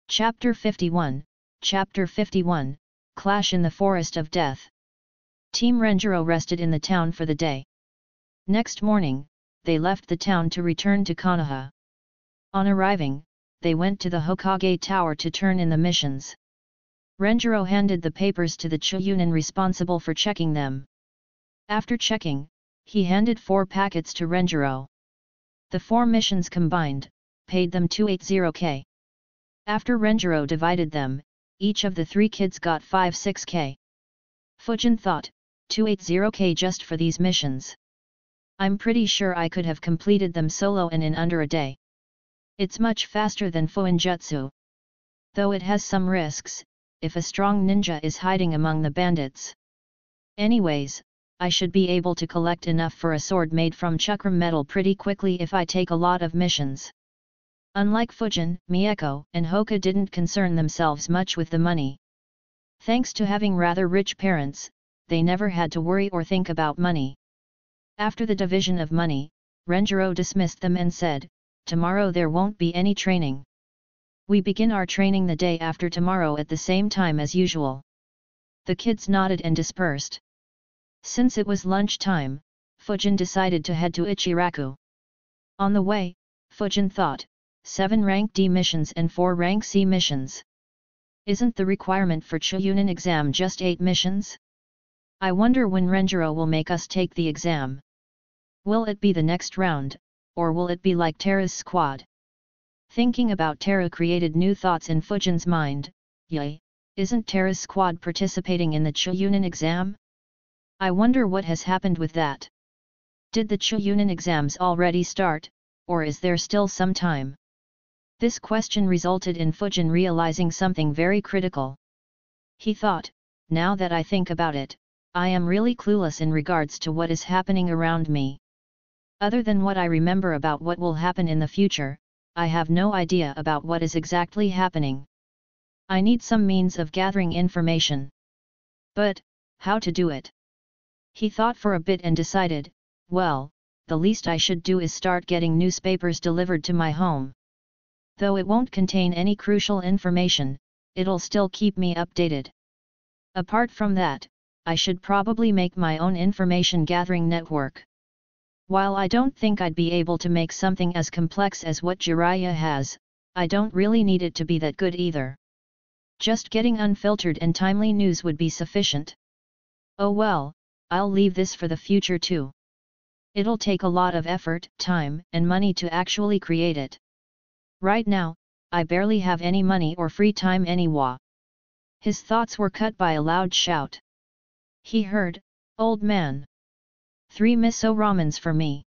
Chapter 51, Chapter 51, Clash in the Forest of Death. Team Renjiro rested in the town for the day. Next morning, they left the town to return to Konoha. On arriving, they went to the Hokage Tower to turn in the missions. Renjiro handed the papers to the Chuunin responsible for checking them. After checking, he handed 4 packets to Renjiro. The 4 missions combined, paid them 280k. After Renjiro divided them, each of the 3 kids got 5-6k. Fujin thought, 280k just for these missions. I'm pretty sure I could have completed them solo and in under a day. It's much faster than Fuinjutsu. Though it has some risks, if a strong ninja is hiding among the bandits. Anyways, I should be able to collect enough for a sword made from chakram metal pretty quickly if I take a lot of missions. Unlike Fujin, Mieko and Hoka didn't concern themselves much with the money. Thanks to having rather rich parents, they never had to worry or think about money. After the division of money, Renjiro dismissed them and said, "Tomorrow there won't be any training. We begin our training the day after tomorrow at the same time as usual." The kids nodded and dispersed. Since it was lunchtime, Fujin decided to head to Ichiraku. On the way, Fujin thought, 7 rank D missions and 4 rank C missions. Isn't the requirement for Chuunin exam just 8 missions? I wonder when Renjiro will make us take the exam. Will it be the next round, or will it be like Terra's squad? Thinking about Terra created new thoughts in Fujin's mind. Yay, isn't Terra's squad participating in the Chuunin exam? I wonder what has happened with that. Did the Chuunin exams already start, or is there still some time? This question resulted in Fujin realizing something very critical. He thought, now that I think about it, I am really clueless in regards to what is happening around me. Other than what I remember about what will happen in the future, I have no idea about what is exactly happening. I need some means of gathering information. But, how to do it? He thought for a bit and decided, well, the least I should do is start getting newspapers delivered to my home. Though it won't contain any crucial information, it'll still keep me updated. Apart from that, I should probably make my own information gathering network. While I don't think I'd be able to make something as complex as what Jiraiya has, I don't really need it to be that good either. Just getting unfiltered and timely news would be sufficient. Oh well, I'll leave this for the future too. It'll take a lot of effort, time, and money to actually create it. Right now, I barely have any money or free time anyway. His thoughts were cut by a loud shout. He heard, "Old man! 3 miso ramens for me."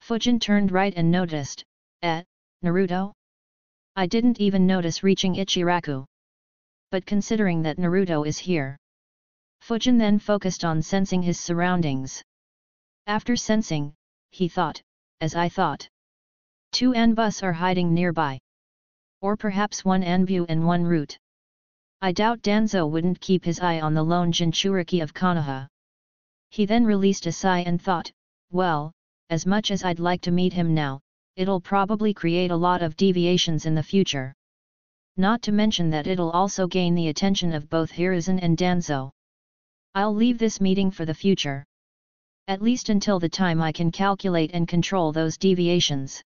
Fujin turned right and noticed, Naruto? I didn't even notice reaching Ichiraku. But considering that Naruto is here. Fujin then focused on sensing his surroundings. After sensing, he thought, as I thought. 2 Anbus are hiding nearby. Or perhaps 1 Anbu and 1 Root. I doubt Danzo wouldn't keep his eye on the lone Jinchuriki of Konoha. He then released a sigh and thought, well, as much as I'd like to meet him now, it'll probably create a lot of deviations in the future. Not to mention that it'll also gain the attention of both Hiruzen and Danzo. I'll leave this meeting for the future. At least until the time I can calculate and control those deviations.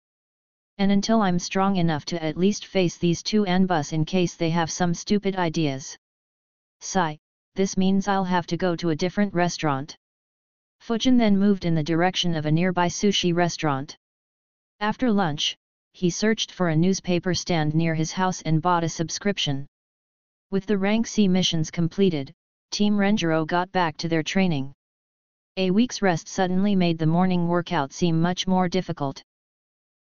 And until I'm strong enough to at least face these 2 Anbus in case they have some stupid ideas. Sigh, this means I'll have to go to a different restaurant. Fujin then moved in the direction of a nearby sushi restaurant. After lunch, he searched for a newspaper stand near his house and bought a subscription. With the rank C missions completed, Team Renjiro got back to their training. A week's rest suddenly made the morning workout seem much more difficult.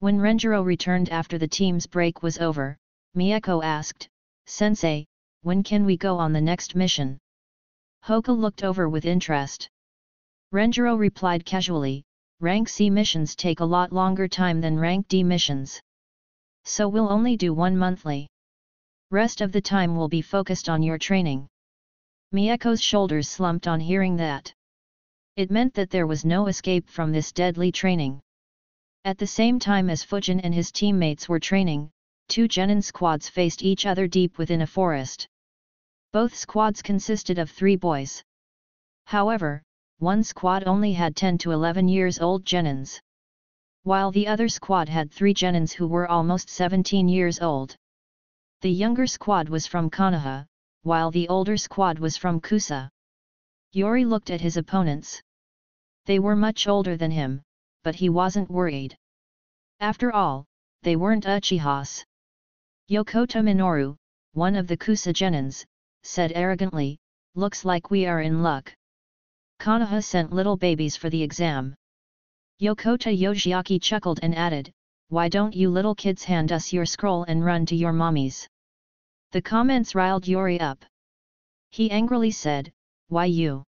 When Renjiro returned after the team's break was over, Mieko asked, "Sensei, when can we go on the next mission?" Hoka looked over with interest. Renjiro replied casually, "Rank C missions take a lot longer time than Rank D missions. So we'll only do 1 monthly. Rest of the time will be focused on your training." Mieko's shoulders slumped on hearing that. It meant that there was no escape from this deadly training. At the same time as Fujin and his teammates were training, two genin squads faced each other deep within a forest. Both squads consisted of 3 boys. However, one squad only had 10 to 11 years old genins, while the other squad had 3 genins who were almost 17 years old. The younger squad was from Konoha, while the older squad was from Kusa. Yori looked at his opponents. They were much older than him, but he wasn't worried. After all, they weren't Uchihas. Yokota Minoru, one of the Kusa genins, said arrogantly, "Looks like we are in luck. Konoha sent little babies for the exam." Yokota Yoshiaki chuckled and added, "Why don't you little kids hand us your scroll and run to your mommies?" The comments riled Yori up. He angrily said, "Why you?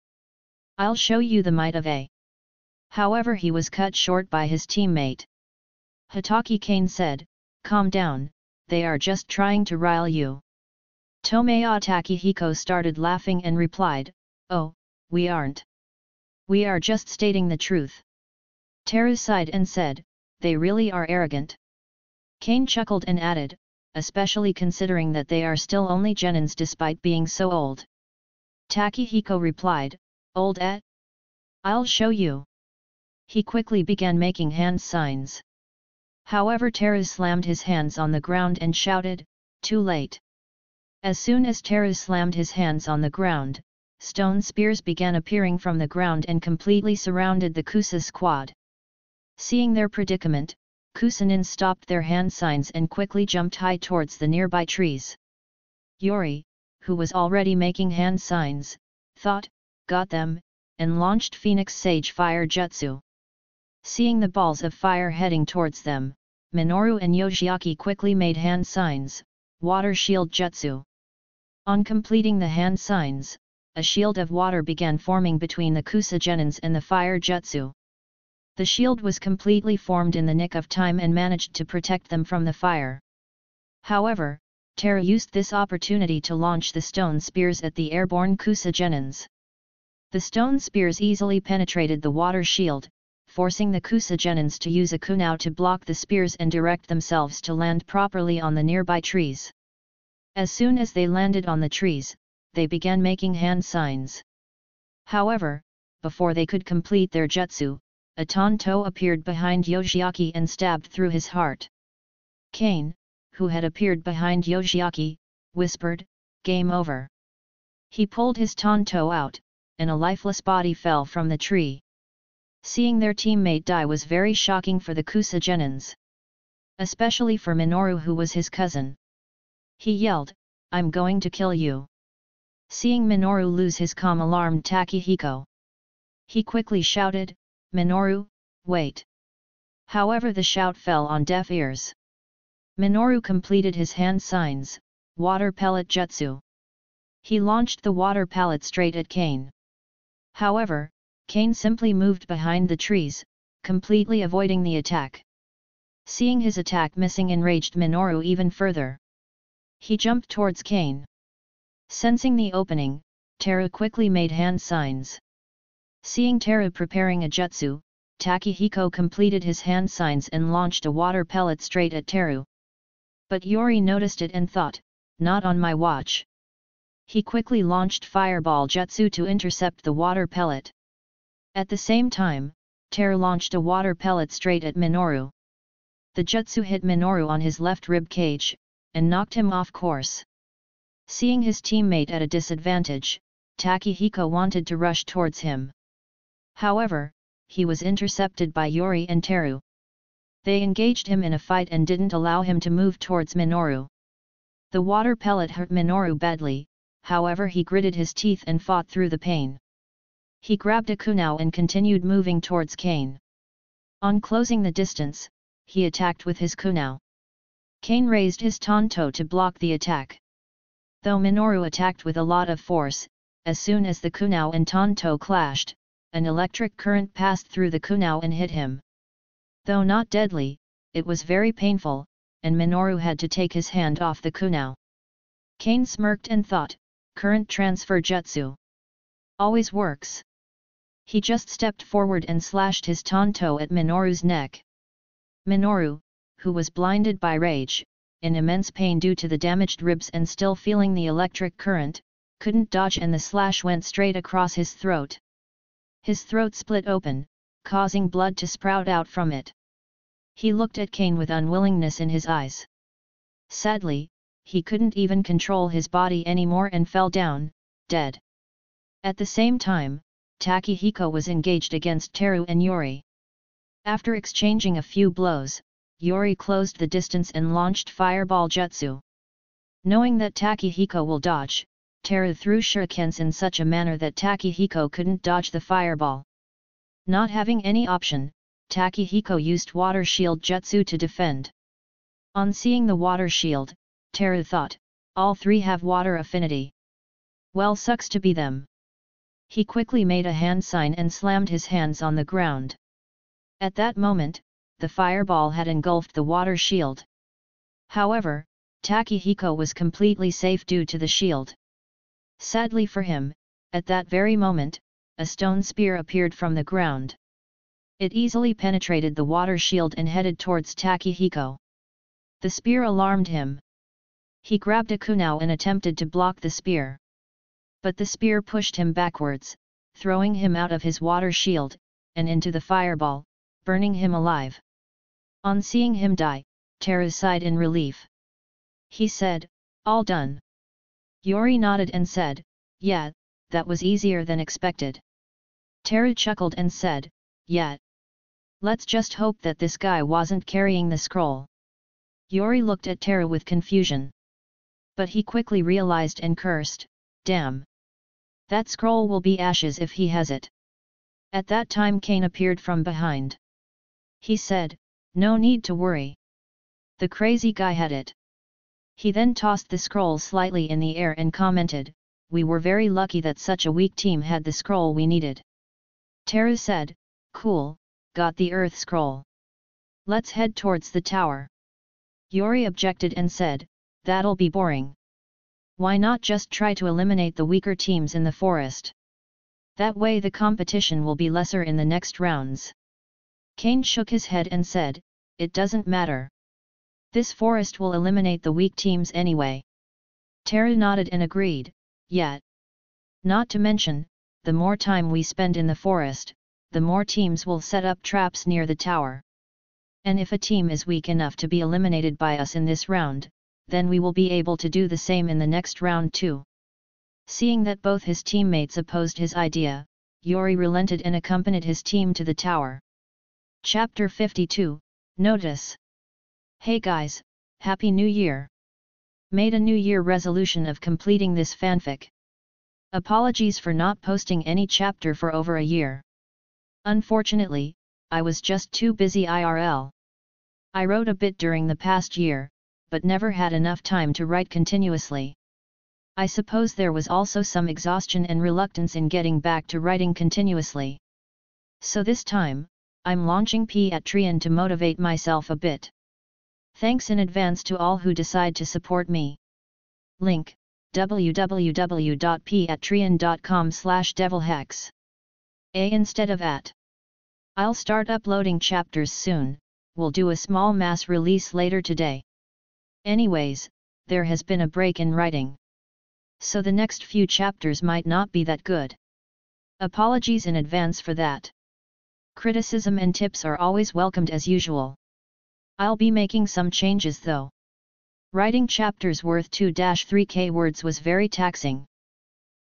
I'll show you the might of A." However, he was cut short by his teammate. Hitaki Kane said, "Calm down, they are just trying to rile you." Tomoya Takehiko started laughing and replied, "Oh, we aren't. We are just stating the truth." Teru sighed and said, "They really are arrogant." Kane chuckled and added, "Especially considering that they are still only genins despite being so old." Takehiko replied, "Old eh? I'll show you." He quickly began making hand signs. However, Teru slammed his hands on the ground and shouted, "Too late." As soon as Teru slammed his hands on the ground, stone spears began appearing from the ground and completely surrounded the Kusa squad. Seeing their predicament, Kusanin stopped their hand signs and quickly jumped high towards the nearby trees. Yori, who was already making hand signs, thought, "Got them," and launched Phoenix Sage Fire Jutsu. Seeing the balls of fire heading towards them, Minoru and Yoshiaki quickly made hand signs, Water Shield Jutsu. On completing the hand signs, a shield of water began forming between the Kusa genins and the fire jutsu. The shield was completely formed in the nick of time and managed to protect them from the fire. However, Teru used this opportunity to launch the stone spears at the airborne Kusa genins. The stone spears easily penetrated the water shield, forcing the Kusa genins to use a kunao to block the spears and direct themselves to land properly on the nearby trees. As soon as they landed on the trees, they began making hand signs. However, before they could complete their jutsu, a Tonto appeared behind Yoshiaki and stabbed through his heart. Kane, who had appeared behind Yoshiaki, whispered, "Game over." He pulled his Tonto out, and a lifeless body fell from the tree. Seeing their teammate die was very shocking for the Kusa genins. Especially for Minoru, who was his cousin. He yelled, "I'm going to kill you." Seeing Minoru lose his calm alarmed Takehiko. He quickly shouted, "Minoru, wait." However, the shout fell on deaf ears. Minoru completed his hand signs, Water Pellet Jutsu. He launched the water pellet straight at Kane. However, Kane simply moved behind the trees, completely avoiding the attack. Seeing his attack missing enraged Minoru even further. He jumped towards Kane. Sensing the opening, Teru quickly made hand signs. Seeing Teru preparing a jutsu, Takehiko completed his hand signs and launched a water pellet straight at Teru. But Yori noticed it and thought, "Not on my watch." He quickly launched Fireball Jutsu to intercept the water pellet. At the same time, Teru launched a water pellet straight at Minoru. The jutsu hit Minoru on his left rib cage, and knocked him off course. Seeing his teammate at a disadvantage, Takehiko wanted to rush towards him. However, he was intercepted by Yori and Teru. They engaged him in a fight and didn't allow him to move towards Minoru. The water pellet hurt Minoru badly, however he gritted his teeth and fought through the pain. He grabbed a kunao and continued moving towards Kane. On closing the distance, he attacked with his kunao. Kane raised his Tonto to block the attack. Though Minoru attacked with a lot of force, as soon as the kunao and Tonto clashed, an electric current passed through the kunao and hit him. Though not deadly, it was very painful, and Minoru had to take his hand off the kunao. Kane smirked and thought, "Current transfer jutsu. Always works." He just stepped forward and slashed his Tonto at Minoru's neck. Minoru, who was blinded by rage, in immense pain due to the damaged ribs and still feeling the electric current, couldn't dodge and the slash went straight across his throat. His throat split open, causing blood to sprout out from it. He looked at Kane with unwillingness in his eyes. Sadly, he couldn't even control his body anymore and fell down, dead. At the same time, Takehiko was engaged against Teru and Yori. After exchanging a few blows, Yori closed the distance and launched Fireball Jutsu. Knowing that Takehiko will dodge, Teru threw shurikens in such a manner that Takehiko couldn't dodge the fireball. Not having any option, Takehiko used Water Shield Jutsu to defend. On seeing the Water Shield, Teru thought, all three have water affinity. Well, sucks to be them. He quickly made a hand sign and slammed his hands on the ground. At that moment, the fireball had engulfed the water shield. However, Takehiko was completely safe due to the shield. Sadly for him, at that very moment, a stone spear appeared from the ground. It easily penetrated the water shield and headed towards Takehiko. The spear alarmed him. He grabbed a kunai and attempted to block the spear. But the spear pushed him backwards, throwing him out of his water shield, and into the fireball, burning him alive. On seeing him die, Teru sighed in relief. He said, all done. Yori nodded and said, yeah, that was easier than expected. Teru chuckled and said, yeah. Let's just hope that this guy wasn't carrying the scroll. Yori looked at Teru with confusion. But he quickly realized and cursed, damn. That scroll will be ashes if he has it. At that time Kane appeared from behind. He said, no need to worry. The crazy guy had it. He then tossed the scroll slightly in the air and commented, we were very lucky that such a weak team had the scroll we needed. Teru said, cool, got the earth scroll. Let's head towards the tower. Yori objected and said, that'll be boring. Why not just try to eliminate the weaker teams in the forest? That way the competition will be lesser in the next rounds. Kane shook his head and said, it doesn't matter. This forest will eliminate the weak teams anyway. Teru nodded and agreed, yeah. Not to mention, the more time we spend in the forest, the more teams will set up traps near the tower. And if a team is weak enough to be eliminated by us in this round, then we will be able to do the same in the next round too. Seeing that both his teammates opposed his idea, Yori relented and accompanied his team to the tower. Chapter 52, Notice. Hey guys, Happy New Year! Made a New Year resolution of completing this fanfic. Apologies for not posting any chapter for over a year. Unfortunately, I was just too busy IRL. I wrote a bit during the past year, but never had enough time to write continuously. I suppose there was also some exhaustion and reluctance in getting back to writing continuously. So this time, I'm launching Patreon to motivate myself a bit. Thanks in advance to all who decide to support me. Link, www.patreon.com/devilhex. A instead of at. I'll start uploading chapters soon, we'll do a small mass release later today. Anyways, there has been a break in writing. So the next few chapters might not be that good. Apologies in advance for that. Criticism and tips are always welcomed as usual. I'll be making some changes though. Writing chapters worth 2-3k words was very taxing.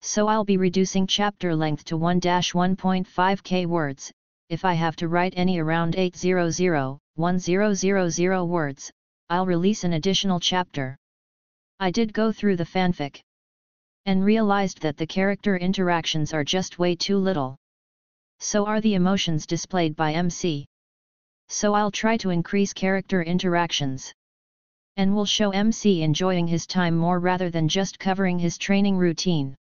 So I'll be reducing chapter length to 1-1.5k words, if I have to write any around 800-1000 words, I'll release an additional chapter. I did go through the fanfic. And realized that the character interactions are just way too little. So are the emotions displayed by MC. So I'll try to increase character interactions. And will show MC enjoying his time more rather than just covering his training routine.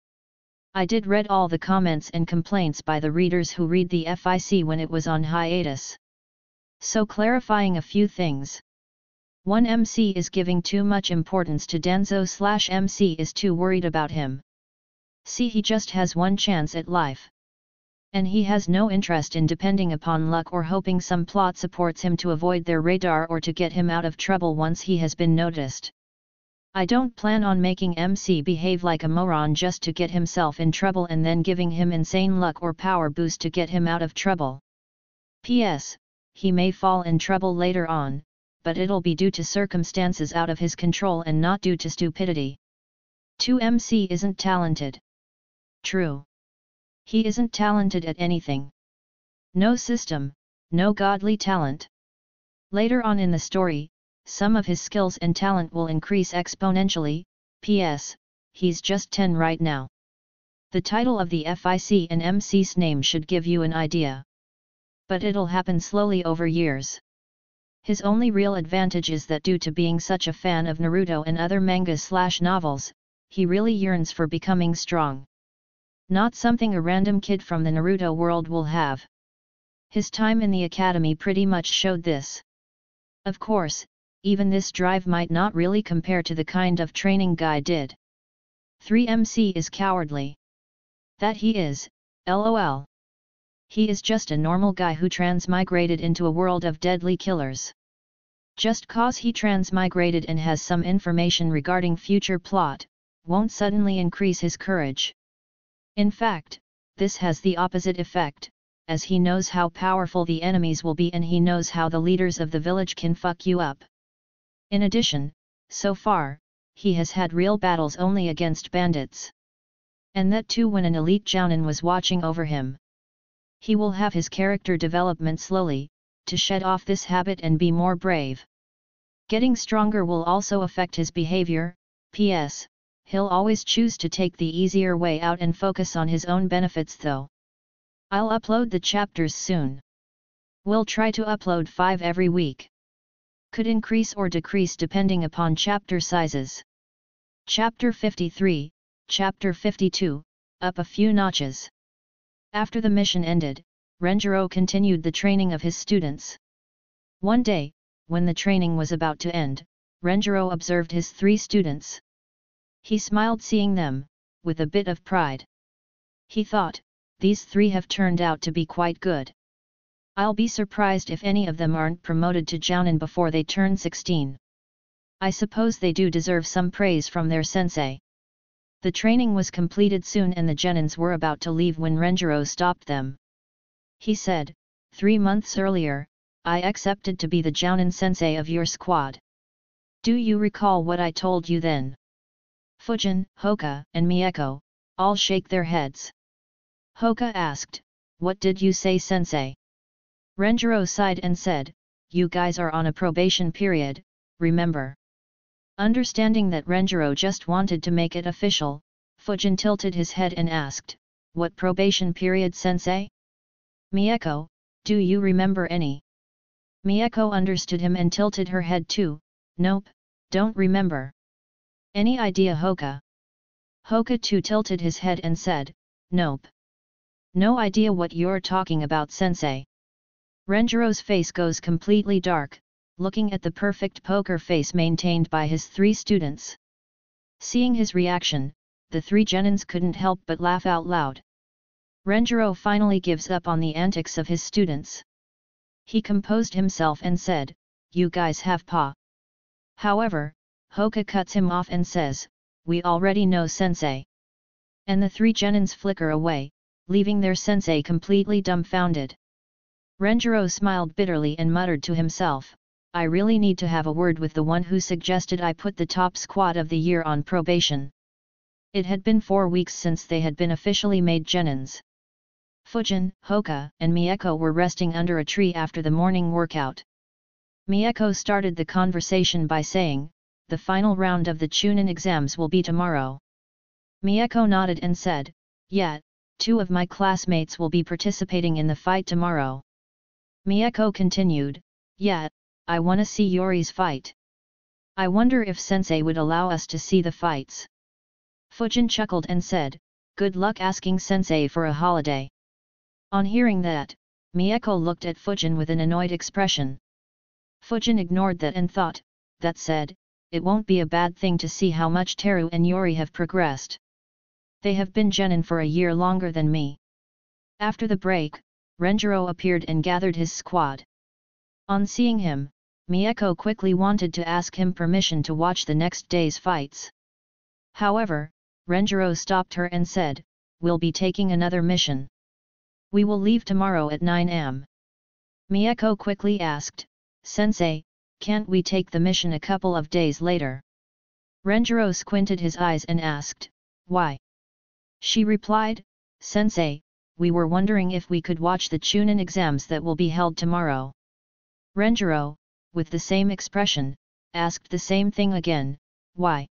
I did read all the comments and complaints by the readers who read the FIC when it was on hiatus. So clarifying a few things. 1. MC is giving too much importance to Danzo/MC is too worried about him. See, he just has one chance at life. And he has no interest in depending upon luck or hoping some plot supports him to avoid their radar or to get him out of trouble once he has been noticed. I don't plan on making MC behave like a moron just to get himself in trouble and then giving him insane luck or power boost to get him out of trouble. P.S. He may fall in trouble later on, but it'll be due to circumstances out of his control and not due to stupidity. 2. MC isn't talented. True. He isn't talented at anything. No system, no godly talent. Later on in the story, some of his skills and talent will increase exponentially. P.S. He's just 10 right now. The title of the FIC and MC's name should give you an idea. But it'll happen slowly over years. His only real advantage is that due to being such a fan of Naruto and other manga/novels, he really yearns for becoming strong. Not something a random kid from the Naruto world will have. His time in the academy pretty much showed this. Of course, even this drive might not really compare to the kind of training Guy did. 3. MC is cowardly. That he is, lol. He is just a normal guy who transmigrated into a world of deadly killers. Just cause he transmigrated and has some information regarding future plot, won't suddenly increase his courage. In fact, this has the opposite effect, as he knows how powerful the enemies will be and he knows how the leaders of the village can fuck you up. In addition, so far, he has had real battles only against bandits. And that too when an elite jounin was watching over him. He will have his character development slowly, to shed off this habit and be more brave. Getting stronger will also affect his behavior. P.S. He'll always choose to take the easier way out and focus on his own benefits though. I'll upload the chapters soon. We'll try to upload 5 every week. Could increase or decrease depending upon chapter sizes. Chapter 53, Chapter 52, up a few notches. After the mission ended, Renjiro continued the training of his students. One day, when the training was about to end, Renjiro observed his 3 students. He smiled seeing them, with a bit of pride. He thought, these 3 have turned out to be quite good. I'll be surprised if any of them aren't promoted to jounin before they turn 16. I suppose they do deserve some praise from their sensei. The training was completed soon and the genins were about to leave when Renjiro stopped them. He said, 3 months earlier, I accepted to be the jounin sensei of your squad. Do you recall what I told you then? Fujin, Hoka, and Mieko, all shake their heads. Hoka asked, what did you say sensei? Renjiro sighed and said, you guys are on a probation period, remember? Understanding that Renjiro just wanted to make it official, Fujin tilted his head and asked, what probation period sensei? Mieko, do you remember any? Mieko understood him and tilted her head too, nope, don't remember. Any idea Hoka? Hoka too tilted his head and said, nope. No idea what you're talking about sensei. Renjiro's face goes completely dark, looking at the perfect poker face maintained by his 3 students. Seeing his reaction, the 3 genins couldn't help but laugh out loud. Renjiro finally gives up on the antics of his students. He composed himself and said, you guys have pa. However, Hoka cuts him off and says, we already know sensei. And the 3 genins flicker away, leaving their sensei completely dumbfounded. Renjiro smiled bitterly and muttered to himself, I really need to have a word with the one who suggested I put the top squad of the year on probation. It had been 4 weeks since they had been officially made genins. Fujin, Hoka, and Mieko were resting under a tree after the morning workout. Mieko started the conversation by saying, the final round of the Chunin exams will be tomorrow. Mieko nodded and said, yeah, 2 of my classmates will be participating in the fight tomorrow. Mieko continued, yeah, I wanna see Yori's fight. I wonder if sensei would allow us to see the fights. Fujin chuckled and said, good luck asking sensei for a holiday. On hearing that, Mieko looked at Fujin with an annoyed expression. Fujin ignored that and thought, that said, it won't be a bad thing to see how much Teru and Yori have progressed. They have been genin for a year longer than me. After the break, Renjiro appeared and gathered his squad. On seeing him, Mieko quickly wanted to ask him permission to watch the next day's fights. However, Renjiro stopped her and said, "We'll be taking another mission. We will leave tomorrow at 9 am. Mieko quickly asked, "Sensei, can't we take the mission a couple of days later?" Renjiro squinted his eyes and asked, "Why?" She replied, "Sensei, we were wondering if we could watch the Chunin exams that will be held tomorrow." Renjiro, with the same expression, asked the same thing again, "Why?"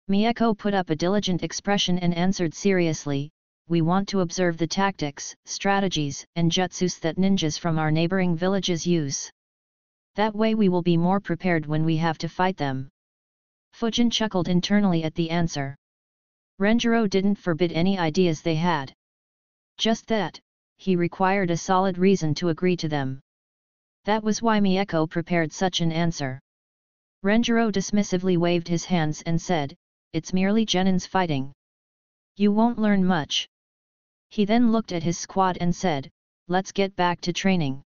Mieko put up a diligent expression and answered seriously, "We want to observe the tactics, strategies and jutsus that ninjas from our neighboring villages use. That way we will be more prepared when we have to fight them." Fujin chuckled internally at the answer. Renjiro didn't forbid any ideas they had. Just that, he required a solid reason to agree to them. That was why Mieko prepared such an answer. Renjiro dismissively waved his hands and said, "It's merely genins fighting. You won't learn much." He then looked at his squad and said, "Let's get back to training."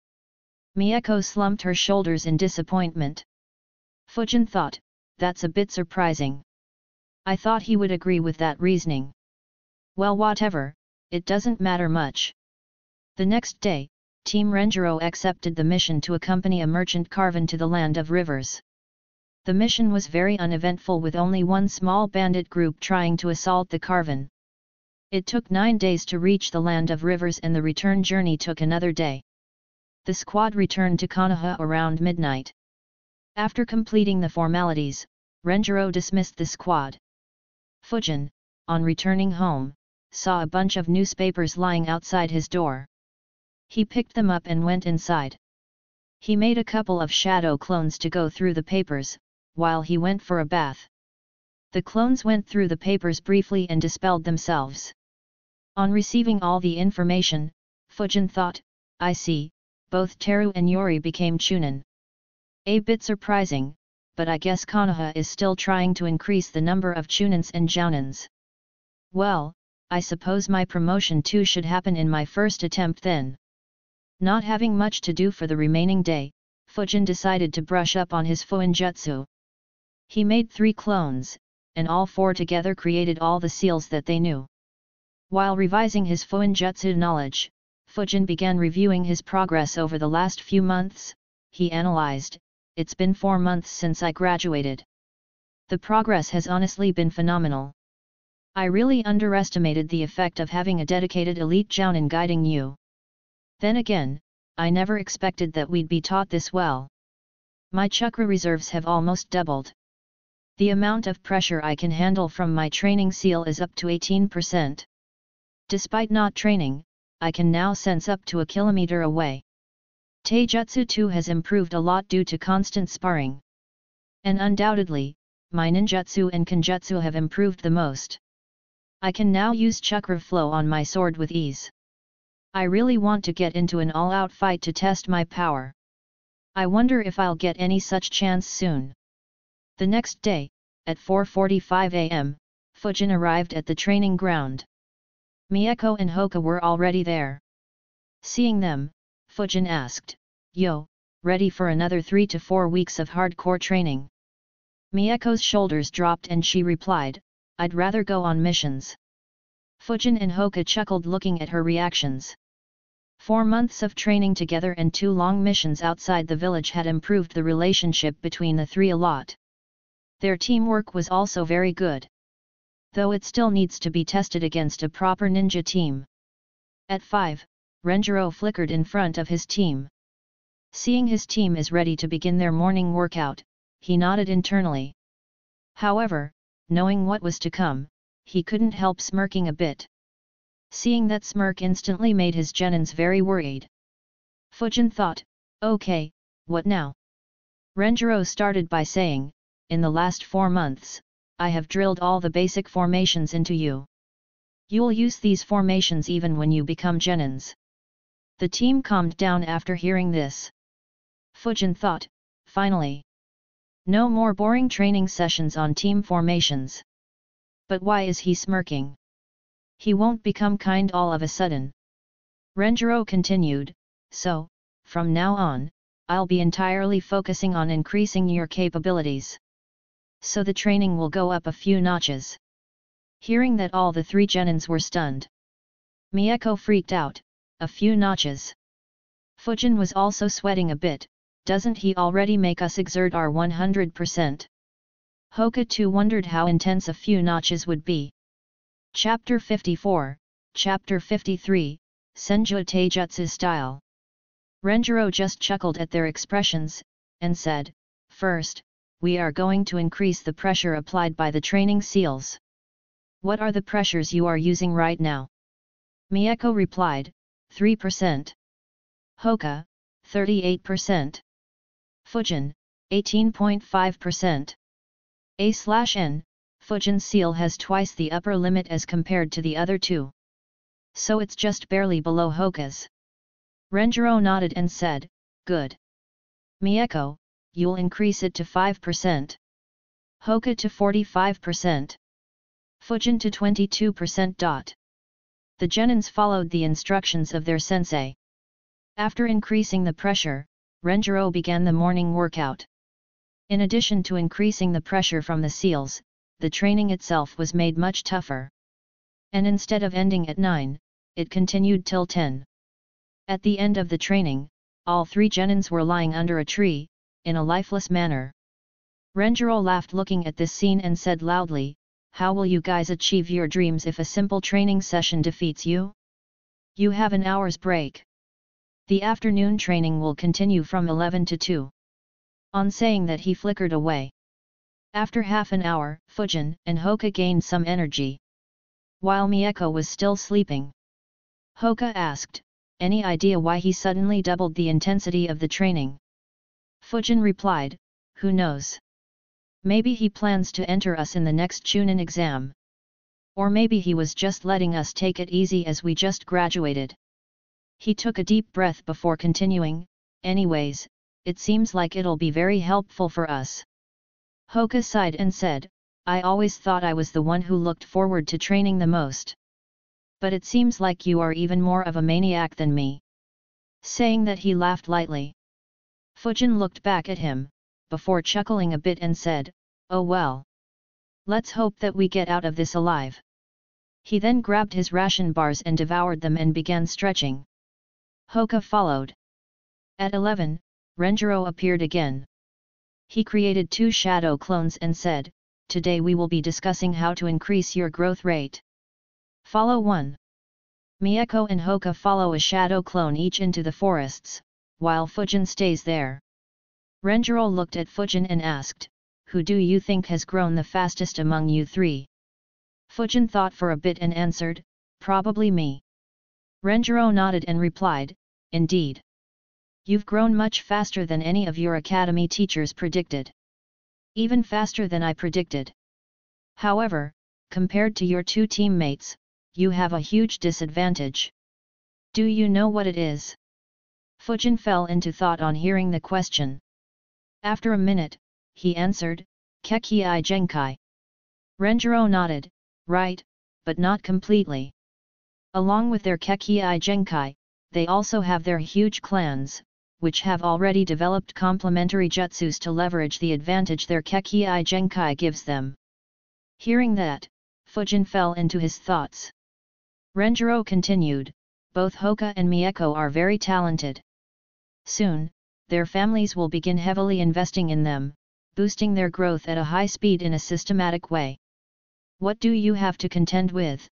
Mieko slumped her shoulders in disappointment. Fujin thought, "That's a bit surprising. I thought he would agree with that reasoning." Well, whatever, it doesn't matter much. The next day, Team Renjiro accepted the mission to accompany a merchant caravan to the Land of Rivers. The mission was very uneventful, with only one small bandit group trying to assault the caravan. It took 9 days to reach the Land of Rivers and the return journey took another day. The squad returned to Konoha around midnight. After completing the formalities, Renjiro dismissed the squad. Fujin, on returning home, saw a bunch of newspapers lying outside his door. He picked them up and went inside. He made a couple of shadow clones to go through the papers, while he went for a bath. The clones went through the papers briefly and dispelled themselves. On receiving all the information, Fujin thought, "I see, both Teru and Yori became Chunin. A bit surprising, but I guess Konoha is still trying to increase the number of Chunins and Jounins. Well, I suppose my promotion too should happen in my first attempt then." Not having much to do for the remaining day, Fujin decided to brush up on his Fuinjutsu. He made 3 clones, and all 4 together created all the seals that they knew. While revising his Fuinjutsu knowledge, Fujin began reviewing his progress over the last few months. He analyzed, "It's been 4 months since I graduated. The progress has honestly been phenomenal. I really underestimated the effect of having a dedicated elite Jounin guiding you. Then again, I never expected that we'd be taught this well. My chakra reserves have almost doubled. The amount of pressure I can handle from my training seal is up to 18%. Despite not training, I can now sense up to a kilometer away. Taijutsu too has improved a lot due to constant sparring. And undoubtedly, my ninjutsu and kenjutsu have improved the most. I can now use chakra flow on my sword with ease. I really want to get into an all-out fight to test my power. I wonder if I'll get any such chance soon." The next day, at 4:45 am, Fujin arrived at the training ground. Mieko and Hoka were already there. Seeing them, Fujin asked, "Yo, ready for another 3 to 4 weeks of hardcore training?" Mieko's shoulders dropped and she replied, "I'd rather go on missions." Fujin and Hoka chuckled looking at her reactions. 4 months of training together and 2 long missions outside the village had improved the relationship between the 3 a lot. Their teamwork was also very good. Though it still needs to be tested against a proper ninja team. At 5, Renjiro flickered in front of his team. Seeing his team is ready to begin their morning workout, he nodded internally. However, knowing what was to come, he couldn't help smirking a bit. Seeing that smirk instantly made his genins very worried. Fujin thought, "Okay, what now?" Renjiro started by saying, "In the last 4 months, I have drilled all the basic formations into you. You'll use these formations even when you become genins." The team calmed down after hearing this. Fujin thought, finally. No more boring training sessions on team formations. But why is he smirking? He won't become kind all of a sudden. Renjiro continued, so, from now on, I'll be entirely focusing on increasing your capabilities. So the training will go up a few notches. Hearing that, all the three genins were stunned. Mieko freaked out, a few notches. Fujin was also sweating a bit, doesn't he already make us exert our 100%? Hoka too wondered how intense a few notches would be. Chapter 54, Chapter 53, Senju Taijutsu Style. Renjiro just chuckled at their expressions, and said, first, we are going to increase the pressure applied by the training seals. What are the pressures you are using right now? Mieko replied, 3%. Hoka, 38%. Fujin, 18.5%. A/N, Fujin's seal has twice the upper limit as compared to the other two. So it's just barely below Hoka's. Renjiro nodded and said, good. Mieko, you'll increase it to 5%. Hoka to 45%. Fujin to 22%. The genins followed the instructions of their sensei. After increasing the pressure, Renjiro began the morning workout. In addition to increasing the pressure from the seals, the training itself was made much tougher. And instead of ending at 9, it continued till 10. At the end of the training, all three genins were lying under a tree, in a lifeless manner. Renjiro laughed looking at this scene and said loudly, how will you guys achieve your dreams if a simple training session defeats you? You have an hour's break. The afternoon training will continue from 11 to 2. On saying that, he flickered away. After half an hour, Fujin and Hoka gained some energy. While Mieko was still sleeping. Hoka asked, any idea why he suddenly doubled the intensity of the training? Fujin replied, who knows? Maybe he plans to enter us in the next Chunin exam. Or maybe he was just letting us take it easy as we just graduated. He took a deep breath before continuing, anyways, it seems like it'll be very helpful for us. Hoka sighed and said, I always thought I was the one who looked forward to training the most. But it seems like you are even more of a maniac than me. Saying that, he laughed lightly. Fujin looked back at him, before chuckling a bit and said, oh well. Let's hope that we get out of this alive. He then grabbed his ration bars and devoured them and began stretching. Hoka followed. At 11, Renjiro appeared again. He created 2 shadow clones and said, today we will be discussing how to increase your growth rate. Follow 1. Mieko and Hoka follow a shadow clone each into the forests, while Fujin stays there. Renjiro looked at Fujin and asked, who do you think has grown the fastest among you three? Fujin thought for a bit and answered, probably me. Renjiro nodded and replied, indeed. You've grown much faster than any of your academy teachers predicted. Even faster than I predicted. However, compared to your 2 teammates, you have a huge disadvantage. Do you know what it is? Fujin fell into thought on hearing the question. After a minute, he answered, Kekkei Genkai. Renjiro nodded, right, but not completely. Along with their Kekkei Genkai, they also have their huge clans, which have already developed complementary jutsus to leverage the advantage their Kekkei Genkai gives them. Hearing that, Fujin fell into his thoughts. Renjiro continued, both Hoka and Mieko are very talented. Soon, their families will begin heavily investing in them, boosting their growth at a high speed in a systematic way. What do you have to contend with?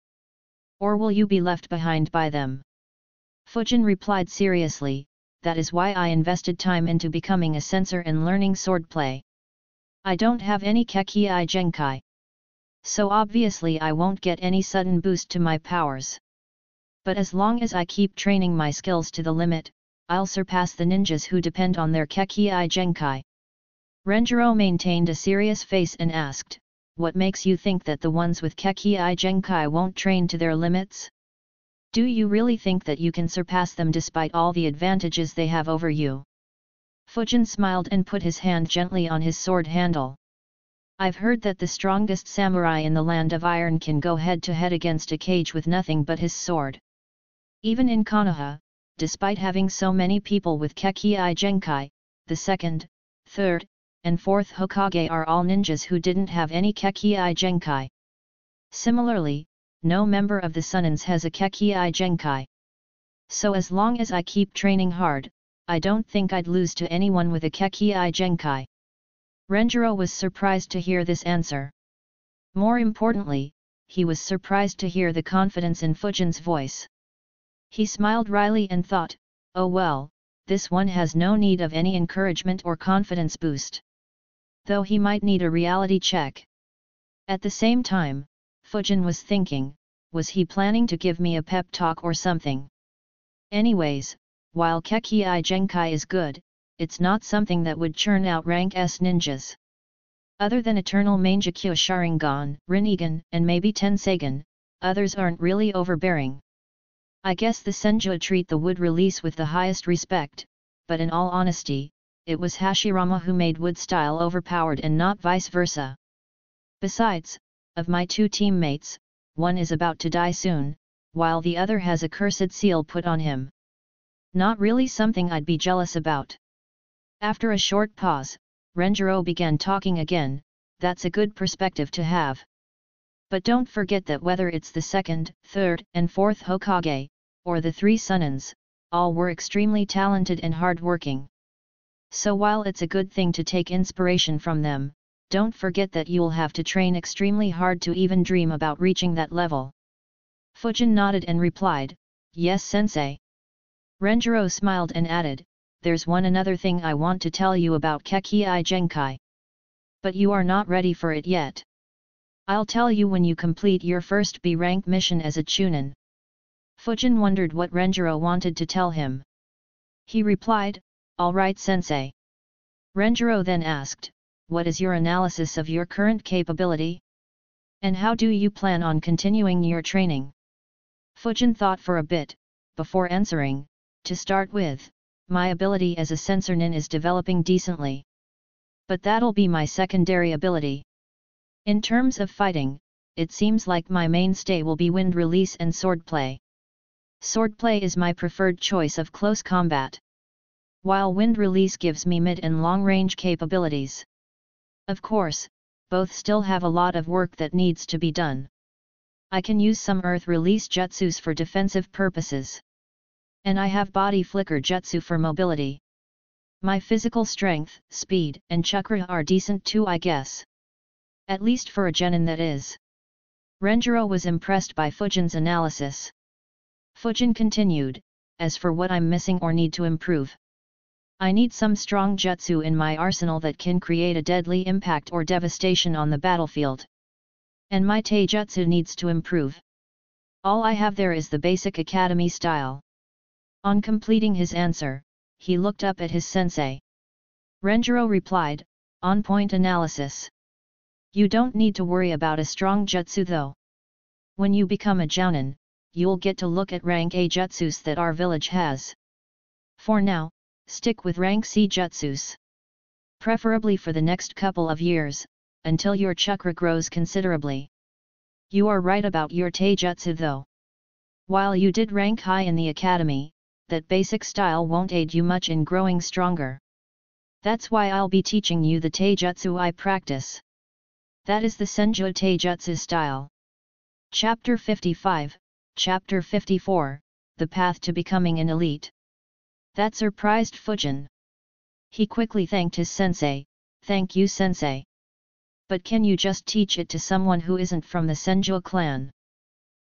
Or will you be left behind by them? Fujin replied seriously, that is why I invested time into becoming a sensor and learning swordplay. I don't have any Kekkei Genkai. So obviously I won't get any sudden boost to my powers. But as long as I keep training my skills to the limit, I'll surpass the ninjas who depend on their Kekkei Genkai. Renjiro maintained a serious face and asked, what makes you think that the ones with Kekkei Genkai won't train to their limits? Do you really think that you can surpass them despite all the advantages they have over you? Fujin smiled and put his hand gently on his sword handle. I've heard that the strongest samurai in the Land of Iron can go head to head against a cage with nothing but his sword. Even in Konoha, despite having so many people with Kekkei Genkai, the second, third, and fourth Hokage are all ninjas who didn't have any Kekkei Genkai. Similarly, no member of the Sunnins has a Kekkei Genkai. So as long as I keep training hard, I don't think I'd lose to anyone with a Kekkei Genkai. Renjiro was surprised to hear this answer. More importantly, he was surprised to hear the confidence in Fujin's voice. He smiled wryly and thought, oh well, this one has no need of any encouragement or confidence boost. Though he might need a reality check. At the same time, Fujin was thinking, was he planning to give me a pep talk or something? Anyways, while Kekkei Genkai is good, it's not something that would churn out rank S ninjas. Other than Eternal Mangekyo Sharingan, Rinnegan, and maybe Tenseigan, others aren't really overbearing. I guess the Senju treat the wood release with the highest respect, but in all honesty, it was Hashirama who made wood style overpowered and not vice versa. Besides, of my two teammates, one is about to die soon, while the other has a cursed seal put on him. Not really something I'd be jealous about. After a short pause, Renjiro began talking again, that's a good perspective to have. But don't forget that whether it's the second, third, and fourth Hokage, or the three Sunnins, all were extremely talented and hard-working. So while it's a good thing to take inspiration from them, don't forget that you'll have to train extremely hard to even dream about reaching that level. Fujin nodded and replied, yes sensei. Renjiro smiled and added, there's another thing I want to tell you about Kekkei Genkai. But you are not ready for it yet. I'll tell you when you complete your first B rank mission as a Chunin. Fujin wondered what Renjiro wanted to tell him. He replied, alright sensei. Renjiro then asked, what is your analysis of your current capability? And how do you plan on continuing your training? Fujin thought for a bit, before answering, to start with, my ability as a sensor nin is developing decently. But that'll be my secondary ability. In terms of fighting, it seems like my mainstay will be wind release and swordplay. Swordplay is my preferred choice of close combat. While wind release gives me mid and long range capabilities. Of course, both still have a lot of work that needs to be done. I can use some earth release jutsus for defensive purposes. And I have body flicker jutsu for mobility. My physical strength, speed, and chakra are decent too I guess. At least for a genin that is. Renjiro was impressed by Fujin's analysis. Fujin continued, as for what I'm missing or need to improve. I need some strong jutsu in my arsenal that can create a deadly impact or devastation on the battlefield. And my taijutsu needs to improve. All I have there is the basic academy style. On completing his answer, he looked up at his sensei. Renjiro replied, on point analysis. You don't need to worry about a strong jutsu though. When you become a jounin, you'll get to look at rank A jutsus that our village has. For now, stick with rank C jutsus. Preferably for the next couple of years, until your chakra grows considerably. You are right about your taijutsu though. While you did rank high in the academy, that basic style won't aid you much in growing stronger. That's why I'll be teaching you the taijutsu I practice. That is the Senju Taijutsu style. Chapter 55, Chapter 54, The Path to Becoming an Elite. That surprised Fujin. He quickly thanked his sensei, thank you sensei. But can you just teach it to someone who isn't from the Senju clan?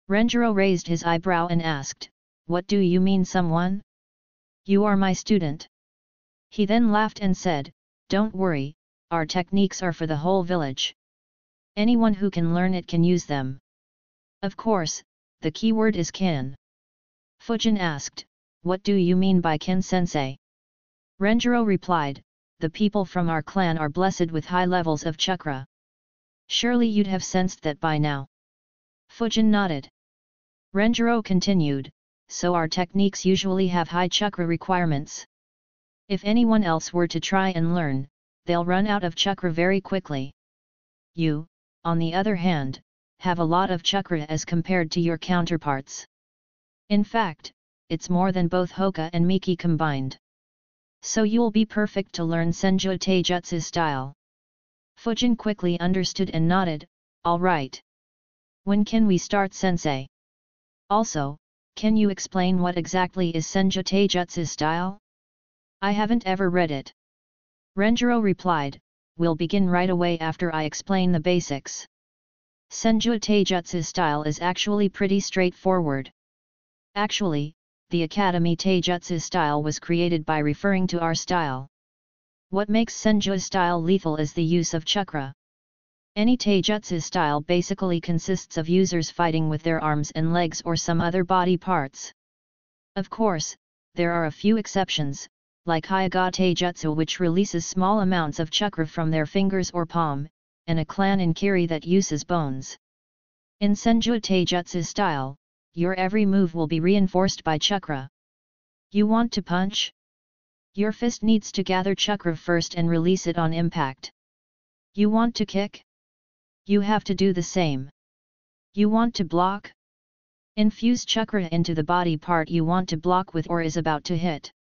Renjiro raised his eyebrow and asked, what do you mean someone? You are my student. He then laughed and said, don't worry, our techniques are for the whole village. Anyone who can learn it can use them. Of course, the key word is can. Fujin asked, what do you mean by can sensei? Renjiro replied, the people from our clan are blessed with high levels of chakra. Surely you'd have sensed that by now. Fujin nodded. Renjiro continued, so our techniques usually have high chakra requirements. If anyone else were to try and learn, they'll run out of chakra very quickly. You, on the other hand, have a lot of chakra as compared to your counterparts. In fact, it's more than both Hoka and Miki combined. So you'll be perfect to learn Senju Taijutsu style. Fujin quickly understood and nodded, all right. When can we start, sensei? Also, can you explain what exactly is Senju Taijutsu style? I haven't ever read it. Renjiro replied, we'll begin right away after I explain the basics. Senju Taijutsu style is actually pretty straightforward. Actually, the Academy Taijutsu style was created by referring to our style. What makes Senju style lethal is the use of chakra. Any Taijutsu style basically consists of users fighting with their arms and legs or some other body parts. Of course, there are a few exceptions, like Hyuga Taijutsu, which releases small amounts of chakra from their fingers or palm, and a clan in Kiri that uses bones. In Senju Taijutsu style, your every move will be reinforced by chakra. You want to punch? Your fist needs to gather chakra first and release it on impact. You want to kick? You have to do the same. You want to block? Infuse chakra into the body part you want to block with or is about to hit.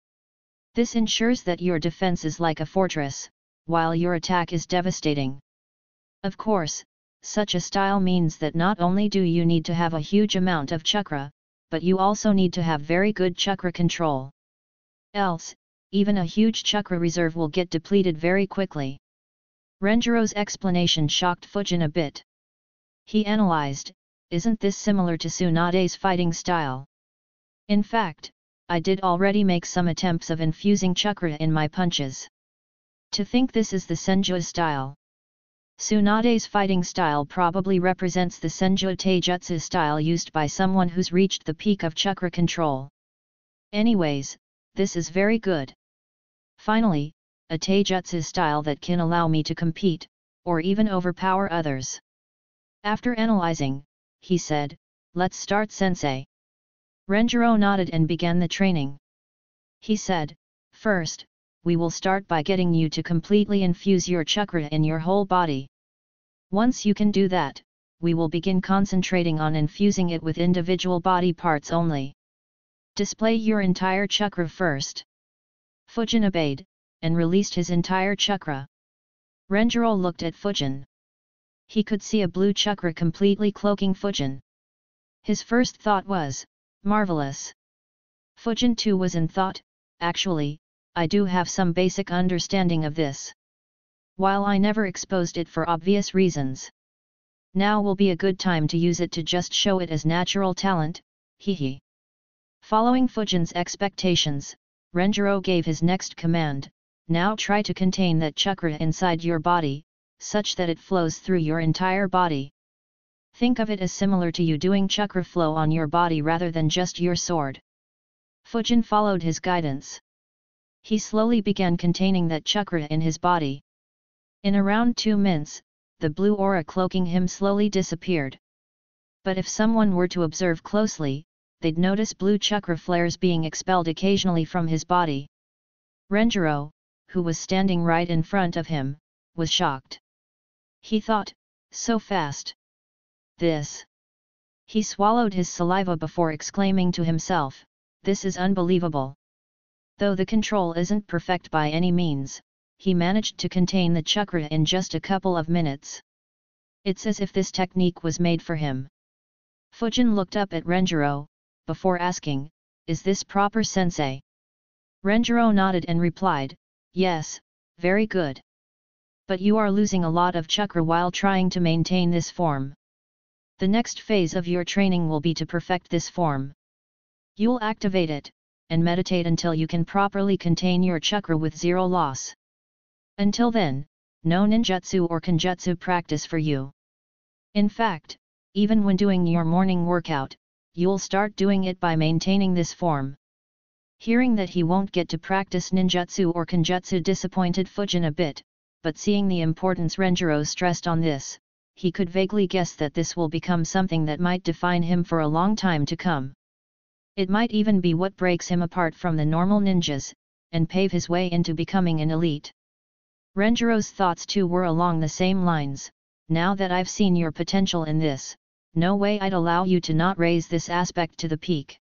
This ensures that your defense is like a fortress, while your attack is devastating. Of course, such a style means that not only do you need to have a huge amount of chakra, but you also need to have very good chakra control. Else, even a huge chakra reserve will get depleted very quickly. Renjiro's explanation shocked Fujin a bit. He analyzed, isn't this similar to Tsunade's fighting style? In fact, I did already make some attempts of infusing chakra in my punches. To think this is the Senju style. Tsunade's fighting style probably represents the Senju Taijutsu style used by someone who's reached the peak of chakra control. Anyways, this is very good. Finally, a Taijutsu style that can allow me to compete, or even overpower others. After analyzing, he said, let's start, sensei. Renjiro nodded and began the training. He said, first, we will start by getting you to completely infuse your chakra in your whole body. Once you can do that, we will begin concentrating on infusing it with individual body parts only. Display your entire chakra first. Fujin obeyed, and released his entire chakra. Renjiro looked at Fujin. He could see a blue chakra completely cloaking Fujin. His first thought was, marvelous. Fujin too was in thought, actually, I do have some basic understanding of this. While I never exposed it for obvious reasons. Now will be a good time to use it to just show it as natural talent, hehe. Following Fujin's expectations, Renjiro gave his next command, now try to contain that chakra inside your body, such that it flows through your entire body. Think of it as similar to you doing chakra flow on your body rather than just your sword. Fujin followed his guidance. He slowly began containing that chakra in his body. In around 2 minutes, the blue aura cloaking him slowly disappeared. But if someone were to observe closely, they'd notice blue chakra flares being expelled occasionally from his body. Renjiro, who was standing right in front of him, was shocked. He thought, so fast. This. He swallowed his saliva before exclaiming to himself, this is unbelievable. Though the control isn't perfect by any means, he managed to contain the chakra in just a couple of minutes. It's as if this technique was made for him. Fujin looked up at Renjiro, before asking, is this proper, sensei? Renjiro nodded and replied, yes, very good. But you are losing a lot of chakra while trying to maintain this form. The next phase of your training will be to perfect this form. You'll activate it, and meditate until you can properly contain your chakra with zero loss. Until then, no ninjutsu or kenjutsu practice for you. In fact, even when doing your morning workout, you'll start doing it by maintaining this form. Hearing that he won't get to practice ninjutsu or kenjutsu disappointed Fujin a bit, but seeing the importance Renjiro stressed on this, he could vaguely guess that this will become something that might define him for a long time to come. It might even be what breaks him apart from the normal ninjas, and pave his way into becoming an elite. Renjiro's thoughts too were along the same lines, now that I've seen your potential in this, no way I'd allow you to not raise this aspect to the peak.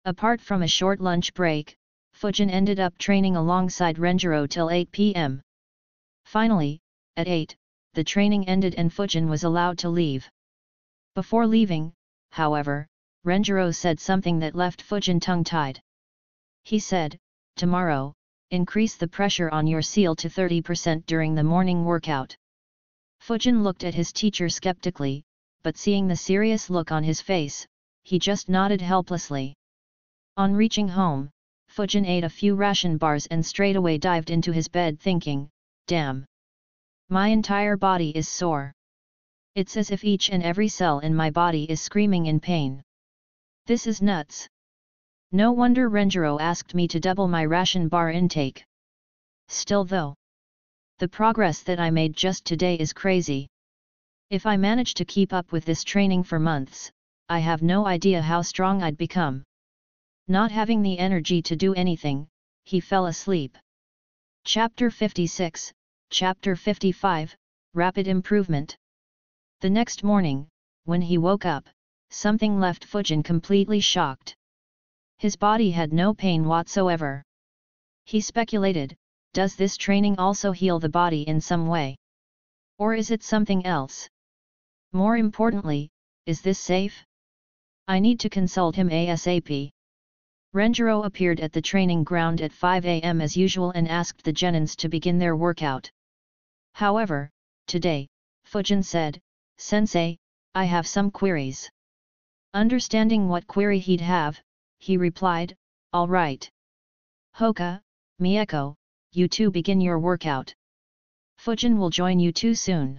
Apart from a short lunch break, Fujin ended up training alongside Renjiro till 8 p.m. Finally, at 8, the training ended and Fujin was allowed to leave. Before leaving, however, Renjiro said something that left Fujin tongue-tied. He said, "Tomorrow, increase the pressure on your seal to 30% during the morning workout." Fujin looked at his teacher skeptically, but seeing the serious look on his face, he just nodded helplessly. On reaching home, Fujin ate a few ration bars and straightaway dived into his bed thinking, "Damn! My entire body is sore. It's as if each and every cell in my body is screaming in pain. This is nuts. No wonder Renjiro asked me to double my ration bar intake. Still though, the progress that I made just today is crazy. If I manage to keep up with this training for months, I have no idea how strong I'd become." Not having the energy to do anything, he fell asleep. Chapter 56, Chapter 55, Rapid Improvement. The next morning, when he woke up, something left Fujin completely shocked. His body had no pain whatsoever. He speculated, does this training also heal the body in some way? Or is it something else? More importantly, is this safe? I need to consult him ASAP. Renjiro appeared at the training ground at 5 a.m. as usual and asked the genins to begin their workout. However, today, Fujin said, "Sensei, I have some queries." Understanding what query he'd have, he replied, "All right. Hoka, Mieko, you two begin your workout. Fujin will join you too soon."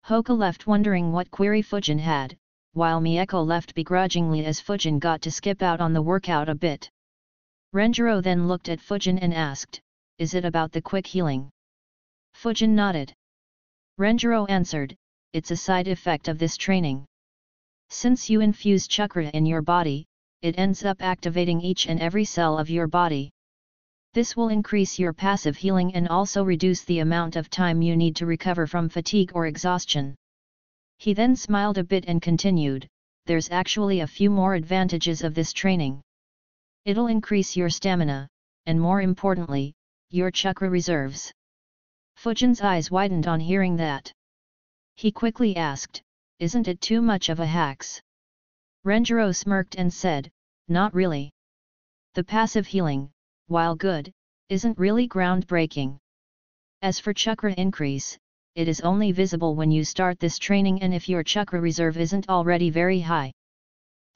Hoka left wondering what query Fujin had, while Mieko left begrudgingly as Fujin got to skip out on the workout a bit. Renjiro then looked at Fujin and asked, "Is it about the quick healing?" Fujin nodded. Renjiro answered, "It's a side effect of this training. Since you infuse chakra in your body, it ends up activating each and every cell of your body. This will increase your passive healing and also reduce the amount of time you need to recover from fatigue or exhaustion." He then smiled a bit and continued, "There's actually a few more advantages of this training. It'll increase your stamina, and more importantly, your chakra reserves." Fujin's eyes widened on hearing that. He quickly asked, "Isn't it too much of a hacks?" Renjiro smirked and said, "Not really. The passive healing, while good, isn't really groundbreaking. As for chakra increase, it is only visible when you start this training and if your chakra reserve isn't already very high.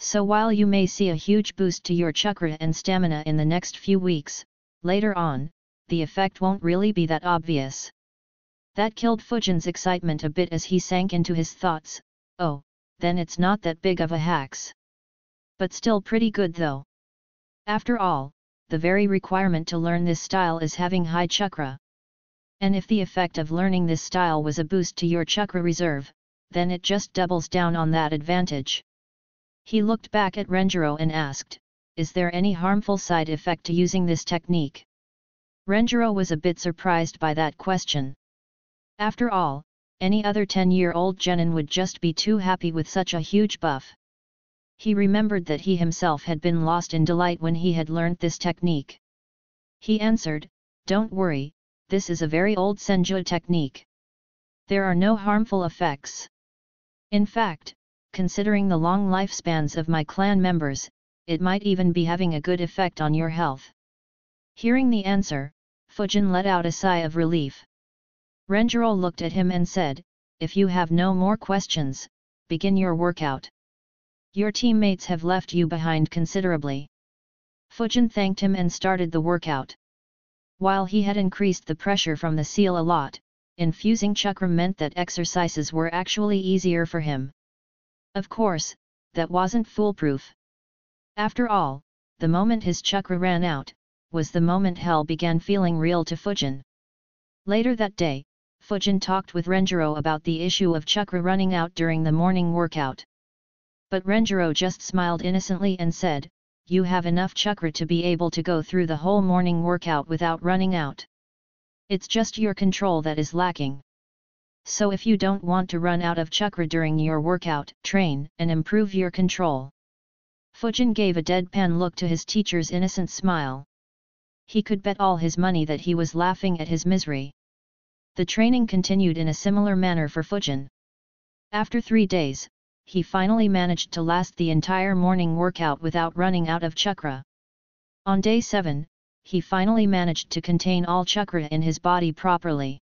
So while you may see a huge boost to your chakra and stamina in the next few weeks, later on, the effect won't really be that obvious." That killed Fujin's excitement a bit as he sank into his thoughts, "Oh, then it's not that big of a hacks. But still pretty good though. After all, the very requirement to learn this style is having high chakra. And if the effect of learning this style was a boost to your chakra reserve, then it just doubles down on that advantage." He looked back at Renjiro and asked, "Is there any harmful side effect to using this technique?" Renjiro was a bit surprised by that question. After all, any other 10-year-old genin would just be too happy with such a huge buff. He remembered that he himself had been lost in delight when he had learnt this technique. He answered, "Don't worry, this is a very old Senju technique. There are no harmful effects. In fact, considering the long lifespans of my clan members, it might even be having a good effect on your health." Hearing the answer, Fujin let out a sigh of relief. Renjiro looked at him and said, "If you have no more questions, begin your workout. Your teammates have left you behind considerably." Fujin thanked him and started the workout. While he had increased the pressure from the seal a lot, infusing chakra meant that exercises were actually easier for him. Of course, that wasn't foolproof. After all, the moment his chakra ran out, was the moment hell began feeling real to Fujin. Later that day, Fujin talked with Renjiro about the issue of chakra running out during the morning workout. But Renjiro just smiled innocently and said, "You have enough chakra to be able to go through the whole morning workout without running out. It's just your control that is lacking. So if you don't want to run out of chakra during your workout, train and improve your control." Fujin gave a deadpan look to his teacher's innocent smile. He could bet all his money that he was laughing at his misery. The training continued in a similar manner for Fujin. After 3 days, he finally managed to last the entire morning workout without running out of chakra. On day 7, he finally managed to contain all chakra in his body properly.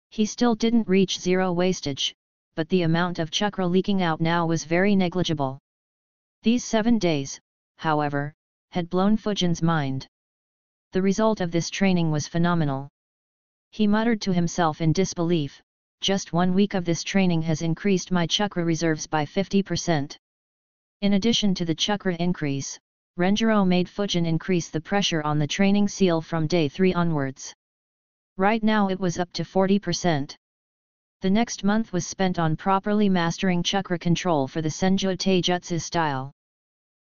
He still didn't reach zero wastage, but the amount of chakra leaking out now was very negligible. These 7 days, however, had blown Fujin's mind. The result of this training was phenomenal. He muttered to himself in disbelief, just 1 week of this training has increased my chakra reserves by 50%. In addition to the chakra increase, Renjiro made Fujin increase the pressure on the training seal from day 3 onwards. Right now it was up to 40%. The next month was spent on properly mastering chakra control for the Senju Taijutsu style.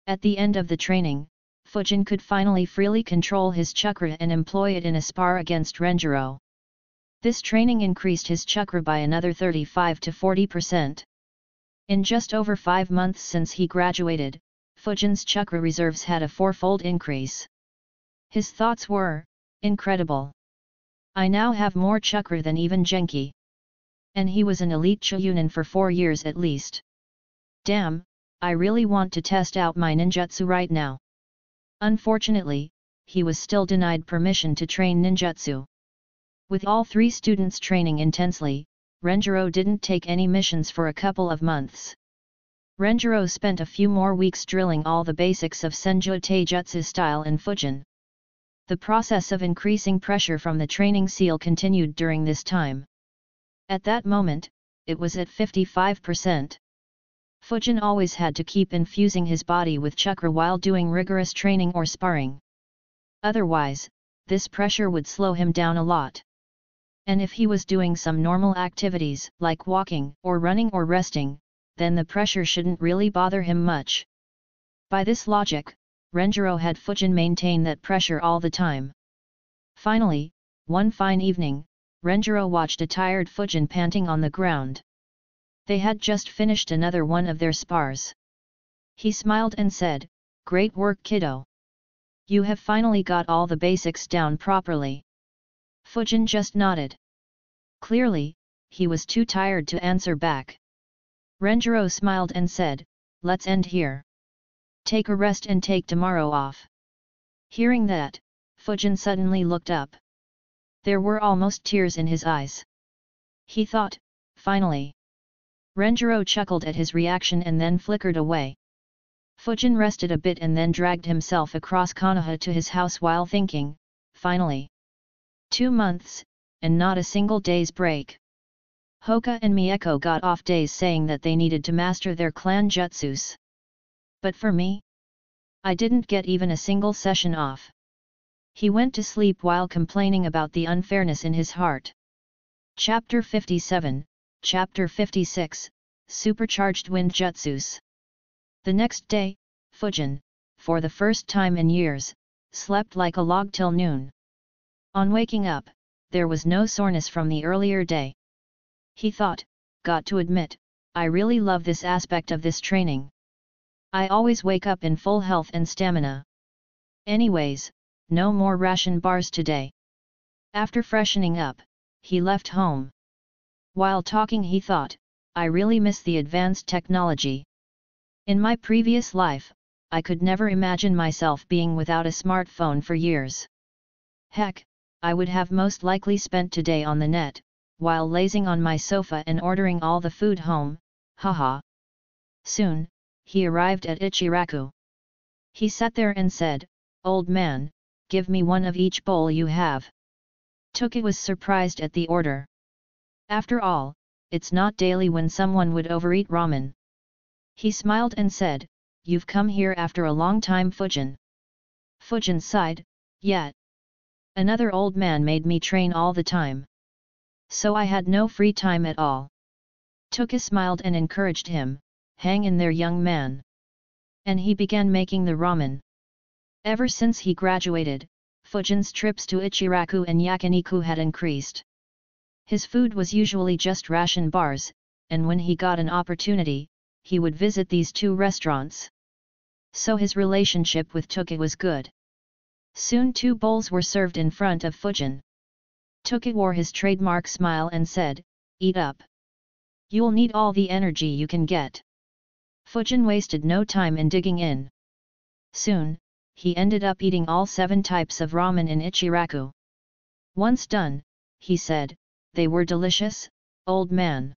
At the end of the training, Fujin could finally freely control his chakra and employ it in a spar against Renjiro. This training increased his chakra by another 35 to 40%. In just over 5 months since he graduated, Fujin's chakra reserves had a 4-fold increase. His thoughts were, incredible. I now have more chakra than even Genki. And he was an elite Chunin for 4 years at least. Damn, I really want to test out my ninjutsu right now. Unfortunately, he was still denied permission to train ninjutsu. With all 3 students training intensely, Renjiro didn't take any missions for a couple of months. Renjiro spent a few more weeks drilling all the basics of Senju Taijutsu style in Fujin. The process of increasing pressure from the training seal continued during this time. At that moment, it was at 55%. Fujin always had to keep infusing his body with chakra while doing rigorous training or sparring. Otherwise, this pressure would slow him down a lot. And if he was doing some normal activities like walking or running or resting, then the pressure shouldn't really bother him much. By this logic, Renjiro had Fujin maintain that pressure all the time. Finally, one fine evening, Renjiro watched a tired Fujin panting on the ground. They had just finished another one of their spars. He smiled and said, "Great work, kiddo. You have finally got all the basics down properly." Fujin just nodded. Clearly, he was too tired to answer back. Renjiro smiled and said, "Let's end here. Take a rest and take tomorrow off." Hearing that, Fujin suddenly looked up. There were almost tears in his eyes. He thought, finally. Renjiro chuckled at his reaction and then flickered away. Fujin rested a bit and then dragged himself across Konoha to his house while thinking, finally. 2 months, and not a single day's break. Hoka and Mieko got off days saying that they needed to master their clan jutsus. But for me? I didn't get even a single session off. He went to sleep while complaining about the unfairness in his heart. Chapter 57, Chapter 56, Supercharged Wind Jutsus. The next day, Fujin, for the first time in years, slept like a log till noon. On waking up, there was no soreness from the earlier day. He thought, got to admit, I really love this aspect of this training. I always wake up in full health and stamina. Anyways, no more ration bars today. After freshening up, he left home. While talking he thought, I really miss the advanced technology. In my previous life, I could never imagine myself being without a smartphone for years. Heck, I would have most likely spent today on the net, while lazing on my sofa and ordering all the food home, haha. Soon, he arrived at Ichiraku. He sat there and said, "Old man, give me one of each bowl you have." Toki was surprised at the order. After all, it's not daily when someone would overeat ramen. He smiled and said, "You've come here after a long time, Fujin." Fujin sighed, "Yeah. Another old man made me train all the time. So I had no free time at all." Toki smiled and encouraged him, "Hang in there, young man." And he began making the ramen. Ever since he graduated, Fujin's trips to Ichiraku and Yakiniku had increased. His food was usually just ration bars, and when he got an opportunity, he would visit these 2 restaurants. so his relationship with Toki was good. Soon 2 bowls were served in front of Fujin. Toki wore his trademark smile and said, "Eat up. You'll need all the energy you can get." Fujin wasted no time in digging in. Soon, he ended up eating all 7 types of ramen in Ichiraku. Once done, he said, "They were delicious, old man.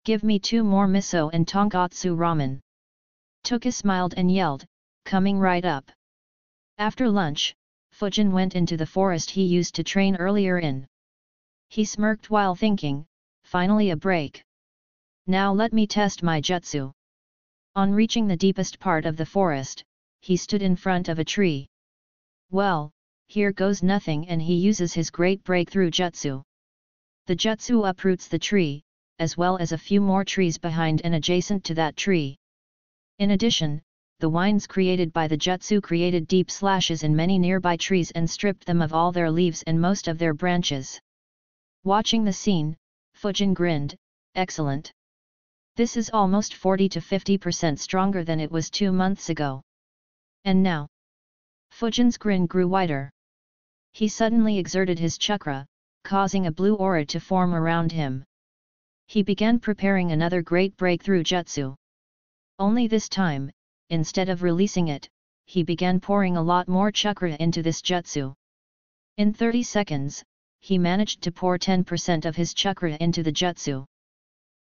Give me 2 more miso and tonkatsu ramen." Toki smiled and yelled, "Coming right up." After lunch, Fujin went into the forest he used to train earlier in. He smirked while thinking, "Finally a break. Now let me test my jutsu." On reaching the deepest part of the forest, he stood in front of a tree. Well, here goes nothing, and he uses his great breakthrough jutsu. The jutsu uproots the tree, as well as a few more trees behind and adjacent to that tree. In addition, the winds created by the jutsu created deep slashes in many nearby trees and stripped them of all their leaves and most of their branches. Watching the scene, Fujin grinned, "Excellent. This is almost 40 to 50% stronger than it was 2 months ago. And now?" Fujin's grin grew wider. He suddenly exerted his chakra, causing a blue aura to form around him. He began preparing another great breakthrough jutsu. Only this time, instead of releasing it, he began pouring a lot more chakra into this jutsu. In 30 seconds, he managed to pour 10% of his chakra into the jutsu.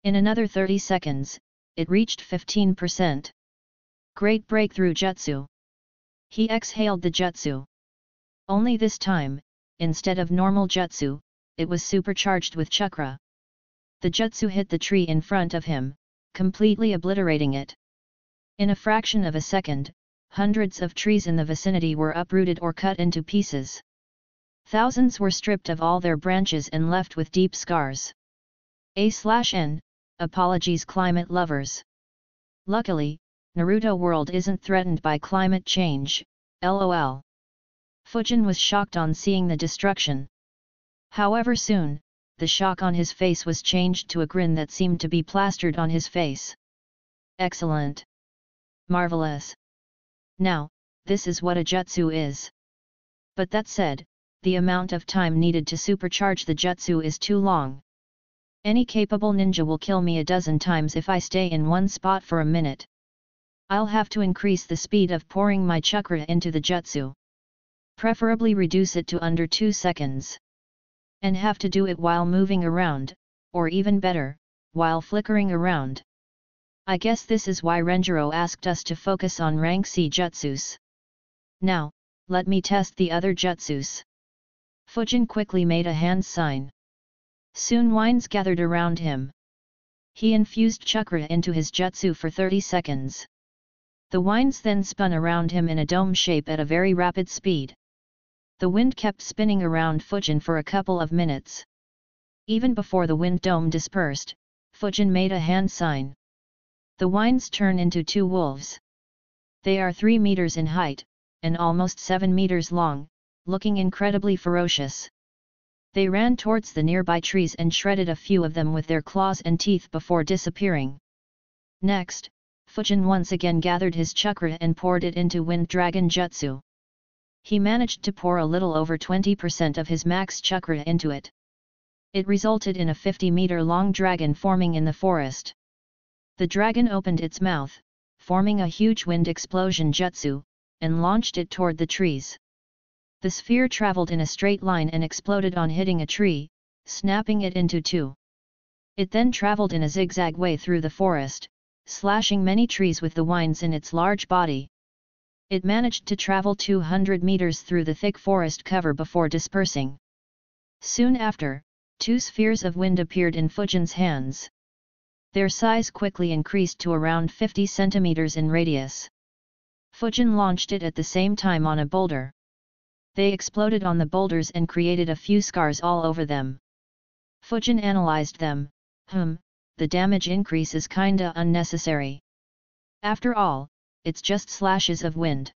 In another 30 seconds, it reached 15%. Great breakthrough jutsu. He exhaled the jutsu. Only this time, instead of normal jutsu, it was supercharged with chakra. The jutsu hit the tree in front of him, completely obliterating it. In a fraction of a second, hundreds of trees in the vicinity were uprooted or cut into pieces. Thousands were stripped of all their branches and left with deep scars. A/N, apologies climate lovers. Luckily, Naruto World isn't threatened by climate change, lol. Fujin was shocked on seeing the destruction. However soon, the shock on his face was changed to a grin that seemed to be plastered on his face. Excellent. Marvelous. Now, this is what a jutsu is. But that said, the amount of time needed to supercharge the jutsu is too long. Any capable ninja will kill me a dozen times if I stay in one spot for a minute. I'll have to increase the speed of pouring my chakra into the jutsu. Preferably reduce it to under 2 seconds. And have to do it while moving around, or even better, while flickering around. I guess this is why Renjiro asked us to focus on rank C jutsus. Now, let me test the other jutsus. Fujin quickly made a hand sign. Soon winds gathered around him. He infused chakra into his jutsu for 30 seconds. The winds then spun around him in a dome shape at a very rapid speed. The wind kept spinning around Fujin for a couple of minutes. Even before the wind dome dispersed, Fujin made a hand sign. The winds turn into 2 wolves. They are 3 meters in height, and almost 7 meters long, looking incredibly ferocious. They ran towards the nearby trees and shredded a few of them with their claws and teeth before disappearing. Next, Fujin once again gathered his chakra and poured it into Wind Dragon Jutsu. He managed to pour a little over 20% of his max chakra into it. It resulted in a 50-meter-long dragon forming in the forest. The dragon opened its mouth, forming a huge wind explosion jutsu, and launched it toward the trees. The sphere traveled in a straight line and exploded on hitting a tree, snapping it into 2. It then traveled in a zigzag way through the forest, slashing many trees with the winds in its large body. It managed to travel 200 meters through the thick forest cover before dispersing. Soon after, 2 spheres of wind appeared in Fujin's hands. Their size quickly increased to around 50 centimeters in radius. Fujin launched it at the same time on a boulder. They exploded on the boulders and created a few scars all over them. Fujin analyzed them. The damage increase is kinda unnecessary. After all, it's just slashes of wind.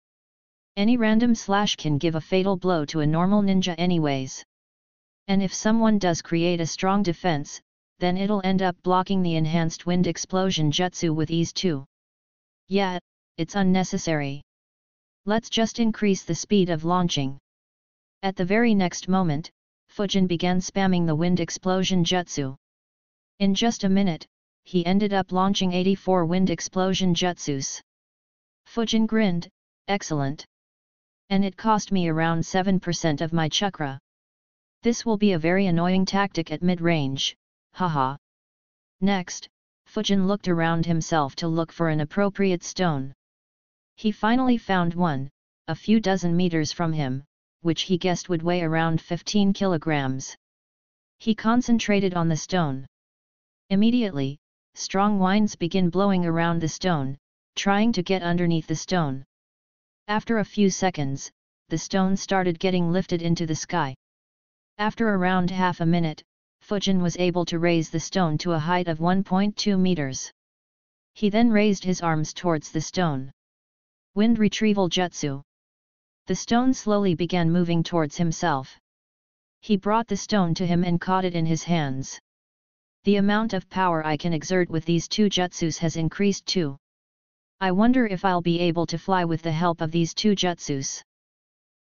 Any random slash can give a fatal blow to a normal ninja anyways. And if someone does create a strong defense, then it'll end up blocking the enhanced wind explosion jutsu with ease too. Yeah, it's unnecessary. Let's just increase the speed of launching. At the very next moment, Fujin began spamming the wind explosion jutsu. In just a minute, he ended up launching 84 wind explosion jutsus. Fujin grinned, excellent. And it cost me around 7% of my chakra. This will be a very annoying tactic at mid-range, haha. Next, Fujin looked around himself to look for an appropriate stone. He finally found one, a few dozen meters from him, which he guessed would weigh around 15 kilograms. He concentrated on the stone. Immediately, strong winds began blowing around the stone, trying to get underneath the stone. After a few seconds, the stone started getting lifted into the sky. After around half a minute, Fujin was able to raise the stone to a height of 1.2 meters. He then raised his arms towards the stone. Wind retrieval jutsu. The stone slowly began moving towards himself. He brought the stone to him and caught it in his hands. The amount of power I can exert with these two jutsus has increased too. I wonder if I'll be able to fly with the help of these two jutsus.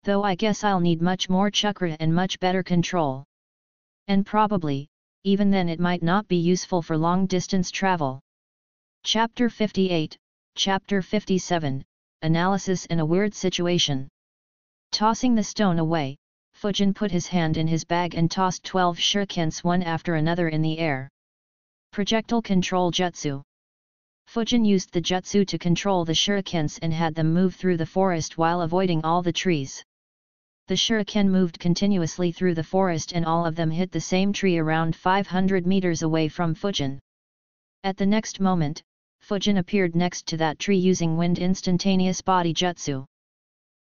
Though I guess I'll need much more chakra and much better control. And probably, even then it might not be useful for long-distance travel. Chapter 58, Chapter 57, Analysis in a Weird Situation. Tossing the stone away, Fujin put his hand in his bag and tossed 12 shurikens one after another in the air. Projectile Control Jutsu. Fujin used the jutsu to control the shurikens and had them move through the forest while avoiding all the trees. The shuriken moved continuously through the forest and all of them hit the same tree around 500 meters away from Fujin. At the next moment, Fujin appeared next to that tree using wind instantaneous body jutsu.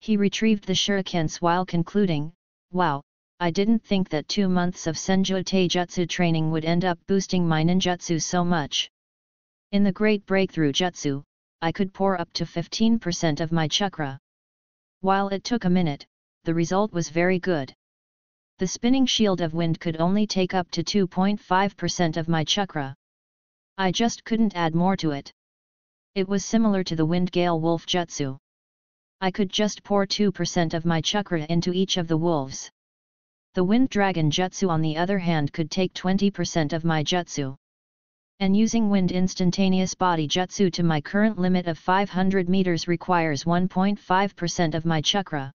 He retrieved the shurikens while concluding, "Wow, I didn't think that 2 months of Senju Taijutsu training would end up boosting my ninjutsu so much. In the Great Breakthrough Jutsu, I could pour up to 15% of my chakra. While it took a minute, the result was very good. The spinning shield of wind could only take up to 2.5% of my chakra. I just couldn't add more to it. It was similar to the Wind Gale Wolf Jutsu. I could just pour 2% of my chakra into each of the wolves. The Wind Dragon Jutsu on the other hand could take 20% of my jutsu. And using Wind Instantaneous Body Jutsu to my current limit of 500 meters requires 1.5% of my chakra.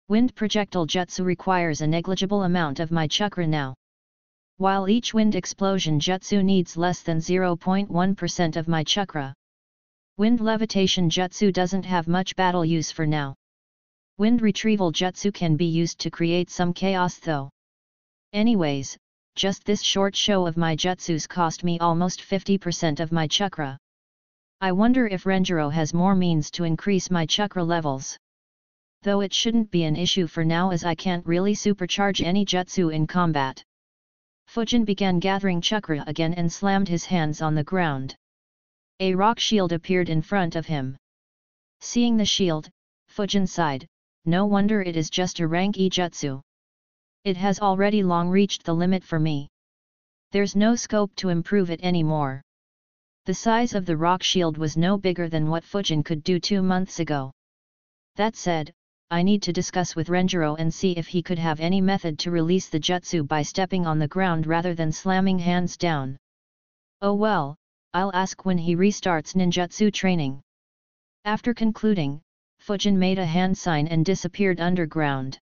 Wind Projectile Jutsu requires a negligible amount of my chakra now. While each Wind Explosion Jutsu needs less than 0.1% of my chakra. Wind Levitation Jutsu doesn't have much battle use for now. Wind Retrieval Jutsu can be used to create some chaos though. Anyways, just this short show of my jutsus cost me almost 50% of my chakra. I wonder if Renjiro has more means to increase my chakra levels. Though it shouldn't be an issue for now as I can't really supercharge any jutsu in combat. Fujin began gathering chakra again and slammed his hands on the ground. A rock shield appeared in front of him. Seeing the shield, Fujin sighed, no wonder it is just a rank E jutsu. It has already long reached the limit for me. There's no scope to improve it anymore. The size of the rock shield was no bigger than what Fujin could do 2 months ago. That said, I need to discuss with Renjiro and see if he could have any method to release the jutsu by stepping on the ground rather than slamming hands down. Oh well, I'll ask when he restarts ninjutsu training. After concluding, Fujin made a hand sign and disappeared underground.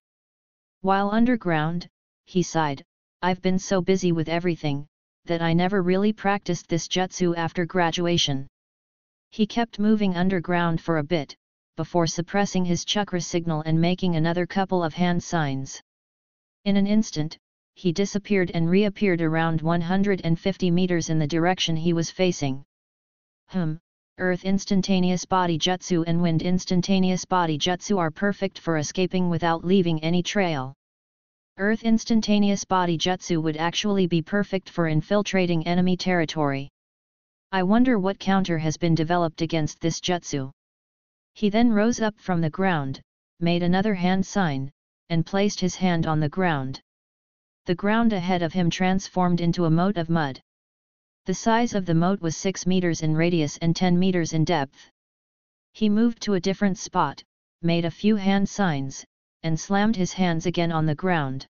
While underground, he sighed, I've been so busy with everything, that I never really practiced this jutsu after graduation. He kept moving underground for a bit, before suppressing his chakra signal and making another couple of hand signs. In an instant, he disappeared and reappeared around 150 meters in the direction he was facing. Earth Instantaneous Body Jutsu and Wind Instantaneous Body Jutsu are perfect for escaping without leaving any trail. Earth Instantaneous Body Jutsu would actually be perfect for infiltrating enemy territory. I wonder what counter has been developed against this jutsu. He then rose up from the ground, made another hand sign, and placed his hand on the ground. The ground ahead of him transformed into a moat of mud. The size of the moat was 6 meters in radius and 10 meters in depth. He moved to a different spot, made a few hand signs, and slammed his hands again on the ground.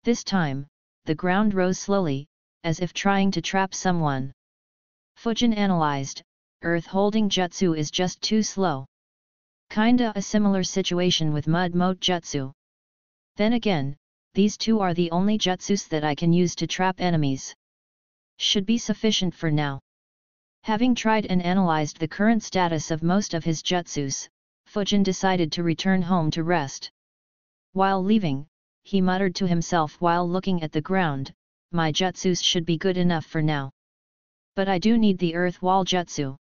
This time, the ground rose slowly, as if trying to trap someone. Fujin analyzed, earth-holding jutsu is just too slow. Kinda a similar situation with mud moat jutsu. Then again, these two are the only jutsus that I can use to trap enemies. Should be sufficient for now. Having tried and analyzed the current status of most of his jutsus, Fujin decided to return home to rest. While leaving, he muttered to himself while looking at the ground, my jutsus should be good enough for now. But I do need the earth wall jutsu.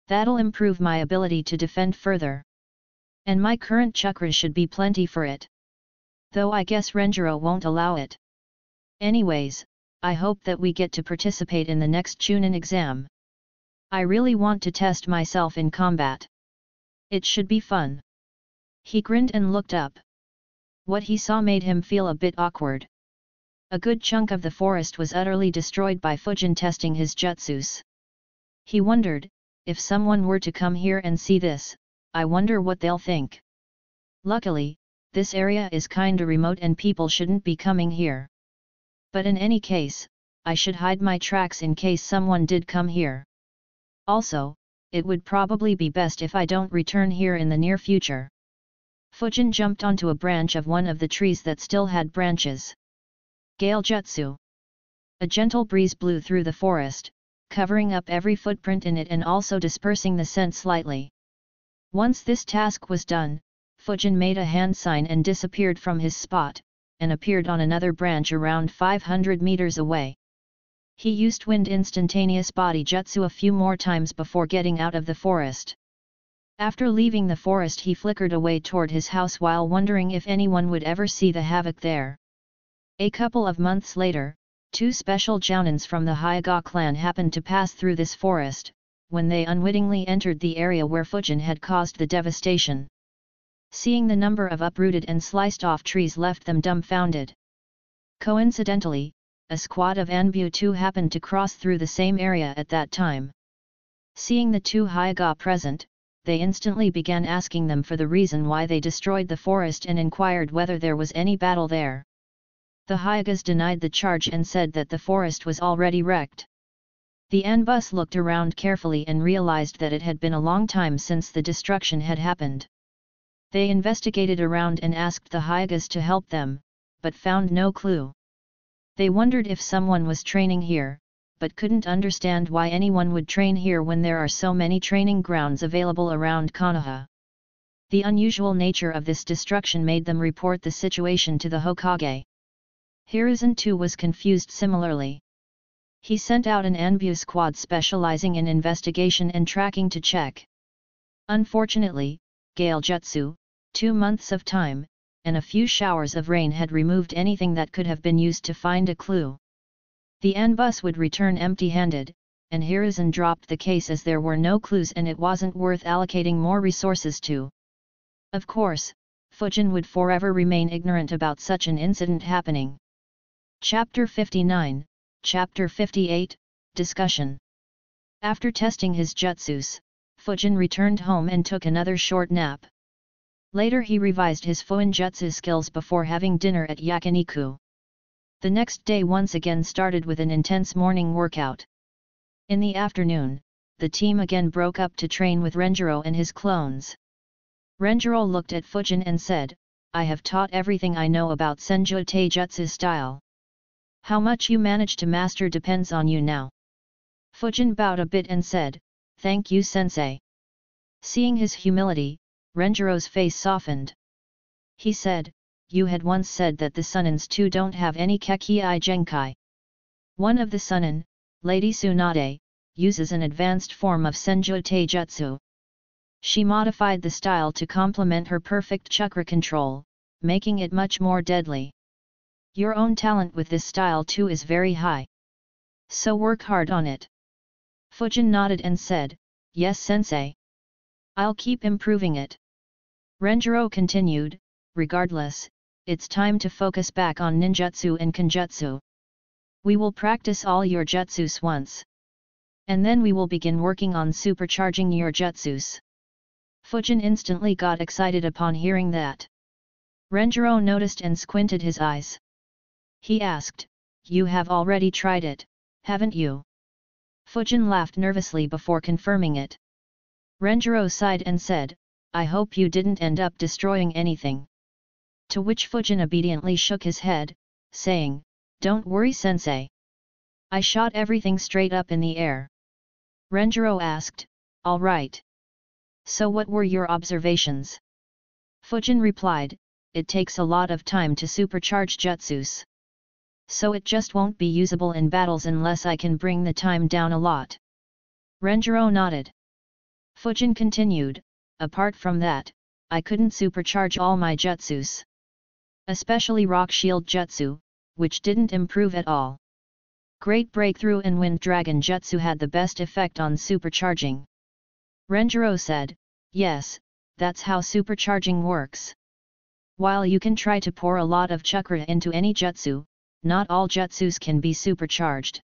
That'll improve my ability to defend further. And my current chakra should be plenty for it. Though I guess Renjiro won't allow it. Anyways, I hope that we get to participate in the next Chunin exam. I really want to test myself in combat. It should be fun. He grinned and looked up. What he saw made him feel a bit awkward. A good chunk of the forest was utterly destroyed by Fujin testing his jutsus. He wondered, if someone were to come here and see this, I wonder what they'll think. Luckily, this area is kinda remote and people shouldn't be coming here. But in any case, I should hide my tracks in case someone did come here. Also, it would probably be best if I don't return here in the near future. Fujin jumped onto a branch of one of the trees that still had branches. Gale Jutsu. A gentle breeze blew through the forest, covering up every footprint in it and also dispersing the scent slightly. Once this task was done, Fujin made a hand sign and disappeared from his spot, and appeared on another branch around 500 meters away. He used wind instantaneous body jutsu a few more times before getting out of the forest. After leaving the forest he flickered away toward his house while wondering if anyone would ever see the havoc there. A couple of months later, two special jounins from the Hyuga clan happened to pass through this forest, when they unwittingly entered the area where Fujin had caused the devastation. Seeing the number of uprooted and sliced off trees left them dumbfounded. Coincidentally, a squad of Anbu too happened to cross through the same area at that time. Seeing the two Hyuga present, they instantly began asking them for the reason why they destroyed the forest and inquired whether there was any battle there. The Hyugas denied the charge and said that the forest was already wrecked. The Anbus looked around carefully and realized that it had been a long time since the destruction had happened. They investigated around and asked the Hyugas to help them, but found no clue. They wondered if someone was training here, but couldn't understand why anyone would train here when there are so many training grounds available around Konoha. The unusual nature of this destruction made them report the situation to the Hokage. Hiruzen too was confused similarly. He sent out an Anbu squad specializing in investigation and tracking to check. Unfortunately, Gale Jutsu, 2 months of time, and a few showers of rain had removed anything that could have been used to find a clue. The Anbus would return empty-handed, and Hiruzen dropped the case as there were no clues and it wasn't worth allocating more resources to. Of course, Fujin would forever remain ignorant about such an incident happening. Chapter 59, Chapter 58, Discussion. After testing his jutsus, Fujin returned home and took another short nap. Later he revised his Fuinjutsu skills before having dinner at Yakiniku. The next day once again started with an intense morning workout. In the afternoon, the team again broke up to train with Renjiro and his clones. Renjiro looked at Fujin and said, I have taught everything I know about Senju Taijutsu style. How much you manage to master depends on you now. Fujin bowed a bit and said, Thank you sensei. Seeing his humility, Renjiro's face softened. He said, You had once said that the Sunins too don't have any Kekkei Genkai. One of the Sunin, Lady Tsunade, uses an advanced form of Senju Taijutsu. She modified the style to complement her perfect chakra control, making it much more deadly. Your own talent with this style too is very high. So work hard on it. Fujin nodded and said, Yes sensei. I'll keep improving it. Renjiro continued, Regardless, it's time to focus back on ninjutsu and kenjutsu. We will practice all your jutsus once. And then we will begin working on supercharging your jutsus. Fujin instantly got excited upon hearing that. Renjiro noticed and squinted his eyes. He asked, "You have already tried it, haven't you?" Fujin laughed nervously before confirming it. Renjiro sighed and said, "I hope you didn't end up destroying anything." To which Fujin obediently shook his head, saying, "Don't worry, sensei. I shot everything straight up in the air." Renjiro asked, "All right. So what were your observations?" Fujin replied, "It takes a lot of time to supercharge jutsus. So it just won't be usable in battles unless I can bring the time down a lot." Renjiro nodded. Fujin continued, "Apart from that, I couldn't supercharge all my jutsus. Especially Rock Shield Jutsu, which didn't improve at all. Great Breakthrough and Wind Dragon Jutsu had the best effect on supercharging." Renjiro said, "Yes, that's how supercharging works. While you can try to pour a lot of chakra into any jutsu, not all jutsus can be supercharged.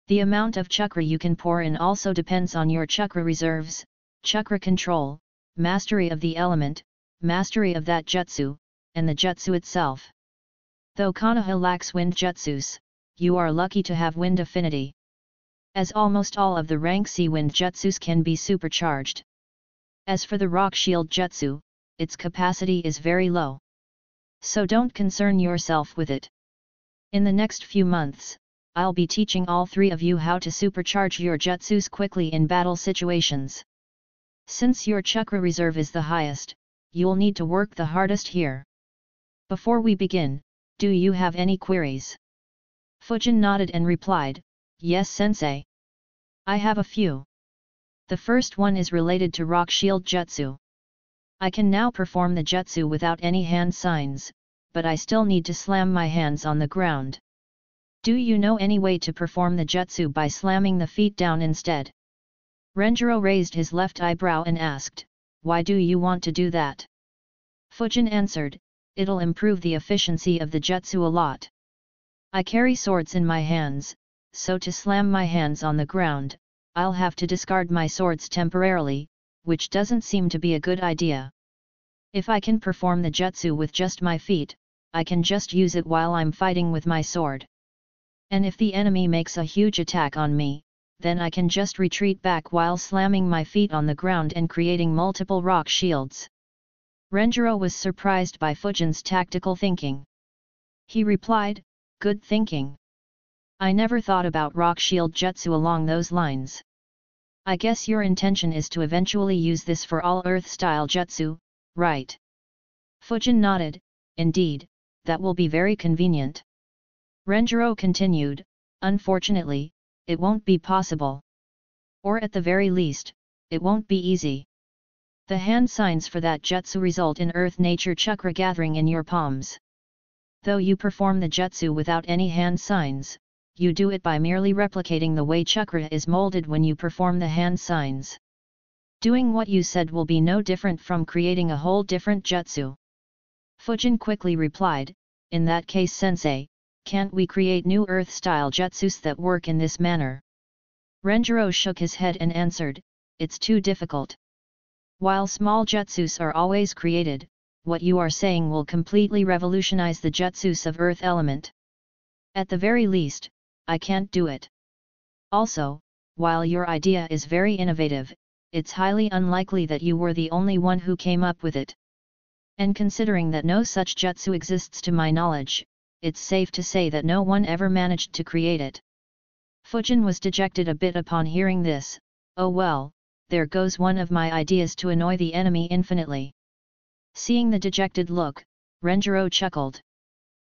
The amount of chakra you can pour in also depends on your chakra reserves, chakra control, mastery of the element, mastery of that jutsu, and the jutsu itself. Though Konoha lacks wind jutsus, you are lucky to have wind affinity, as almost all of the rank C wind jutsus can be supercharged. As for the Rock Shield Jutsu, its capacity is very low. So don't concern yourself with it. In the next few months, I'll be teaching all three of you how to supercharge your jutsus quickly in battle situations. Since your chakra reserve is the highest, you'll need to work the hardest here. Before we begin, do you have any queries?" Fujin nodded and replied, "Yes, sensei. I have a few. The first one is related to Rock Shield Jutsu. I can now perform the jutsu without any hand signs, but I still need to slam my hands on the ground. Do you know any way to perform the jutsu by slamming the feet down instead?" Renjiro raised his left eyebrow and asked, "Why do you want to do that?" Fujin answered, "It'll improve the efficiency of the jutsu a lot. I carry swords in my hands, so to slam my hands on the ground, I'll have to discard my swords temporarily, which doesn't seem to be a good idea. If I can perform the jutsu with just my feet, I can just use it while I'm fighting with my sword. And if the enemy makes a huge attack on me, then I can just retreat back while slamming my feet on the ground and creating multiple rock shields." Renjiro was surprised by Fujin's tactical thinking. He replied, "Good thinking. I never thought about Rock Shield Jutsu along those lines. I guess your intention is to eventually use this for all Earth-style Jutsu, right?" Fujin nodded, "Indeed, that will be very convenient." Renjiro continued, "Unfortunately, it won't be possible. Or at the very least, it won't be easy. The hand signs for that jutsu result in Earth Nature Chakra gathering in your palms. Though you perform the jutsu without any hand signs, you do it by merely replicating the way chakra is molded when you perform the hand signs. Doing what you said will be no different from creating a whole different jutsu." Fujin quickly replied, "In that case, sensei, can't we create new Earth-style jutsus that work in this manner?" Renjiro shook his head and answered, "It's too difficult. While small jutsus are always created, what you are saying will completely revolutionize the jutsus of Earth element. At the very least, I can't do it. Also, while your idea is very innovative, it's highly unlikely that you were the only one who came up with it. And considering that no such jutsu exists to my knowledge, it's safe to say that no one ever managed to create it." Fujin was dejected a bit upon hearing this. "Oh well, there goes one of my ideas to annoy the enemy infinitely." Seeing the dejected look, Renjiro chuckled.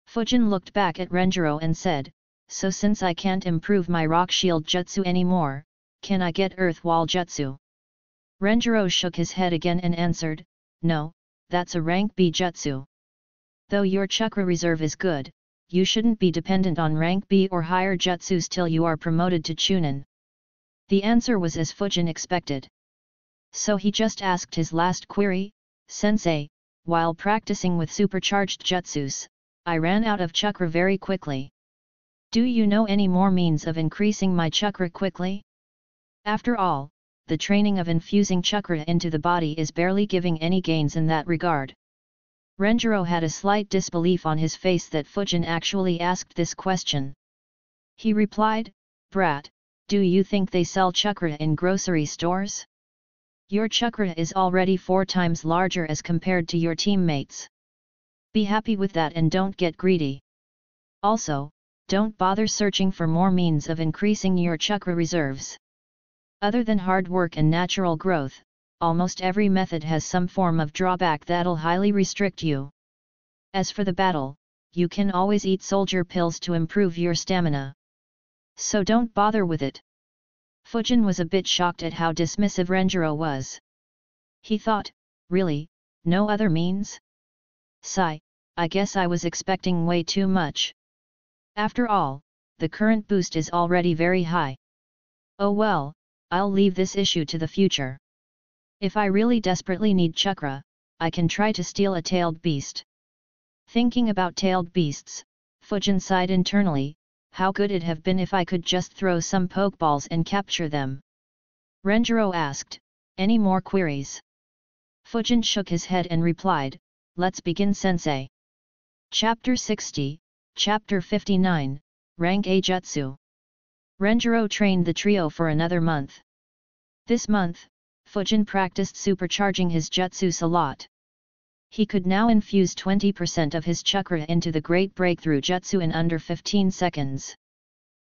Fujin looked back at Renjiro and said, "So since I can't improve my Rock Shield Jutsu anymore, can I get Earth Wall Jutsu?" Renjiro shook his head again and answered, "No, that's a rank B Jutsu. Though your chakra reserve is good, you shouldn't be dependent on rank B or higher jutsus till you are promoted to Chunin." The answer was as Fujin expected. So he just asked his last query, "Sensei, while practicing with supercharged jutsus, I ran out of chakra very quickly. Do you know any more means of increasing my chakra quickly? After all, the training of infusing chakra into the body is barely giving any gains in that regard. Renjiro had a slight disbelief on his face that Fujin actually asked this question. He replied, "Brat, do you think they sell chakra in grocery stores? Your chakra is already 4 times larger as compared to your teammates. Be happy with that and don't get greedy. Also, don't bother searching for more means of increasing your chakra reserves. Other than hard work and natural growth, almost every method has some form of drawback that'll highly restrict you. As for the battle, you can always eat soldier pills to improve your stamina. So don't bother with it." Fujin was a bit shocked at how dismissive Renjiro was. He thought, really, no other means? Sigh, I guess I was expecting way too much. After all, the current boost is already very high. Oh well, I'll leave this issue to the future. If I really desperately need chakra, I can try to steal a tailed beast. Thinking about tailed beasts, Fujin sighed internally, how good it'd have been if I could just throw some pokeballs and capture them. Renjiro asked, "Any more queries?" Fujin shook his head and replied, "Let's begin, sensei." Chapter 60, Chapter 59, Rank A Jutsu. Renjiro trained the trio for another month. This month, Fujin practiced supercharging his jutsus a lot. He could now infuse 20% of his chakra into the Great Breakthrough Jutsu in under 15 seconds.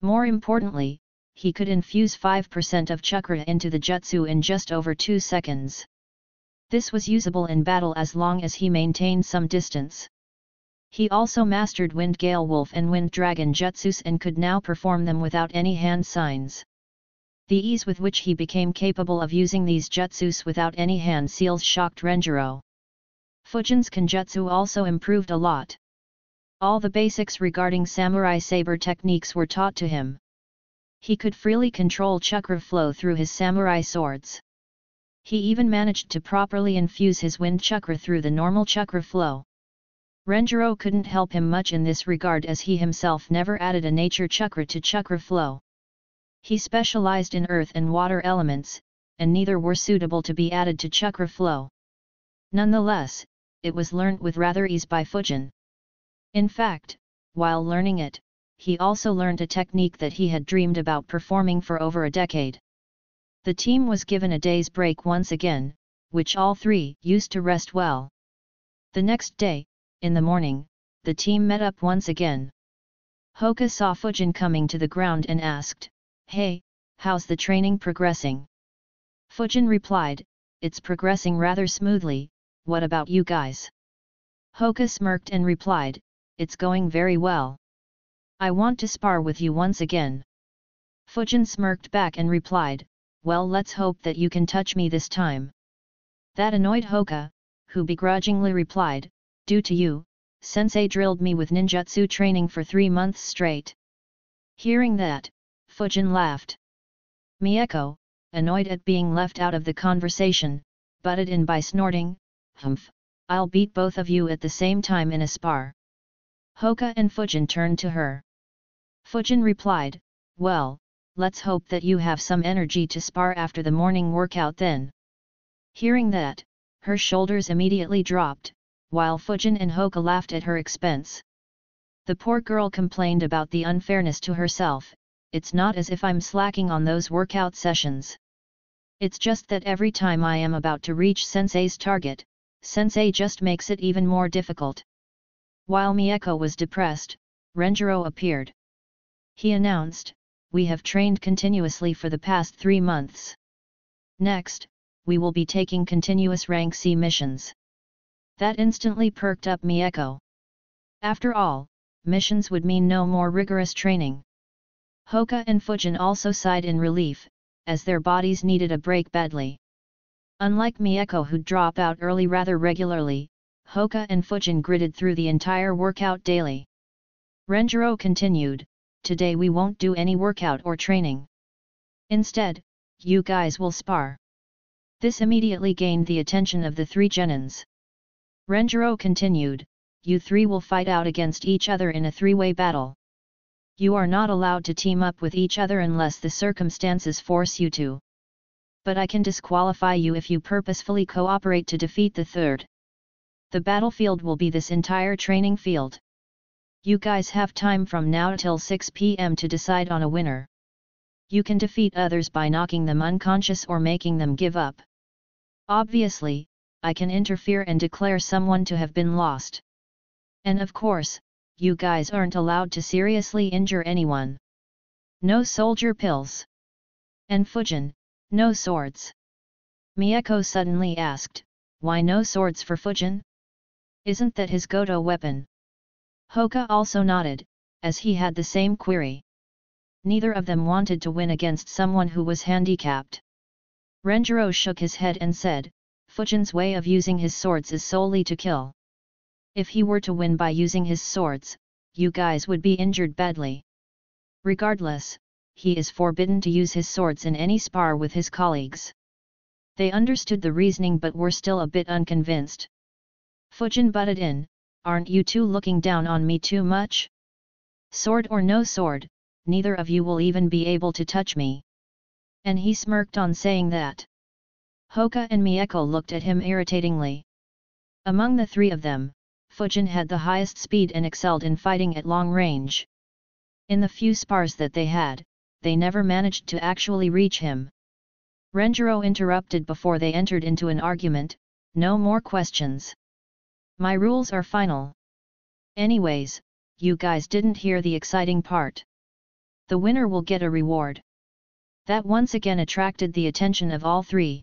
More importantly, he could infuse 5% of chakra into the jutsu in just over 2 seconds. This was usable in battle as long as he maintained some distance. He also mastered Wind Gale Wolf and Wind Dragon jutsus and could now perform them without any hand signs. The ease with which he became capable of using these jutsus without any hand seals shocked Renjiro. Fujin's Kenjutsu also improved a lot. All the basics regarding samurai saber techniques were taught to him. He could freely control chakra flow through his samurai swords. He even managed to properly infuse his wind chakra through the normal chakra flow. Renjiro couldn't help him much in this regard as he himself never added a nature chakra to chakra flow. He specialized in earth and water elements, and neither were suitable to be added to chakra flow. Nonetheless, it was learnt with rather ease by Fujin. In fact, while learning it, he also learnt a technique that he had dreamed about performing for over a decade. The team was given a day's break once again, which all 3 used to rest well. The next day, in the morning, the team met up once again. Hoka saw Fujin coming to the ground and asked, "Hey, how's the training progressing?" Fujin replied, "It's progressing rather smoothly, what about you guys?" Hoka smirked and replied, "It's going very well. I want to spar with you once again." Fujin smirked back and replied, "Well, let's hope that you can touch me this time." That annoyed Hoka, who begrudgingly replied, "Due to you, sensei drilled me with ninjutsu training for 3 months straight." Hearing that, Fujin laughed. Mieko, annoyed at being left out of the conversation, butted in by snorting, "Humph, I'll beat both of you at the same time in a spar." Hoka and Fujin turned to her. Fujin replied, "Well, let's hope that you have some energy to spar after the morning workout then." Hearing that, her shoulders immediately dropped, while Fujin and Hoka laughed at her expense. The poor girl complained about the unfairness to herself, "It's not as if I'm slacking on those workout sessions. It's just that every time I am about to reach sensei's target, sensei just makes it even more difficult." While Mieko was depressed, Renjiro appeared. He announced, "We have trained continuously for the past 3 months. Next, we will be taking continuous rank C missions." That instantly perked up Mieko. After all, missions would mean no more rigorous training. Hoka and Fujin also sighed in relief, as their bodies needed a break badly. Unlike Mieko who'd drop out early rather regularly, Hoka and Fujin gritted through the entire workout daily. Renjiro continued, "Today we won't do any workout or training. Instead, you guys will spar." This immediately gained the attention of the 3 genins. Renjiro continued, "You 3 will fight out against each other in a 3-way battle. You are not allowed to team up with each other unless the circumstances force you to. But I can disqualify you if you purposefully cooperate to defeat the third. The battlefield will be this entire training field. You guys have time from now till 6 p.m. to decide on a winner. You can defeat others by knocking them unconscious or making them give up. Obviously, I can interfere and declare someone to have been lost. And of course, you guys aren't allowed to seriously injure anyone. No soldier pills. And Fujin, no swords. Mieko suddenly asked, why no swords for Fujin? Isn't that his Goto weapon? Hoka also nodded, as he had the same query. Neither of them wanted to win against someone who was handicapped. Renjiro shook his head and said, Fujin's way of using his swords is solely to kill. If he were to win by using his swords, you guys would be injured badly. Regardless, he is forbidden to use his swords in any spar with his colleagues. They understood the reasoning but were still a bit unconvinced. Fujin butted in, aren't you two looking down on me too much? Sword or no sword, neither of you will even be able to touch me. And he smirked on saying that. Hoka and Mieko looked at him irritatingly. Among the three of them, Fujin had the highest speed and excelled in fighting at long range. In the few spars that they had, they never managed to actually reach him. Renjiro interrupted before they entered into an argument, no more questions. My rules are final. Anyways, you guys didn't hear the exciting part. The winner will get a reward. That once again attracted the attention of all three.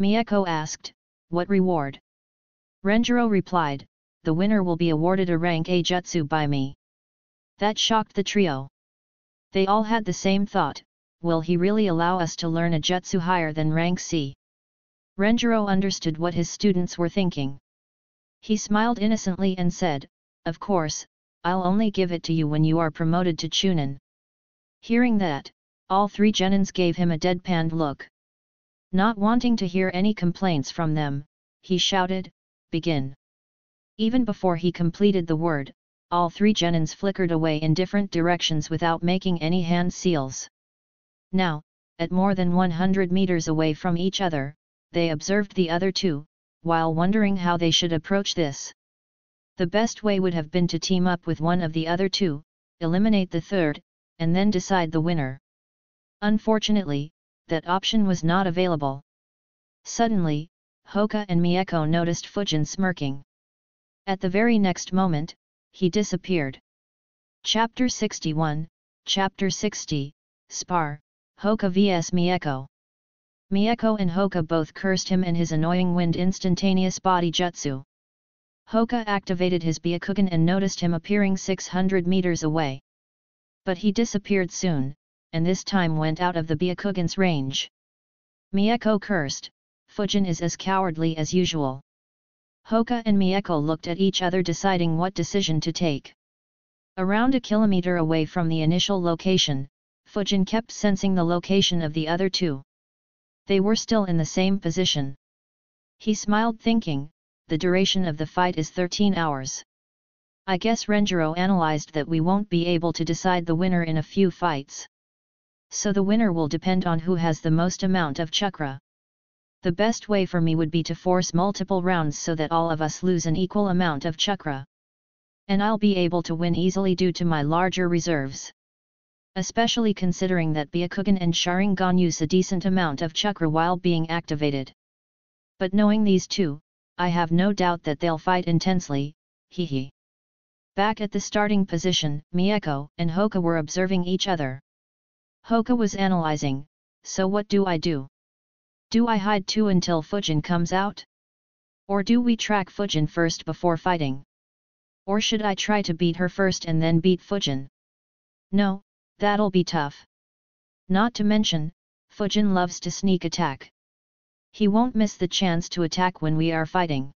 Mieko asked, what reward? Renjiro replied, the winner will be awarded a rank A jutsu by me. That shocked the trio. They all had the same thought, will he really allow us to learn a jutsu higher than rank C? Renjiro understood what his students were thinking. He smiled innocently and said, of course, I'll only give it to you when you are promoted to Chunin. Hearing that, all three genins gave him a deadpanned look. Not wanting to hear any complaints from them, he shouted, begin. Even before he completed the word, all three genins flickered away in different directions without making any hand seals. Now, at more than 100 meters away from each other, they observed the other two, while wondering how they should approach this. The best way would have been to team up with one of the other two, eliminate the third, and then decide the winner. Unfortunately, that option was not available. Suddenly, Hoka and Mieko noticed Fujin smirking. At the very next moment, he disappeared. Chapter 61, Chapter 60, Spar, Hoka vs Mieko. Mieko and Hoka both cursed him and his annoying wind instantaneous body jutsu. Hoka activated his Byakugan and noticed him appearing 600 meters away. But he disappeared soon, and this time went out of the Byakugan's range. Mieko cursed, Fujin is as cowardly as usual. Hoka and Mieko looked at each other deciding what decision to take. Around a kilometer away from the initial location, Fujin kept sensing the location of the other two. They were still in the same position. He smiled thinking, the duration of the fight is 13 hours. I guess Renjiro analyzed that we won't be able to decide the winner in a few fights. So the winner will depend on who has the most amount of chakra. The best way for me would be to force multiple rounds so that all of us lose an equal amount of chakra. And I'll be able to win easily due to my larger reserves. Especially considering that Byakugan and Sharingan use a decent amount of chakra while being activated. But knowing these two, I have no doubt that they'll fight intensely, hehe. Back at the starting position, Mieko and Hoka were observing each other. Hoka was analyzing, so what do I do? Do I hide too until Fujin comes out? Or do we track Fujin first before fighting? Or should I try to beat her first and then beat Fujin? No, that'll be tough. Not to mention, Fujin loves to sneak attack. He won't miss the chance to attack when we are fighting.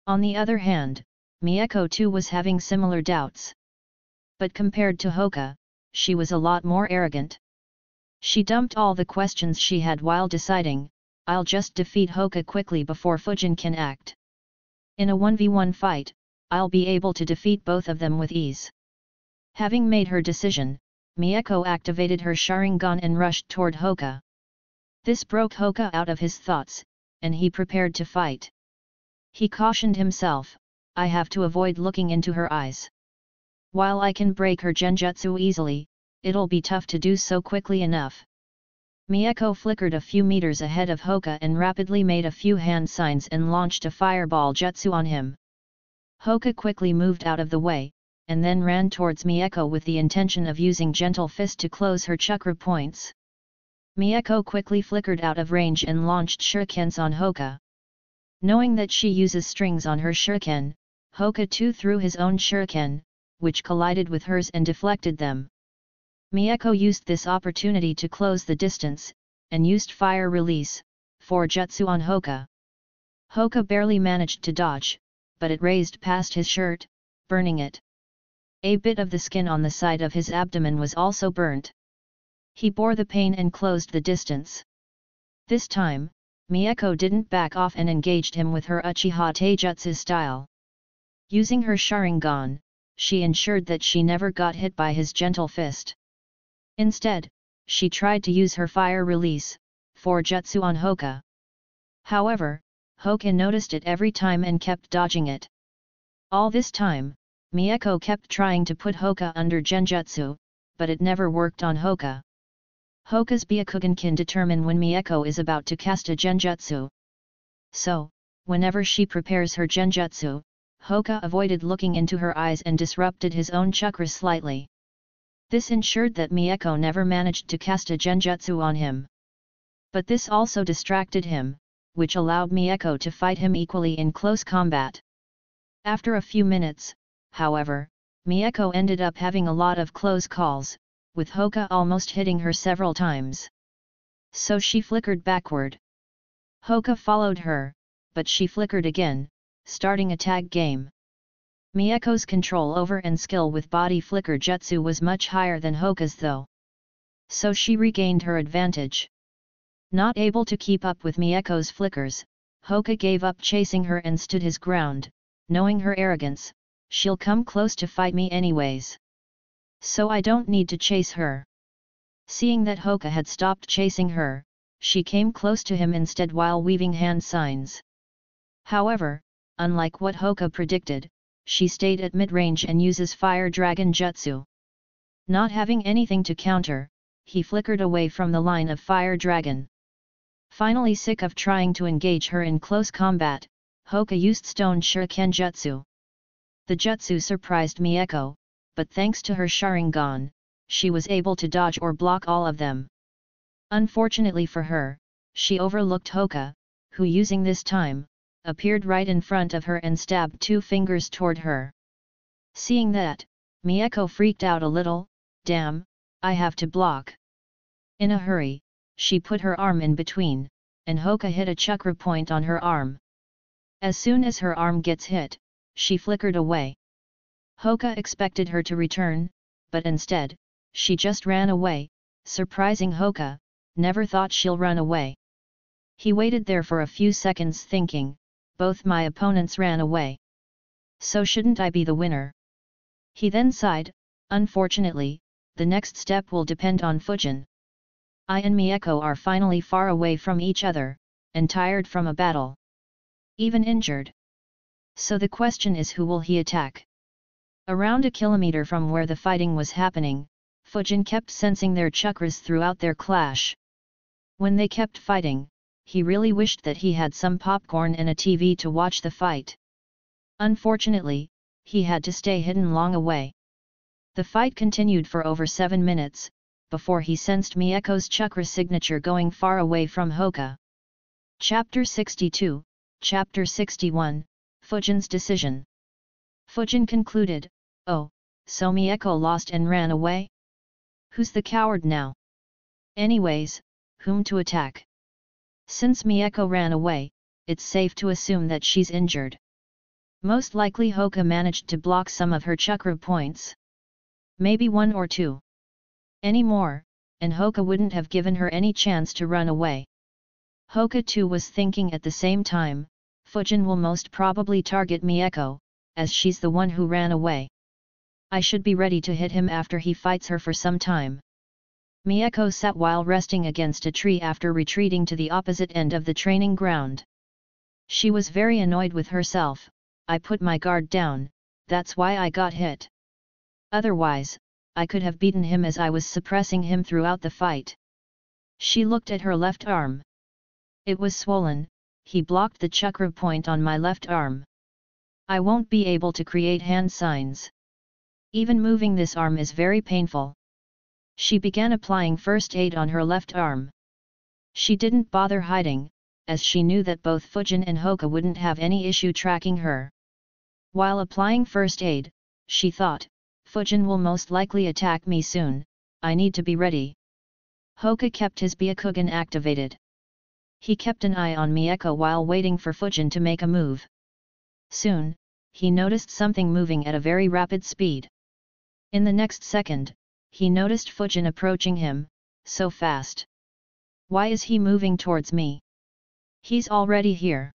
On the other hand, Mieko too was having similar doubts. But compared to Hoka, she was a lot more arrogant. She dumped all the questions she had while deciding, I'll just defeat Hoka quickly before Fujin can act. In a 1v1 fight, I'll be able to defeat both of them with ease. Having made her decision, Mieko activated her Sharingan and rushed toward Hoka. This broke Hoka out of his thoughts, and he prepared to fight. He cautioned himself, I have to avoid looking into her eyes. While I can break her genjutsu easily, it'll be tough to do so quickly enough. Mieko flickered a few meters ahead of Hoka and rapidly made a few hand signs and launched a fireball jutsu on him. Hoka quickly moved out of the way, and then ran towards Mieko with the intention of using Gentle Fist to close her chakra points. Mieko quickly flickered out of range and launched shurikens on Hoka. Knowing that she uses strings on her shuriken, Hoka too threw his own shuriken, which collided with hers and deflected them. Mieko used this opportunity to close the distance, and used Fire Release, 4 jutsu on Hoka. Hoka barely managed to dodge, but it raised past his shirt, burning it. A bit of the skin on the side of his abdomen was also burnt. He bore the pain and closed the distance. This time, Mieko didn't back off and engaged him with her Uchiha Taijutsu style. Using her Sharingan, she ensured that she never got hit by his Gentle Fist. Instead, she tried to use her Fire Release, 4 jutsu on Hoka. However, Hoka noticed it every time and kept dodging it. All this time, Mieko kept trying to put Hoka under genjutsu, but it never worked on Hoka. Hoka's Byakugan can determine when Mieko is about to cast a genjutsu. So, whenever she prepares her genjutsu, Hoka avoided looking into her eyes and disrupted his own chakra slightly. This ensured that Mieko never managed to cast a genjutsu on him. But this also distracted him, which allowed Mieko to fight him equally in close combat. After a few minutes, however, Mieko ended up having a lot of close calls, with Hoka almost hitting her several times. So she flickered backward. Hoka followed her, but she flickered again, starting a tag game. Mieko's control over and skill with body flicker jutsu was much higher than Hoka's though. So she regained her advantage. Not able to keep up with Mieko's flickers, Hoka gave up chasing her and stood his ground, knowing her arrogance, she'll come close to fight me anyways. So I don't need to chase her. Seeing that Hoka had stopped chasing her, she came close to him instead while weaving hand signs. However, unlike what Hoka predicted, she stayed at mid-range and uses Fire Dragon Jutsu. Not having anything to counter, he flickered away from the line of Fire Dragon. Finally sick of trying to engage her in close combat, Hoka used Stone Shuriken Jutsu. The jutsu surprised Mieko, but thanks to her Sharingan, she was able to dodge or block all of them. Unfortunately for her, she overlooked Hoka, who using this time, appeared right in front of her and stabbed 2 fingers toward her. Seeing that, Mieko freaked out a little, damn, I have to block. In a hurry, she put her arm in between, and Hoka hit a chakra point on her arm. As soon as her arm gets hit, she flickered away. Hoka expected her to return, but instead, she just ran away, surprising Hoka, never thought she'll run away. He waited there for a few seconds thinking, both my opponents ran away. So shouldn't I be the winner? He then sighed, unfortunately, the next step will depend on Fujin. I and Mieko are finally far away from each other, and tired from a battle. Even injured. So the question is who will he attack? Around a kilometer from where the fighting was happening, Fujin kept sensing their chakras throughout their clash. When they kept fighting, he really wished that he had some popcorn and a TV to watch the fight. Unfortunately, he had to stay hidden long away. The fight continued for over 7 minutes, before he sensed Mieko's chakra signature going far away from Hoka. Chapter 62, Chapter 61, Fujin's Decision. Fujin concluded, oh, so Mieko lost and ran away? Who's the coward now? Anyways, whom to attack? Since Mieko ran away, it's safe to assume that she's injured. Most likely Hoka managed to block some of her chakra points. Maybe 1 or 2. Any more, and Hoka wouldn't have given her any chance to run away. Hoka too was thinking at the same time, Fujin will most probably target Mieko, as she's the one who ran away. I should be ready to hit him after he fights her for some time. Mieko sat while resting against a tree after retreating to the opposite end of the training ground. She was very annoyed with herself. I put my guard down, that's why I got hit. Otherwise, I could have beaten him as I was suppressing him throughout the fight. She looked at her left arm. It was swollen. He blocked the chakra point on my left arm. I won't be able to create hand signs. Even moving this arm is very painful. She began applying first aid on her left arm. She didn't bother hiding, as she knew that both Fujin and Hoka wouldn't have any issue tracking her. While applying first aid, she thought, Fujin will most likely attack me soon, I need to be ready. Hoka kept his Byakugan activated. He kept an eye on Mieko while waiting for Fujin to make a move. Soon, he noticed something moving at a very rapid speed. In the next second, he noticed Fujin approaching him, so fast. Why is he moving towards me? He's already here.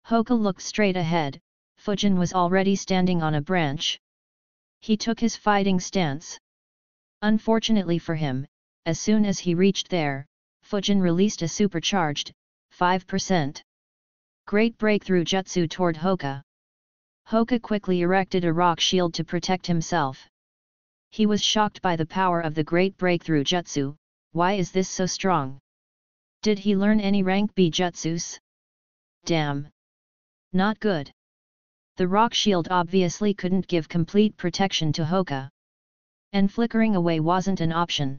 Hoka looked straight ahead. Fujin was already standing on a branch. He took his fighting stance. Unfortunately for him, as soon as he reached there, Fujin released a supercharged, 5%. Great breakthrough jutsu toward Hoka. Hoka quickly erected a rock shield to protect himself. He was shocked by the power of the great breakthrough jutsu. Why is this so strong? Did he learn any rank B jutsus? Damn! Not good. The rock shield obviously couldn't give complete protection to Hoka. And flickering away wasn't an option.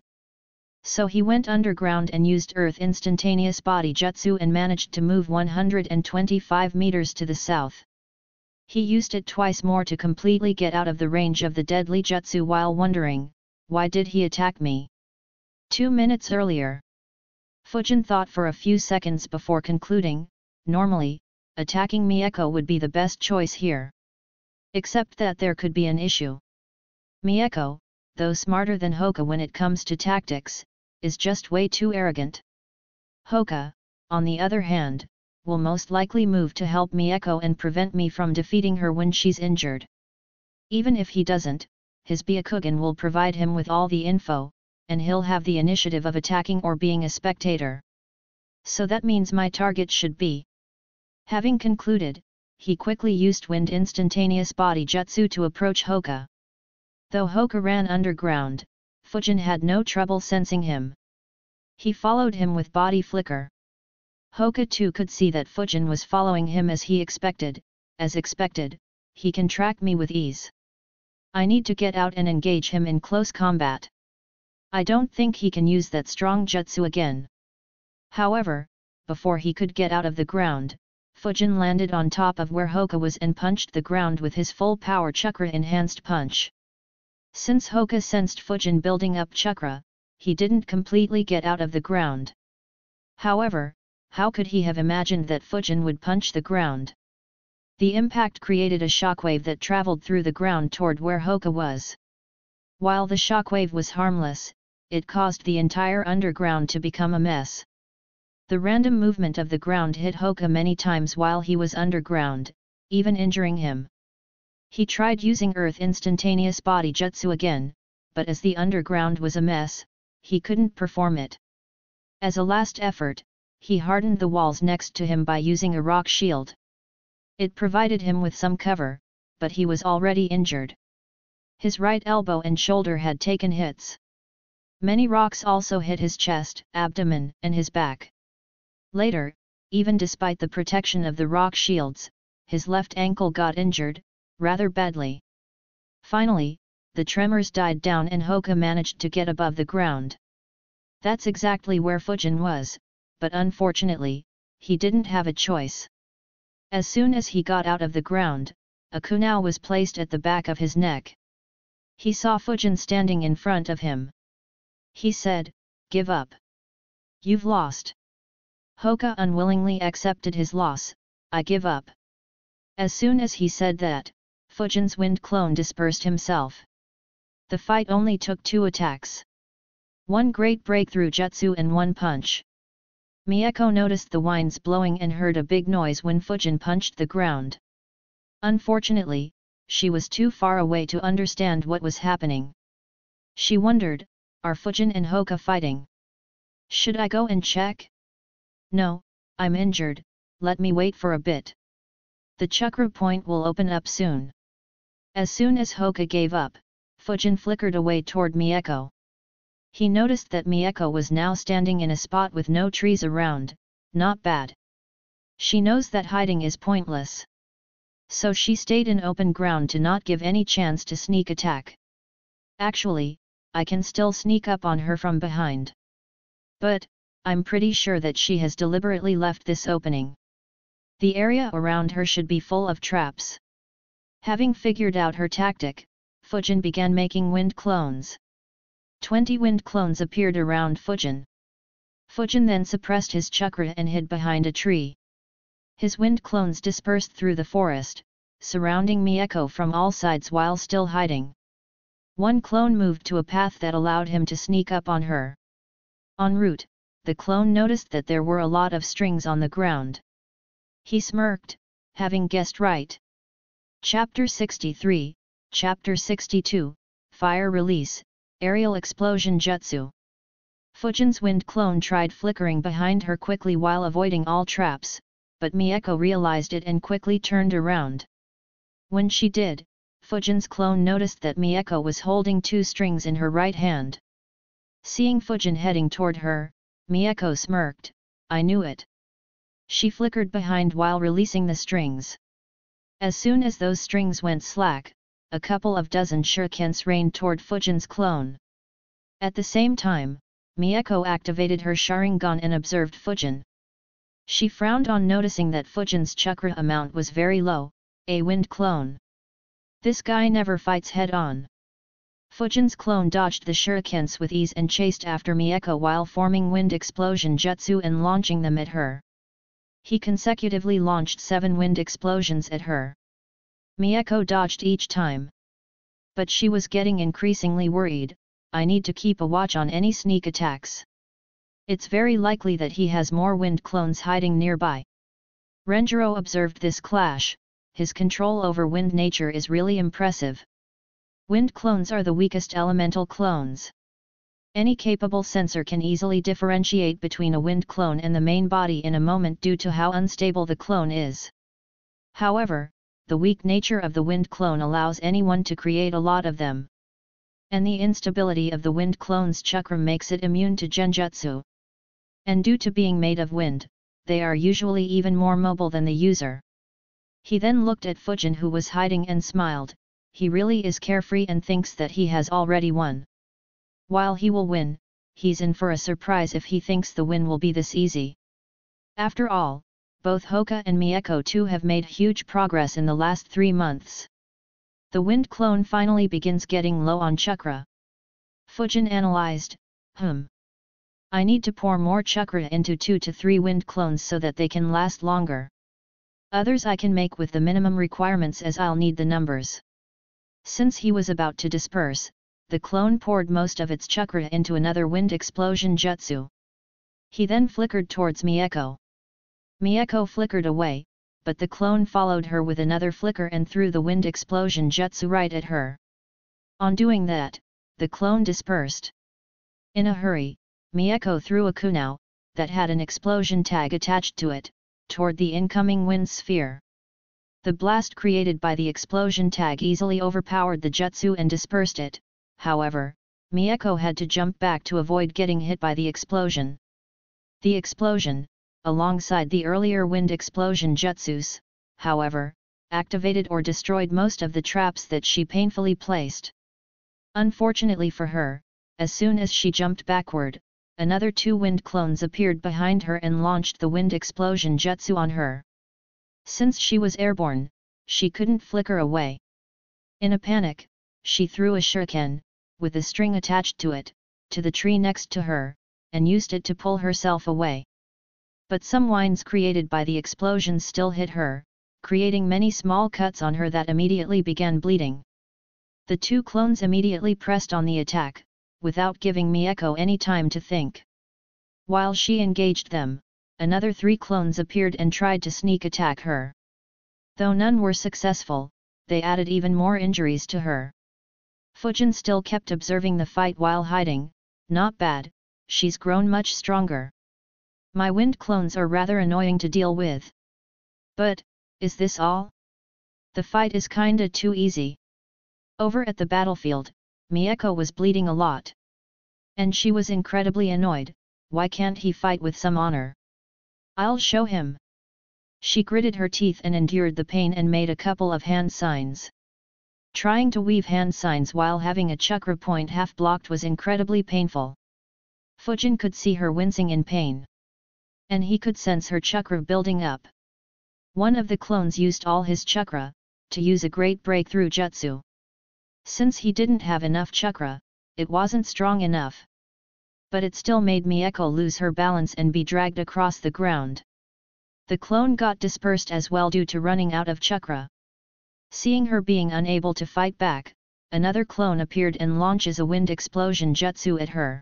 So he went underground and used Earth Instantaneous Body Jutsu and managed to move 125 meters to the south. He used it twice more to completely get out of the range of the deadly jutsu while wondering, why did he attack me? 2 minutes earlier. Fujin thought for a few seconds before concluding, normally, attacking Mieko would be the best choice here. Except that there could be an issue. Mieko, though smarter than Hoka when it comes to tactics, is just way too arrogant. Hoka, on the other hand, will most likely move to help Mieko and prevent me from defeating her when she's injured. Even if he doesn't, his Byakugan will provide him with all the info, and he'll have the initiative of attacking or being a spectator. So that means my target should be. Having concluded, he quickly used Wind Instantaneous Body Jutsu to approach Hoka. Though Hoka ran underground, Fujin had no trouble sensing him. He followed him with Body Flicker. Hoka too could see that Fujin was following him as expected, he can track me with ease. I need to get out and engage him in close combat. I don't think he can use that strong jutsu again. However, before he could get out of the ground, Fujin landed on top of where Hoka was and punched the ground with his full power chakra enhanced punch. Since Hoka sensed Fujin building up chakra, he didn't completely get out of the ground. However, how could he have imagined that Fujin would punch the ground? The impact created a shockwave that traveled through the ground toward where Hoka was. While the shockwave was harmless, it caused the entire underground to become a mess. The random movement of the ground hit Hoka many times while he was underground, even injuring him. He tried using Earth Instantaneous Body Jutsu again, but as the underground was a mess, he couldn't perform it. As a last effort, he hardened the walls next to him by using a rock shield. It provided him with some cover, but he was already injured. His right elbow and shoulder had taken hits. Many rocks also hit his chest, abdomen, and his back. Later, even despite the protection of the rock shields, his left ankle got injured, rather badly. Finally, the tremors died down and Hoka managed to get above the ground. That's exactly where Fujin was, but unfortunately, he didn't have a choice. As soon as he got out of the ground, a kunai was placed at the back of his neck. He saw Fujin standing in front of him. He said, "Give up. You've lost." Hoka unwillingly accepted his loss. "I give up." As soon as he said that, Fujin's wind clone dispersed himself. The fight only took 2 attacks. One great breakthrough jutsu and 1 punch. Mieko noticed the winds blowing and heard a big noise when Fujin punched the ground. Unfortunately, she was too far away to understand what was happening. She wondered, Are Fujin and Hoka fighting? Should I go and check? No, I'm injured, let me wait for a bit. The chakra point will open up soon. As soon as Hoka gave up, Fujin flickered away toward Mieko. He noticed that Mieko was now standing in a spot with no trees around, not bad. She knows that hiding is pointless. So she stayed in open ground to not give any chance to sneak attack. Actually, I can still sneak up on her from behind. But, I'm pretty sure that she has deliberately left this opening. The area around her should be full of traps. Having figured out her tactic, Fujin began making wind clones. 20 wind clones appeared around Fujin. Fujin then suppressed his chakra and hid behind a tree. His wind clones dispersed through the forest, surrounding Mieko from all sides while still hiding. One clone moved to a path that allowed him to sneak up on her. En route, the clone noticed that there were a lot of strings on the ground. He smirked, having guessed right. Chapter 63, Chapter 62, Fire Release, Aerial Explosion Jutsu. Fujin's wind clone tried flickering behind her quickly while avoiding all traps, but Mieko realized it and quickly turned around. When she did, Fujin's clone noticed that Mieko was holding 2 strings in her right hand. Seeing Fujin heading toward her, Mieko smirked, I knew it. She flickered behind while releasing the strings. As soon as those strings went slack, a couple of dozen shurikens rained toward Fujin's clone. At the same time, Mieko activated her Sharingan and observed Fujin. She frowned on noticing that Fujin's chakra amount was very low, a wind clone. This guy never fights head-on. Fujin's clone dodged the shurikens with ease and chased after Mieko while forming wind explosion jutsu and launching them at her. He consecutively launched 7 wind explosions at her. Mieko dodged each time. But she was getting increasingly worried, I need to keep a watch on any sneak attacks. It's very likely that he has more wind clones hiding nearby. Renjiro observed this clash, his control over wind nature is really impressive. Wind clones are the weakest elemental clones. Any capable sensor can easily differentiate between a wind clone and the main body in a moment due to how unstable the clone is. However, the weak nature of the wind clone allows anyone to create a lot of them. And the instability of the wind clone's chakra makes it immune to genjutsu. And due to being made of wind, they are usually even more mobile than the user. He then looked at Fujin who was hiding and smiled, he really is carefree and thinks that he has already won. While he will win, he's in for a surprise if he thinks the win will be this easy. After all, both Hoka and Mieko too have made huge progress in the last 3 months. The wind clone finally begins getting low on chakra. Fujin analyzed, I need to pour more chakra into 2 to 3 wind clones so that they can last longer. Others I can make with the minimum requirements as I'll need the numbers. Since he was about to disperse, the clone poured most of its chakra into another wind explosion jutsu. He then flickered towards Mieko. Mieko flickered away, but the clone followed her with another flicker and threw the wind explosion jutsu right at her. On doing that, the clone dispersed. In a hurry, Mieko threw a kunao, that had an explosion tag attached to it, toward the incoming wind sphere. The blast created by the explosion tag easily overpowered the jutsu and dispersed it, however, Mieko had to jump back to avoid getting hit by the explosion. The explosion, alongside the earlier wind explosion jutsus, however, activated or destroyed most of the traps that she painfully placed. Unfortunately for her, as soon as she jumped backward, another 2 wind clones appeared behind her and launched the wind explosion jutsu on her. Since she was airborne, she couldn't flicker away. In a panic, she threw a shuriken, with a string attached to it, to the tree next to her, and used it to pull herself away. But some winds created by the explosion still hit her, creating many small cuts on her that immediately began bleeding. The 2 clones immediately pressed on the attack, without giving Mieko any time to think. While she engaged them, another 3 clones appeared and tried to sneak attack her. Though none were successful, they added even more injuries to her. Fujin still kept observing the fight while hiding, not bad, she's grown much stronger. My wind clones are rather annoying to deal with. But, is this all? The fight is kinda too easy. Over at the battlefield, Mieko was bleeding a lot. And she was incredibly annoyed, why can't he fight with some honor? I'll show him. She gritted her teeth and endured the pain and made a couple of hand signs. Trying to weave hand signs while having a chakra point half blocked was incredibly painful. Fujin could see her wincing in pain. And he could sense her chakra building up. One of the clones used all his chakra, to use a great breakthrough jutsu. Since he didn't have enough chakra, it wasn't strong enough. But it still made Mieko lose her balance and be dragged across the ground. The clone got dispersed as well due to running out of chakra. Seeing her being unable to fight back, another clone appeared and launches a wind explosion jutsu at her.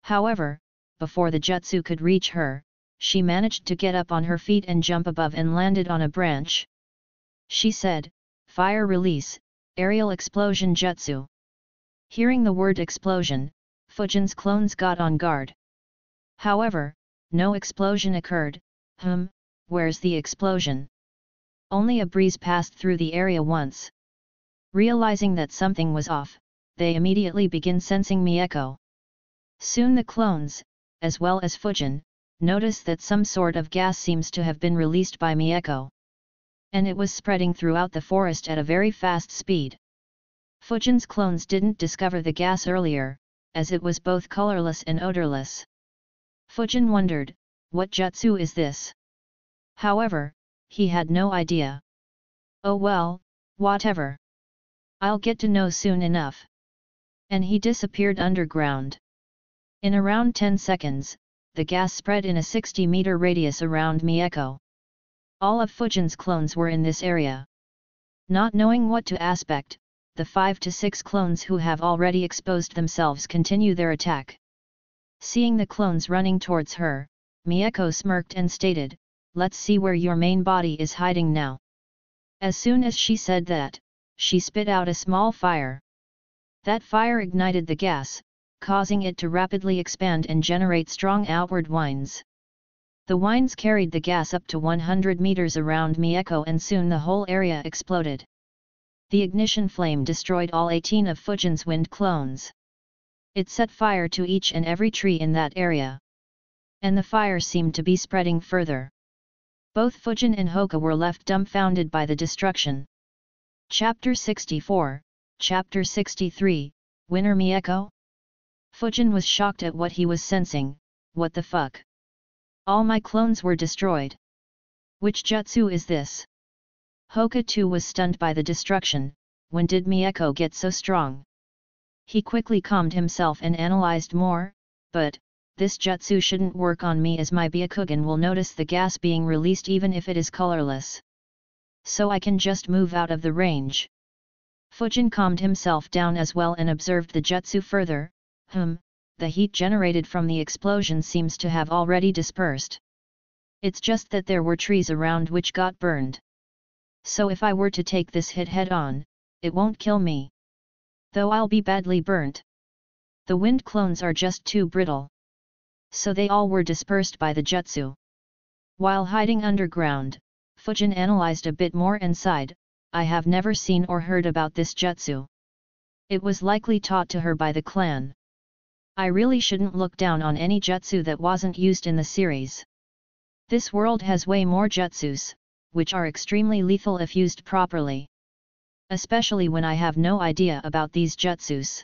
However, before the jutsu could reach her, she managed to get up on her feet and jump above and landed on a branch. She said, "Fire release, aerial explosion jutsu." Hearing the word explosion, Fujin's clones got on guard. However, no explosion occurred. Where's the explosion? Only a breeze passed through the area once. Realizing that something was off, they immediately begin sensing Mieko. Soon the clones, as well as Fujin, notice that some sort of gas seems to have been released by Mieko. And it was spreading throughout the forest at a very fast speed. Fujin's clones didn't discover the gas earlier, as it was both colorless and odorless. Fujin wondered, what jutsu is this? However, he had no idea. Oh well, whatever. I'll get to know soon enough. And he disappeared underground. In around 10 seconds, the gas spread in a 60-meter radius around Mieko. All of Fujin's clones were in this area. Not knowing what to expect, the 5 to 6 clones who have already exposed themselves continue their attack. Seeing the clones running towards her, Mieko smirked and stated, "Let's see where your main body is hiding now." As soon as she said that, she spit out a small fire. That fire ignited the gas, causing it to rapidly expand and generate strong outward winds. The winds carried the gas up to 100 meters around Mieko and soon the whole area exploded. The ignition flame destroyed all 18 of Fujin's wind clones. It set fire to each and every tree in that area. And the fire seemed to be spreading further. Both Fujin and Hoka were left dumbfounded by the destruction. Chapter 64, Chapter 63, Winner Mieko? Fujin was shocked at what he was sensing. What the fuck? All my clones were destroyed. Which jutsu is this? Hoka too was stunned by the destruction. When did Mieko get so strong? He quickly calmed himself and analyzed more, but, this jutsu shouldn't work on me as my Byakugan will notice the gas being released even if it is colorless. So I can just move out of the range. Fujin calmed himself down as well and observed the jutsu further. The heat generated from the explosion seems to have already dispersed. It's just that there were trees around which got burned. So if I were to take this hit head-on, it won't kill me. Though I'll be badly burnt. The wind clones are just too brittle. So they all were dispersed by the jutsu. While hiding underground, Fujin analyzed a bit more and sighed, I have never seen or heard about this jutsu. It was likely taught to her by the clan. I really shouldn't look down on any jutsu that wasn't used in the series. This world has way more jutsus, which are extremely lethal if used properly. Especially when I have no idea about these jutsus.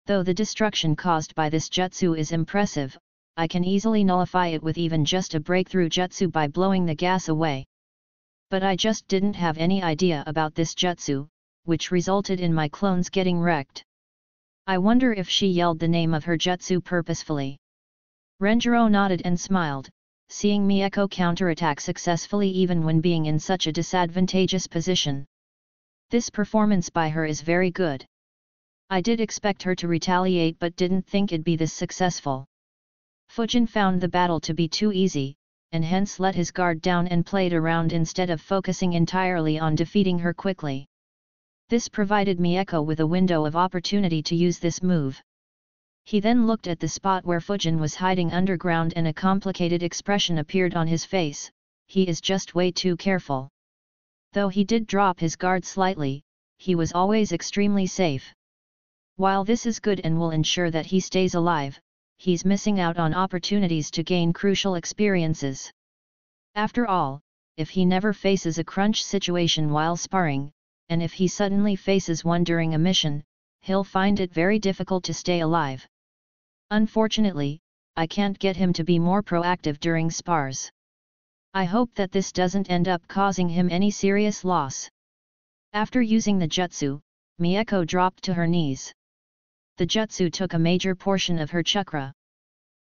Though the destruction caused by this jutsu is impressive, I can easily nullify it with even just a breakthrough jutsu by blowing the gas away. But I just didn't have any idea about this jutsu, which resulted in my clones getting wrecked. I wonder if she yelled the name of her jutsu purposefully. Renjiro nodded and smiled, seeing Mieko counterattack successfully even when being in such a disadvantageous position. This performance by her is very good. I did expect her to retaliate but didn't think it'd be this successful. Fujin found the battle to be too easy, and hence let his guard down and played around instead of focusing entirely on defeating her quickly. This provided Mieko with a window of opportunity to use this move. He then looked at the spot where Fujin was hiding underground and a complicated expression appeared on his face. He is just way too careful. Though he did drop his guard slightly, he was always extremely safe. While this is good and will ensure that he stays alive, he's missing out on opportunities to gain crucial experiences. After all, if he never faces a crunch situation while sparring, and if he suddenly faces one during a mission, he'll find it very difficult to stay alive. Unfortunately, I can't get him to be more proactive during spars. I hope that this doesn't end up causing him any serious loss. After using the jutsu, Mieko dropped to her knees. The jutsu took a major portion of her chakra.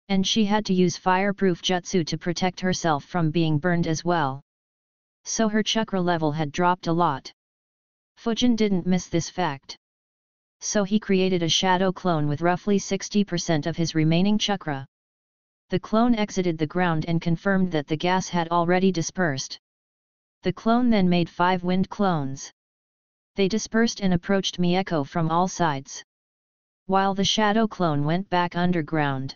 And she had to use fireproof jutsu to protect herself from being burned as well. So her chakra level had dropped a lot. Fujin didn't miss this fact. So he created a shadow clone with roughly 60% of his remaining chakra. The clone exited the ground and confirmed that the gas had already dispersed. The clone then made 5 wind clones. They dispersed and approached Mieko from all sides. While the shadow clone went back underground.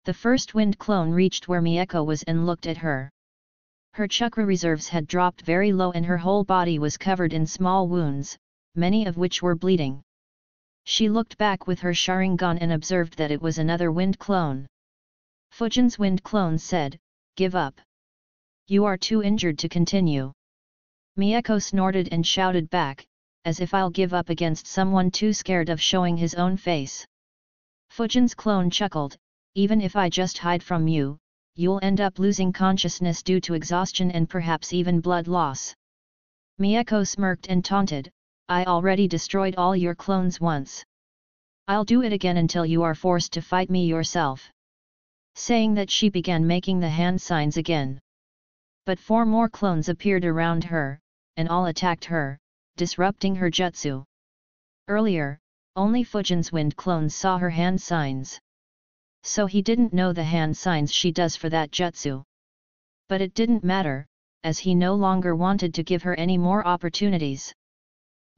The first wind clone reached where Mieko was and looked at her. Her chakra reserves had dropped very low and her whole body was covered in small wounds, many of which were bleeding. She looked back with her Sharingan and observed that it was another wind clone. Fujin's wind clone said, "Give up. You are too injured to continue." Mieko snorted and shouted back, "As if I'll give up against someone too scared of showing his own face." Fujin's clone chuckled, "Even if I just hide from you, you'll end up losing consciousness due to exhaustion and perhaps even blood loss." Mieko smirked and taunted, "I already destroyed all your clones once. I'll do it again until you are forced to fight me yourself." Saying that, she began making the hand signs again. But 4 more clones appeared around her, and all attacked her, disrupting her jutsu. Earlier, only Fujin's wind clones saw her hand signs. So he didn't know the hand signs she does for that jutsu. But it didn't matter, as he no longer wanted to give her any more opportunities.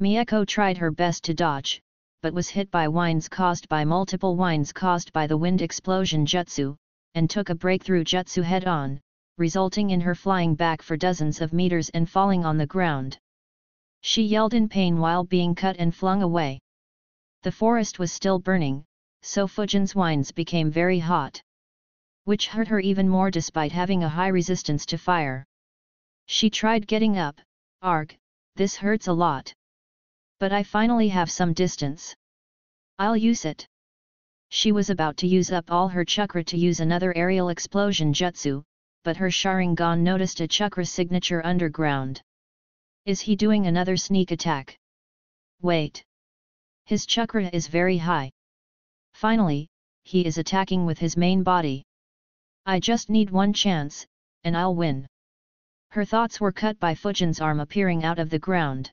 Mieko tried her best to dodge, but was hit by multiple winds caused by the wind explosion jutsu, and took a breakthrough jutsu head-on, resulting in her flying back for dozens of meters and falling on the ground. She yelled in pain while being cut and flung away. The forest was still burning, so Fujin's winds became very hot. Which hurt her even more despite having a high resistance to fire. She tried getting up, "Arg, this hurts a lot. But I finally have some distance. I'll use it." She was about to use up all her chakra to use another aerial explosion jutsu, but her Sharingan noticed a chakra signature underground. Is he doing another sneak attack? Wait. His chakra is very high. Finally, he is attacking with his main body. I just need one chance, and I'll win. Her thoughts were cut by Fujin's arm appearing out of the ground.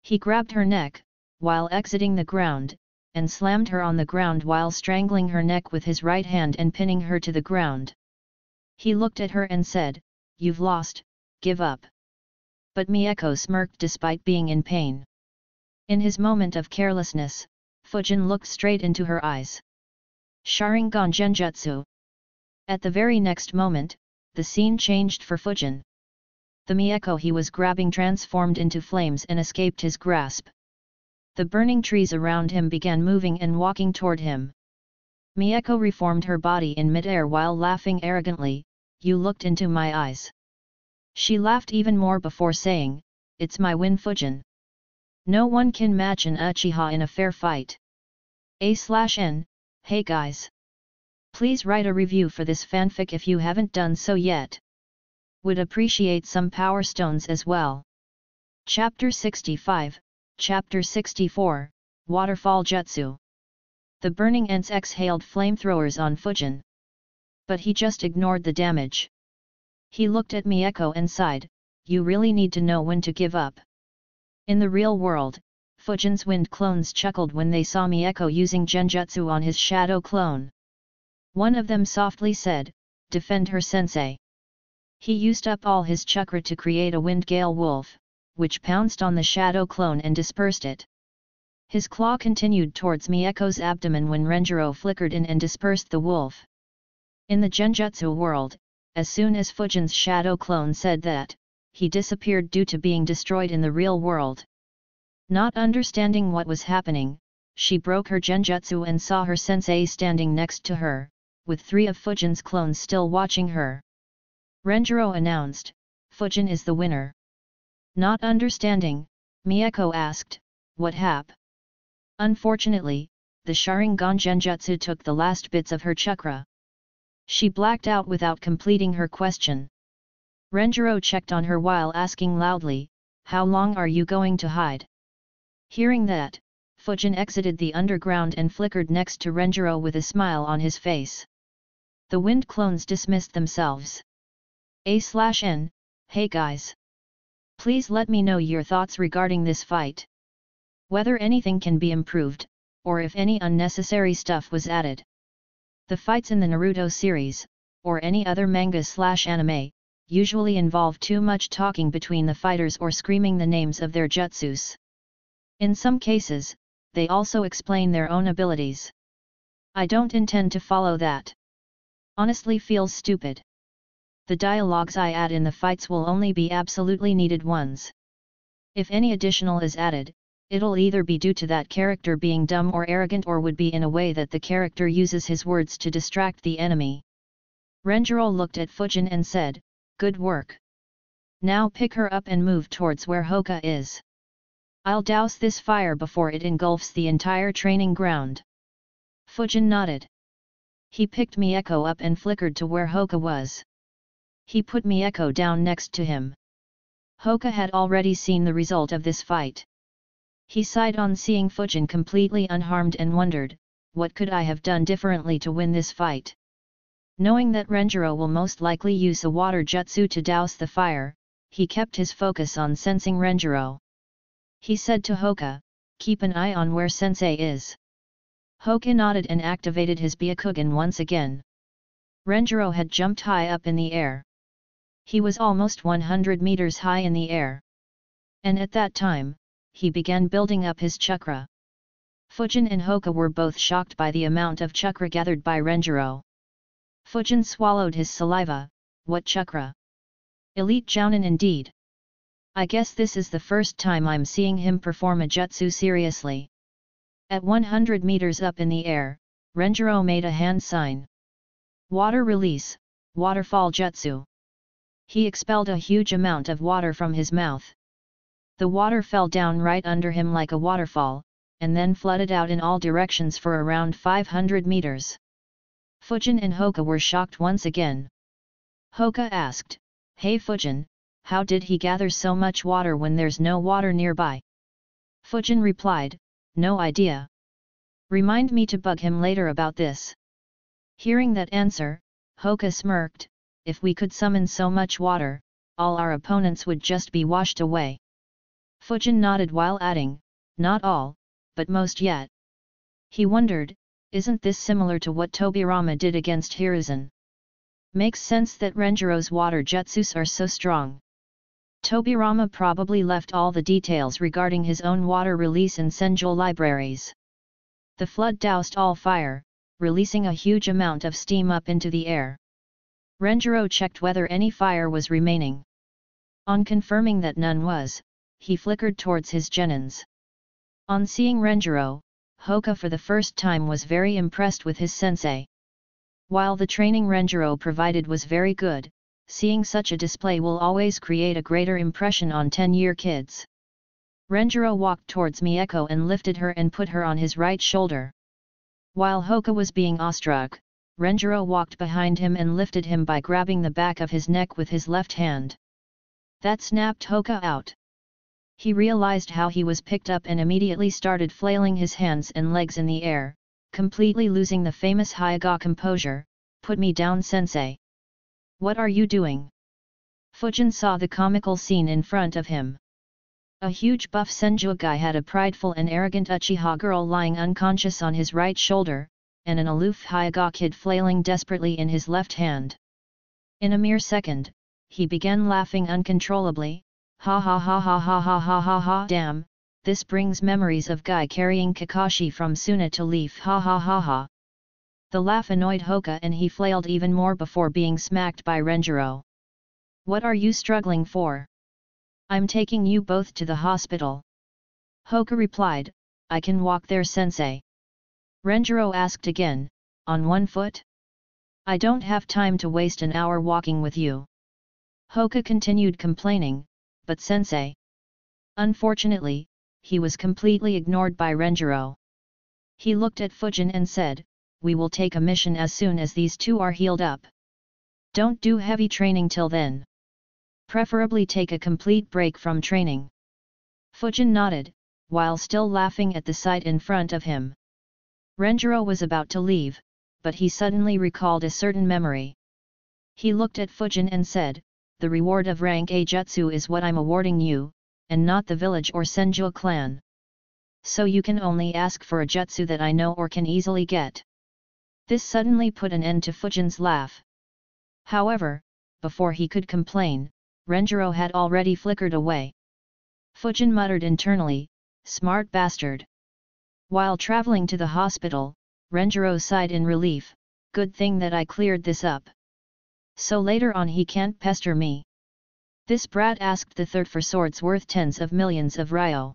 He grabbed her neck, while exiting the ground, and slammed her on the ground while strangling her neck with his right hand and pinning her to the ground. He looked at her and said, "You've lost, give up." But Mieko smirked despite being in pain. In his moment of carelessness, Fujin looked straight into her eyes. Sharingan Genjutsu. At the very next moment, the scene changed for Fujin. The Mieko he was grabbing transformed into flames and escaped his grasp. The burning trees around him began moving and walking toward him. Mieko reformed her body in midair while laughing arrogantly, "You looked into my eyes." She laughed even more before saying, "It's my win, Fujin. No one can match an Uchiha in a fair fight." A/N, hey guys. Please write a review for this fanfic if you haven't done so yet. Would appreciate some power stones as well. Chapter 65, Chapter 64, Waterfall Jutsu. The burning ants exhaled flamethrowers on Fujin. But he just ignored the damage. He looked at Mieko and sighed, "You really need to know when to give up." In the real world, Fujin's wind clones chuckled when they saw Mieko using genjutsu on his shadow clone. One of them softly said, "Defend her, sensei." He used up all his chakra to create a wind gale wolf, which pounced on the shadow clone and dispersed it. His claw continued towards Mieko's abdomen when Renjiro flickered in and dispersed the wolf. In the Genjutsu world, as soon as Fujin's shadow clone said that, he disappeared due to being destroyed in the real world. Not understanding what was happening, she broke her Genjutsu and saw her sensei standing next to her, with 3 of Fujin's clones still watching her. Renjiro announced, "Fujin is the winner." Not understanding, Mieko asked, "What hap?" Unfortunately, the Sharingan Genjutsu took the last bits of her chakra. She blacked out without completing her question. Renjiro checked on her while asking loudly, "How long are you going to hide?" Hearing that, Fujin exited the underground and flickered next to Renjiro with a smile on his face. The wind clones dismissed themselves. A/N, "Hey guys. Please let me know your thoughts regarding this fight. Whether anything can be improved, or if any unnecessary stuff was added. The fights in the Naruto series, or any other manga/anime, usually involve too much talking between the fighters or screaming the names of their jutsus. In some cases, they also explain their own abilities. I don't intend to follow that. Honestly feels stupid. The dialogues I add in the fights will only be absolutely needed ones. If any additional is added, it'll either be due to that character being dumb or arrogant or would be in a way that the character uses his words to distract the enemy." Renjiro looked at Fujin and said, "Good work. Now pick her up and move towards where Hoka is. I'll douse this fire before it engulfs the entire training ground." Fujin nodded. He picked Mieko up and flickered to where Hoka was. He put Mieko down next to him. Hoka had already seen the result of this fight. He sighed on seeing Fujin completely unharmed and wondered, what could I have done differently to win this fight? Knowing that Renjiro will most likely use a water jutsu to douse the fire, he kept his focus on sensing Renjiro. He said to Hoka, "Keep an eye on where sensei is." Hoka nodded and activated his Byakugan once again. Renjiro had jumped high up in the air. He was almost 100 meters high in the air. And at that time, he began building up his chakra. Fujin and Hoka were both shocked by the amount of chakra gathered by Renjiro. Fujin swallowed his saliva. What chakra? Elite Jounin indeed. I guess this is the first time I'm seeing him perform a jutsu seriously. At 100 meters up in the air, Renjiro made a hand sign. Water release, waterfall jutsu. He expelled a huge amount of water from his mouth. The water fell down right under him like a waterfall, and then flooded out in all directions for around 500 meters. Fujin and Hoka were shocked once again. Hoka asked, "Hey Fujin, how did he gather so much water when there's no water nearby?" Fujin replied, "No idea. Remind me to bug him later about this." Hearing that answer, Hoka smirked, "If we could summon so much water, all our opponents would just be washed away." Fujin nodded while adding, "Not all, but most yet." He wondered, isn't this similar to what Tobirama did against Hiruzen? Makes sense that Renjiro's water jutsus are so strong. Tobirama probably left all the details regarding his own water release in Senjul libraries. The flood doused all fire, releasing a huge amount of steam up into the air. Renjiro checked whether any fire was remaining. On confirming that none was, he flickered towards his genins. On seeing Renjiro, Hoka for the first time was very impressed with his sensei. While the training Renjiro provided was very good, seeing such a display will always create a greater impression on 10-year kids. Renjiro walked towards Mieko and lifted her and put her on his right shoulder. While Hoka was being awestruck, Renjiro walked behind him and lifted him by grabbing the back of his neck with his left hand. That snapped Hoka out. He realized how he was picked up and immediately started flailing his hands and legs in the air, completely losing the famous Hyuga composure. "Put me down, sensei. What are you doing?" Fujin saw the comical scene in front of him. A huge buff Senju guy had a prideful and arrogant Uchiha girl lying unconscious on his right shoulder, and an aloof Hyuga kid flailing desperately in his left hand. In a mere second, he began laughing uncontrollably. "Ha ha ha ha ha ha ha ha ha, damn, this brings memories of Guy carrying Kakashi from Suna to Leaf, ha ha ha ha. The laugh annoyed Hoka and he flailed even more before being smacked by Renjiro. What are you struggling for? I'm taking you both to the hospital. Hoka replied, I can walk there, sensei. Renjiro asked again, on one foot? I don't have time to waste an hour walking with you. Hoka continued complaining, but sensei. Unfortunately, he was completely ignored by Renjiro. He looked at Fujin and said, we will take a mission as soon as these two are healed up. Don't do heavy training till then. Preferably take a complete break from training. Fujin nodded, while still laughing at the sight in front of him. Renjiro was about to leave, but he suddenly recalled a certain memory. He looked at Fujin and said, the reward of rank A jutsu is what I'm awarding you, and not the village or Senju clan. So you can only ask for a jutsu that I know or can easily get. This suddenly put an end to Fujin's laugh. However, before he could complain, Renjiro had already flickered away. Fujin muttered internally, smart bastard. While traveling to the hospital, Renjiro sighed in relief, good thing that I cleared this up. So later on he can't pester me. This brat asked the third for swords worth tens of millions of ryo.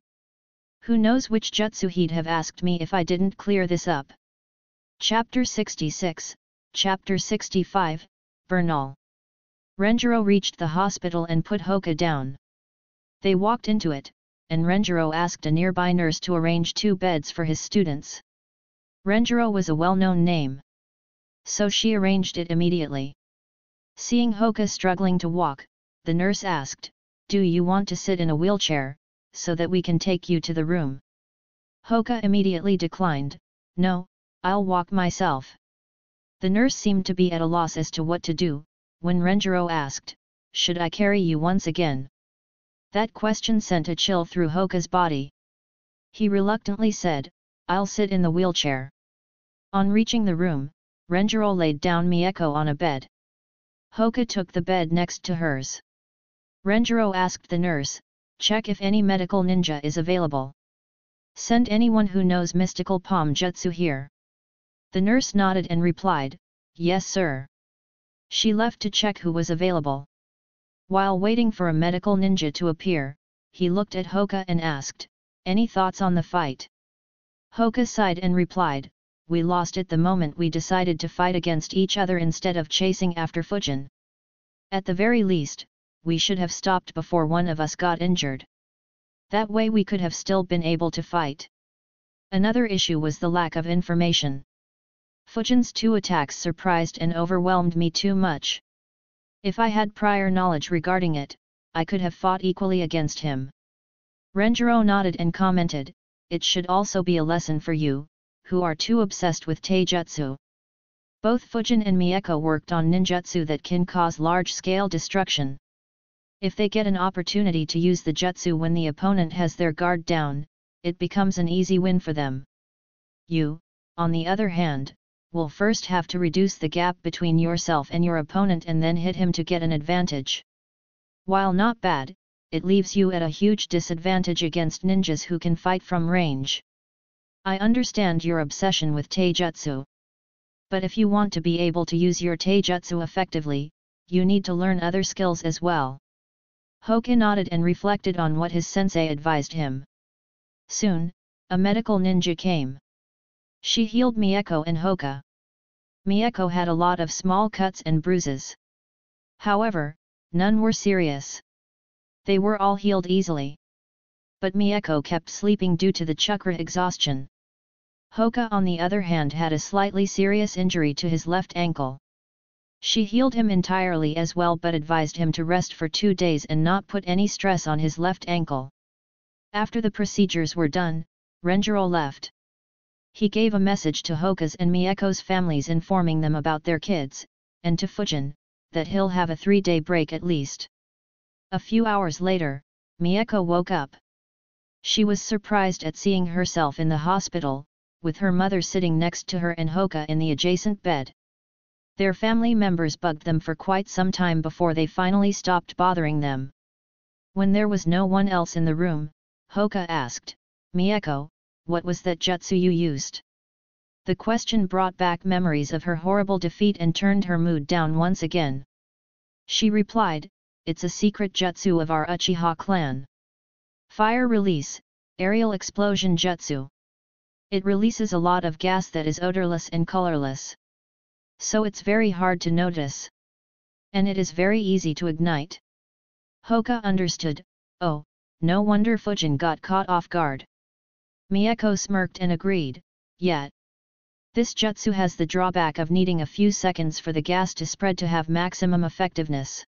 Who knows which jutsu he'd have asked me if I didn't clear this up. Chapter 66, Chapter 65, Bernal. Renjiro reached the hospital and put Hoka down. They walked into it, and Renjiro asked a nearby nurse to arrange 2 beds for his students. Renjiro was a well-known name. So she arranged it immediately. Seeing Hoka struggling to walk, the nurse asked, do you want to sit in a wheelchair, so that we can take you to the room? Hoka immediately declined, no, I'll walk myself. The nurse seemed to be at a loss as to what to do, when Renjiro asked, should I carry you once again? That question sent a chill through Hoka's body. He reluctantly said, I'll sit in the wheelchair. On reaching the room, Renjiro laid down Mieko on a bed. Hoka took the bed next to hers. Renjiro asked the nurse, check if any medical ninja is available. Send anyone who knows mystical palm jutsu here. The nurse nodded and replied, yes sir. She left to check who was available. While waiting for a medical ninja to appear, he looked at Hoka and asked, any thoughts on the fight? Hoka sighed and replied, we lost it the moment we decided to fight against each other instead of chasing after Fujin. At the very least, we should have stopped before one of us got injured. That way we could have still been able to fight. Another issue was the lack of information. Fujin's 2 attacks surprised and overwhelmed me too much. If I had prior knowledge regarding it, I could have fought equally against him. Renjiro nodded and commented, it should also be a lesson for you, who are too obsessed with taijutsu. Both Fujin and Mieko worked on ninjutsu that can cause large-scale destruction. If they get an opportunity to use the jutsu when the opponent has their guard down, it becomes an easy win for them. You, on the other hand, will first have to reduce the gap between yourself and your opponent and then hit him to get an advantage. While not bad, it leaves you at a huge disadvantage against ninjas who can fight from range. I understand your obsession with taijutsu. But if you want to be able to use your taijutsu effectively, you need to learn other skills as well. Hoka nodded and reflected on what his sensei advised him. Soon, a medical ninja came. She healed Mieko and Hoka. Mieko had a lot of small cuts and bruises. However, none were serious. They were all healed easily. But Mieko kept sleeping due to the chakra exhaustion. Hoka on the other hand had a slightly serious injury to his left ankle. She healed him entirely as well but advised him to rest for 2 days and not put any stress on his left ankle. After the procedures were done, Renjiro left. He gave a message to Hoka's and Mieko's families informing them about their kids, and to Fujin, that he'll have a 3-day break at least. A few hours later, Mieko woke up. She was surprised at seeing herself in the hospital, with her mother sitting next to her and Hoka in the adjacent bed. Their family members bugged them for quite some time before they finally stopped bothering them. When there was no one else in the room, Hoka asked, Mieko, what was that jutsu you used? The question brought back memories of her horrible defeat and turned her mood down once again. She replied, it's a secret jutsu of our Uchiha clan. Fire release, aerial explosion jutsu. It releases a lot of gas that is odorless and colorless. So it's very hard to notice. And it is very easy to ignite. Hoka understood. Oh, no wonder Fujin got caught off guard. Mieko smirked and agreed, yet. This jutsu has the drawback of needing a few seconds for the gas to spread to have maximum effectiveness.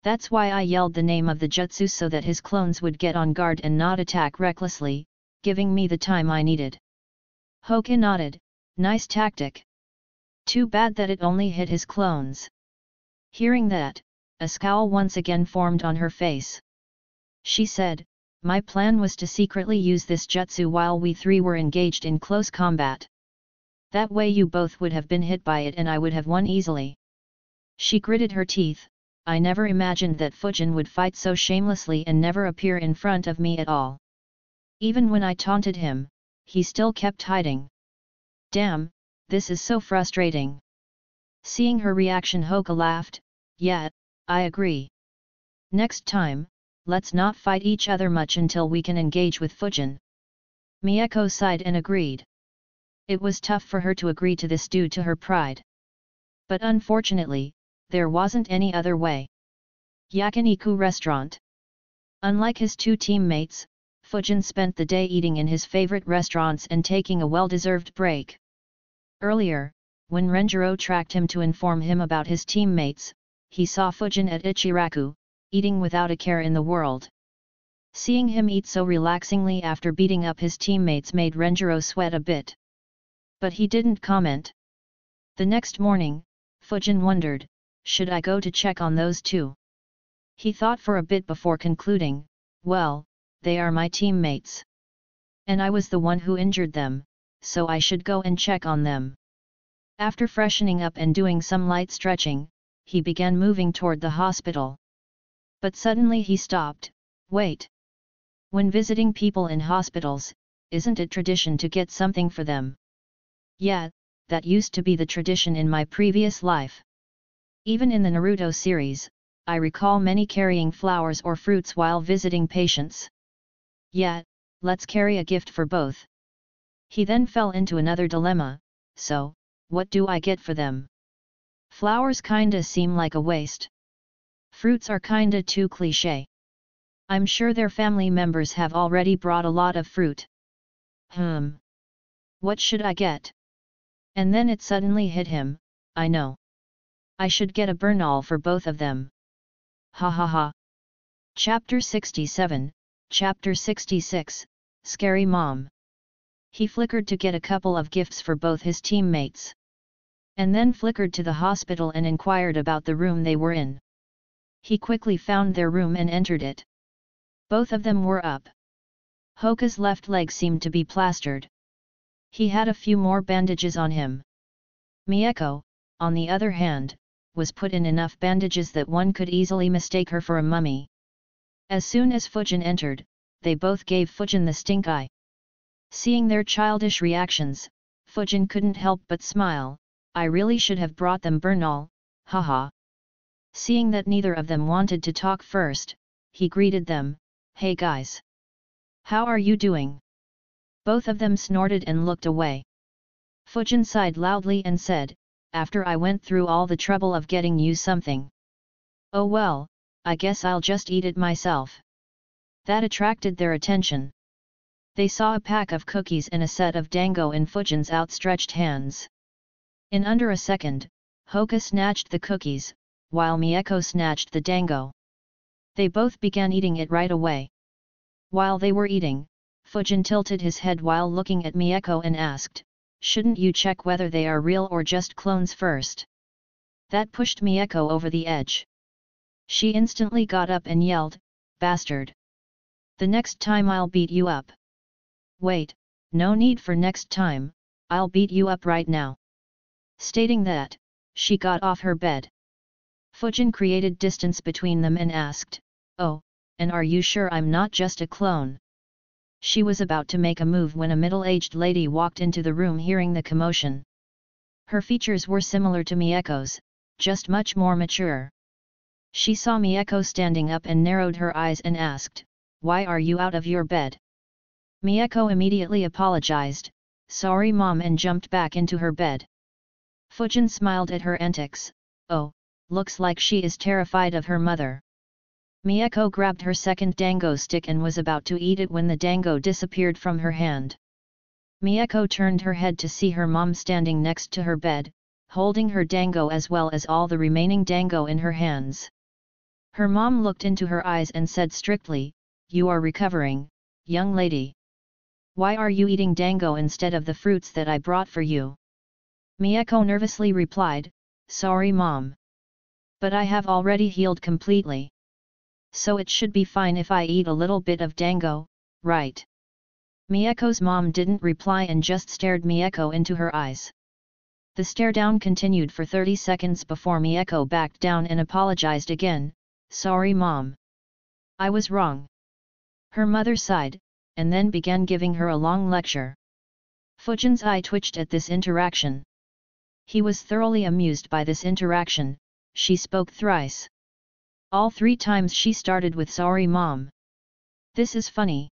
That's why I yelled the name of the jutsu so that his clones would get on guard and not attack recklessly, giving me the time I needed. Hoka nodded, nice tactic. Too bad that it only hit his clones. Hearing that, a scowl once again formed on her face. She said, my plan was to secretly use this jutsu while we three were engaged in close combat. That way you both would have been hit by it and I would have won easily. She gritted her teeth, I never imagined that Fujin would fight so shamelessly and never appear in front of me at all. Even when I taunted him, he still kept hiding. Damn, this is so frustrating. Seeing her reaction, Hoka laughed, yeah, I agree. Next time, let's not fight each other much until we can engage with Fujin. Mieko sighed and agreed. It was tough for her to agree to this due to her pride. But unfortunately, there wasn't any other way. Yakiniku Restaurant. Unlike his two teammates, Fujin spent the day eating in his favorite restaurants and taking a well-deserved break. Earlier, when Renjiro tracked him to inform him about his teammates, he saw Fujin at Ichiraku, eating without a care in the world. Seeing him eat so relaxingly after beating up his teammates made Renjiro sweat a bit. But he didn't comment. The next morning, Fujin wondered, should I go to check on those two? He thought for a bit before concluding, well, they are my teammates. And I was the one who injured them, so I should go and check on them. After freshening up and doing some light stretching, he began moving toward the hospital. But suddenly he stopped, wait. When visiting people in hospitals, isn't it tradition to get something for them? Yeah, that used to be the tradition in my previous life. Even in the Naruto series, I recall many carrying flowers or fruits while visiting patients. Yeah, let's carry a gift for both. He then fell into another dilemma, so, what do I get for them? Flowers kinda seem like a waste. Fruits are kinda too cliché. I'm sure their family members have already brought a lot of fruit. What should I get? And then it suddenly hit him, I know. I should get a Bernal for both of them. Ha ha ha. Chapter 67, Chapter 66, Scary Mom. He flickered to get a couple of gifts for both his teammates. And then flickered to the hospital and inquired about the room they were in. He quickly found their room and entered it. Both of them were up. Hoka's left leg seemed to be plastered. He had a few more bandages on him. Mieko, on the other hand, was put in enough bandages that one could easily mistake her for a mummy. As soon as Fujin entered, they both gave Fujin the stink eye. Seeing their childish reactions, Fujin couldn't help but smile, I really should have brought them Bernal, haha. Seeing that neither of them wanted to talk first, he greeted them, hey guys. How are you doing? Both of them snorted and looked away. Fujin sighed loudly and said, after I went through all the trouble of getting you something. Oh well, I guess I'll just eat it myself. That attracted their attention. They saw a pack of cookies and a set of dango in Fujin's outstretched hands. In under a second, Hoka snatched the cookies, while Mieko snatched the dango. They both began eating it right away. While they were eating, Fujin tilted his head while looking at Mieko and asked, shouldn't you check whether they are real or just clones first? That pushed Mieko over the edge. She instantly got up and yelled, bastard. The next time I'll beat you up. Wait, no need for next time, I'll beat you up right now. Stating that, she got off her bed. Fujin created distance between them and asked, oh, and are you sure I'm not just a clone? She was about to make a move when a middle-aged lady walked into the room hearing the commotion. Her features were similar to Mieko's, just much more mature. She saw Mieko standing up and narrowed her eyes and asked, "Why are you out of your bed?" Mieko immediately apologized, "Sorry mom," and jumped back into her bed. Fujin smiled at her antics. "Oh, looks like she is terrified of her mother." Mieko grabbed her second dango stick and was about to eat it when the dango disappeared from her hand. Mieko turned her head to see her mom standing next to her bed, holding her dango as well as all the remaining dango in her hands. Her mom looked into her eyes and said strictly, "You are recovering, young lady. Why are you eating dango instead of the fruits that I brought for you?" Mieko nervously replied, "Sorry mom. But I have already healed completely. So it should be fine if I eat a little bit of dango, right?" Mieko's mom didn't reply and just stared Mieko into her eyes. The stare down continued for 30 seconds before Mieko backed down and apologized again, "Sorry mom. I was wrong." Her mother sighed, and then began giving her a long lecture. Fujin's eye twitched at this interaction. He was thoroughly amused by this interaction. She spoke thrice. All 3 times she started with "Sorry mom. This is funny."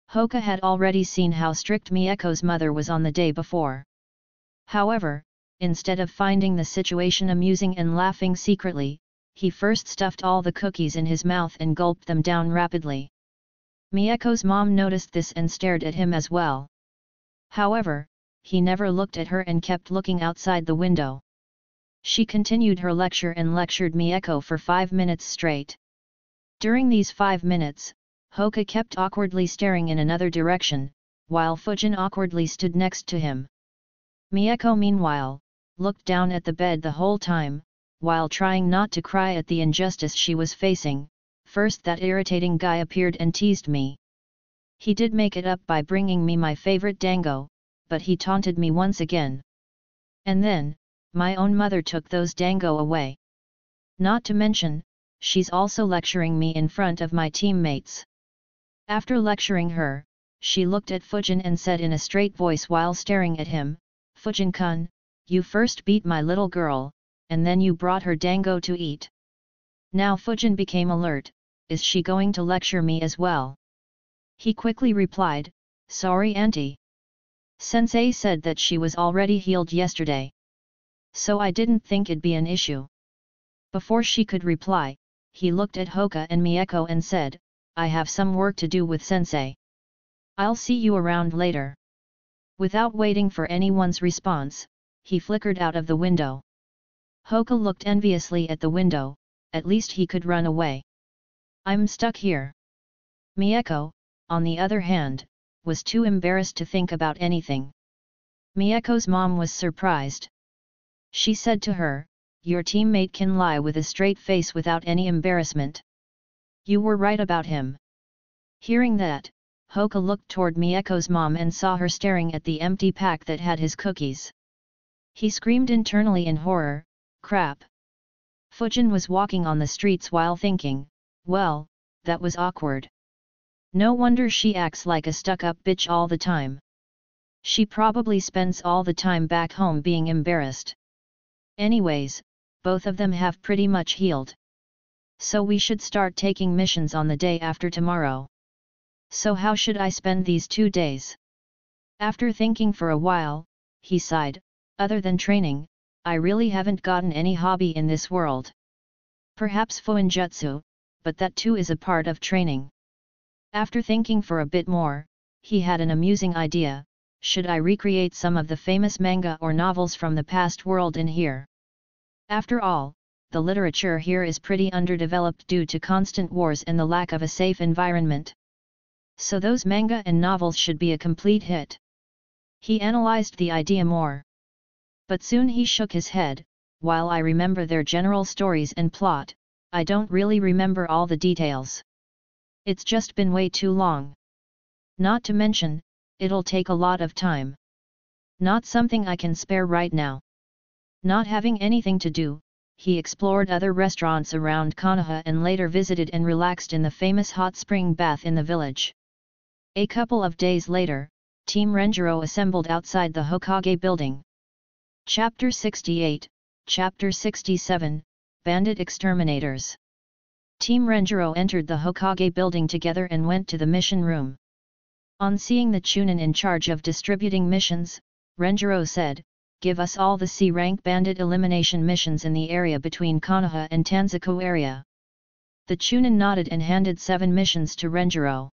Hoka had already seen how strict Mieko's mother was on the day before. However, instead of finding the situation amusing and laughing secretly, he first stuffed all the cookies in his mouth and gulped them down rapidly. Mieko's mom noticed this and stared at him as well. However, he never looked at her and kept looking outside the window. She continued her lecture and lectured Mieko for 5 minutes straight. During these 5 minutes, Hoka kept awkwardly staring in another direction, while Fujin awkwardly stood next to him. Mieko meanwhile, looked down at the bed the whole time, while trying not to cry at the injustice she was facing. "First that irritating guy appeared and teased me. He did make it up by bringing me my favorite dango, but he taunted me once again. And then, my own mother took those dango away. Not to mention, she's also lecturing me in front of my teammates." After lecturing her, she looked at Fujin and said in a straight voice while staring at him, "Fujin-kun, you first beat my little girl, and then you brought her dango to eat." Now Fujin became alert. Is she going to lecture me as well? He quickly replied, "Sorry auntie. Sensei said that she was already healed yesterday. So I didn't think it'd be an issue." Before she could reply, he looked at Hoka and Mieko and said, "I have some work to do with Sensei. I'll see you around later." Without waiting for anyone's response, he flickered out of the window. Hoka looked enviously at the window. At least he could run away. "I'm stuck here." Mieko, on the other hand, was too embarrassed to think about anything. Mieko's mom was surprised. She said to her, "Your teammate can lie with a straight face without any embarrassment. You were right about him." Hearing that, Hoka looked toward Mieko's mom and saw her staring at the empty pack that had his cookies. He screamed internally in horror, "Crap!" Fujin was walking on the streets while thinking, "Well, that was awkward. No wonder she acts like a stuck-up bitch all the time. She probably spends all the time back home being embarrassed. Anyways, both of them have pretty much healed. So we should start taking missions on the day after tomorrow. So how should I spend these 2 days?" After thinking for a while, he sighed, "Other than training, I really haven't gotten any hobby in this world. Perhaps Fuinjutsu, but that too is a part of training." After thinking for a bit more, he had an amusing idea. Should I recreate some of the famous manga or novels from the past world in here? After all, the literature here is pretty underdeveloped due to constant wars and the lack of a safe environment. So those manga and novels should be a complete hit. He analyzed the idea more. But soon he shook his head. "While I remember their general stories and plot, I don't really remember all the details. It's just been way too long. Not to mention, it'll take a lot of time. Not something I can spare right now." Not having anything to do, he explored other restaurants around Konoha and later visited and relaxed in the famous hot spring bath in the village. A couple of days later, Team Renjiro assembled outside the Hokage building. Chapter 68, Chapter 67, Bandit Exterminators. Team Renjiro entered the Hokage building together and went to the mission room. On seeing the Chunin in charge of distributing missions, Renjiro said, "Give us all the C-rank bandit elimination missions in the area between Konoha and Tanzaku area." The Chunin nodded and handed 7 missions to Renjiro.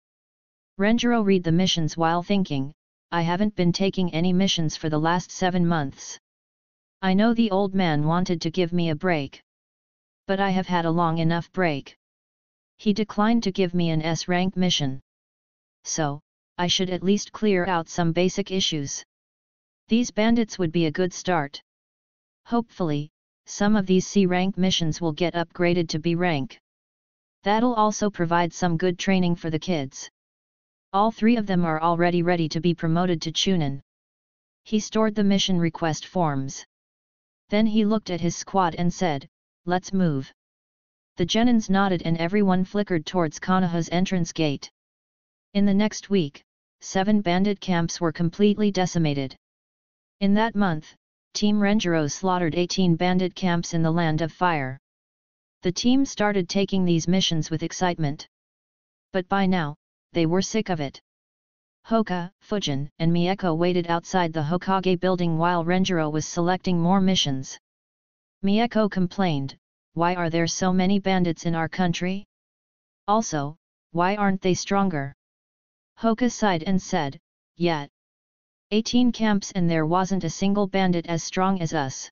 Renjiro read the missions while thinking, "I haven't been taking any missions for the last 7 months. I know the old man wanted to give me a break. But I have had a long enough break. He declined to give me an S-rank mission. So, I should at least clear out some basic issues. These bandits would be a good start. Hopefully, some of these C-rank missions will get upgraded to B-rank. That'll also provide some good training for the kids. All 3 of them are already ready to be promoted to Chunin." He stored the mission request forms. Then he looked at his squad and said, "Let's move." The Genins nodded and everyone flickered towards Konoha's entrance gate. In the next week, 7 bandit camps were completely decimated. In that month, Team Renjiro slaughtered 18 bandit camps in the Land of Fire. The team started taking these missions with excitement. But by now, they were sick of it. Hoka, Fujin, and Mieko waited outside the Hokage building while Renjiro was selecting more missions. Mieko complained, "Why are there so many bandits in our country? Also, why aren't they stronger?" Hoka sighed and said, "Yet. 18 camps and there wasn't a single bandit as strong as us."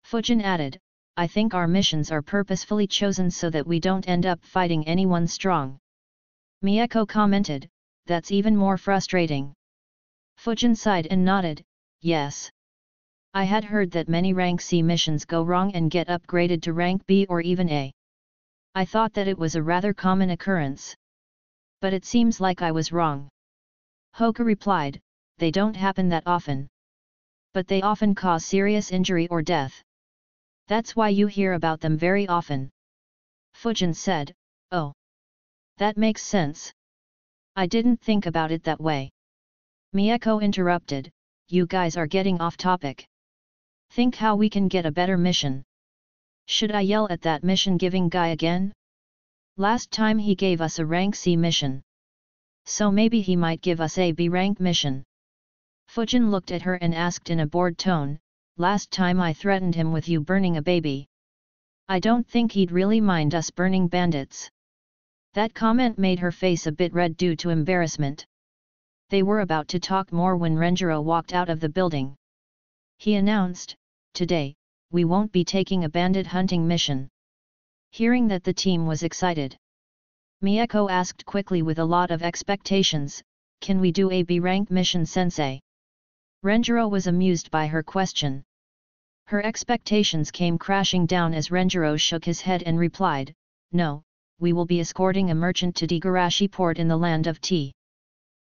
Fujin added, "I think our missions are purposefully chosen so that we don't end up fighting anyone strong." Mieko commented, "That's even more frustrating." Fujin sighed and nodded, "Yes. I had heard that many rank C missions go wrong and get upgraded to rank B or even A. I thought that it was a rather common occurrence. But it seems like I was wrong." Hoka replied, "They don't happen that often. But they often cause serious injury or death. That's why you hear about them very often." Fujin said, "Oh. That makes sense. I didn't think about it that way." Mieko interrupted, "You guys are getting off topic. Think how we can get a better mission. Should I yell at that mission-giving guy again? Last time he gave us a rank C mission. So maybe he might give us a B rank mission." Fujin looked at her and asked in a bored tone, "Last time I threatened him with you burning a baby. I don't think he'd really mind us burning bandits." That comment made her face a bit red due to embarrassment. They were about to talk more when Renjiro walked out of the building. He announced, "Today, we won't be taking a bandit hunting mission." Hearing that the team was excited, Mieko asked quickly with a lot of expectations, "Can we do a B-rank mission, sensei?" Renjiro was amused by her question. Her expectations came crashing down as Renjiro shook his head and replied, "No, we will be escorting a merchant to Degarashi port in the Land of Tea."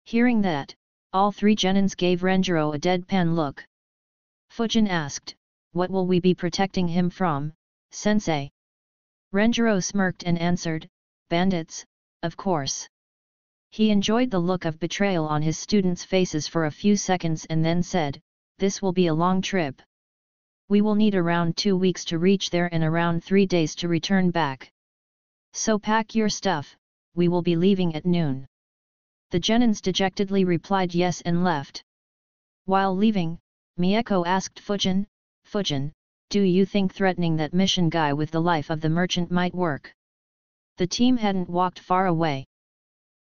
Hearing that, all 3 Genins gave Renjiro a deadpan look. Fujin asked, "What will we be protecting him from, sensei?" Renjiro smirked and answered, "Bandits, of course." He enjoyed the look of betrayal on his students' faces for a few seconds and then said, "This will be a long trip. We will need around 2 weeks to reach there and around 3 days to return back. So pack your stuff, we will be leaving at noon." The Genins dejectedly replied yes and left. While leaving, Mieko asked Fujin, "Fujin, do you think threatening that mission guy with the life of the merchant might work?" The team hadn't walked far away.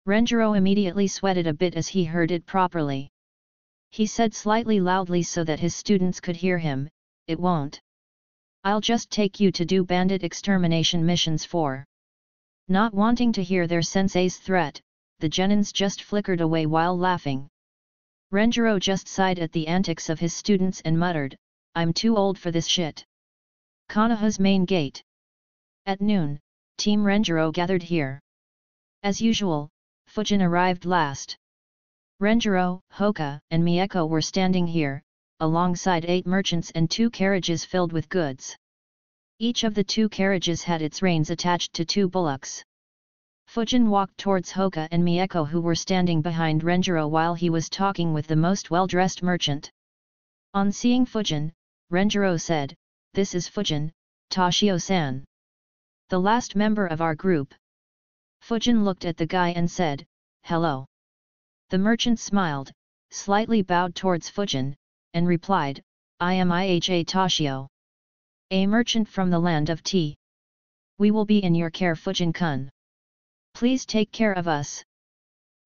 Renjiro immediately sweated a bit as he heard it properly. He said slightly loudly so that his students could hear him, "It won't. I'll just take you to do bandit extermination missions for." Not wanting to hear their sensei's threat, the Genins just flickered away while laughing. Renjiro just sighed at the antics of his students and muttered, "I'm too old for this shit." Konoha's main gate. At noon, Team Renjiro gathered here. As usual, Fujin arrived last. Renjiro, Hoka, and Mieko were standing here, alongside 8 merchants and 2 carriages filled with goods. Each of the 2 carriages had its reins attached to 2 bullocks. Fujin walked towards Hoka and Mieko, who were standing behind Renjiro while he was talking with the most well-dressed merchant. On seeing Fujin, Renjiro said, "This is Fujin, Toshio-san. The last member of our group." Fujin looked at the guy and said, "Hello." The merchant smiled, slightly bowed towards Fujin, and replied, "I am Iha Toshio. A merchant from the land of tea. We will be in your care, Fujin-kun. Please take care of us."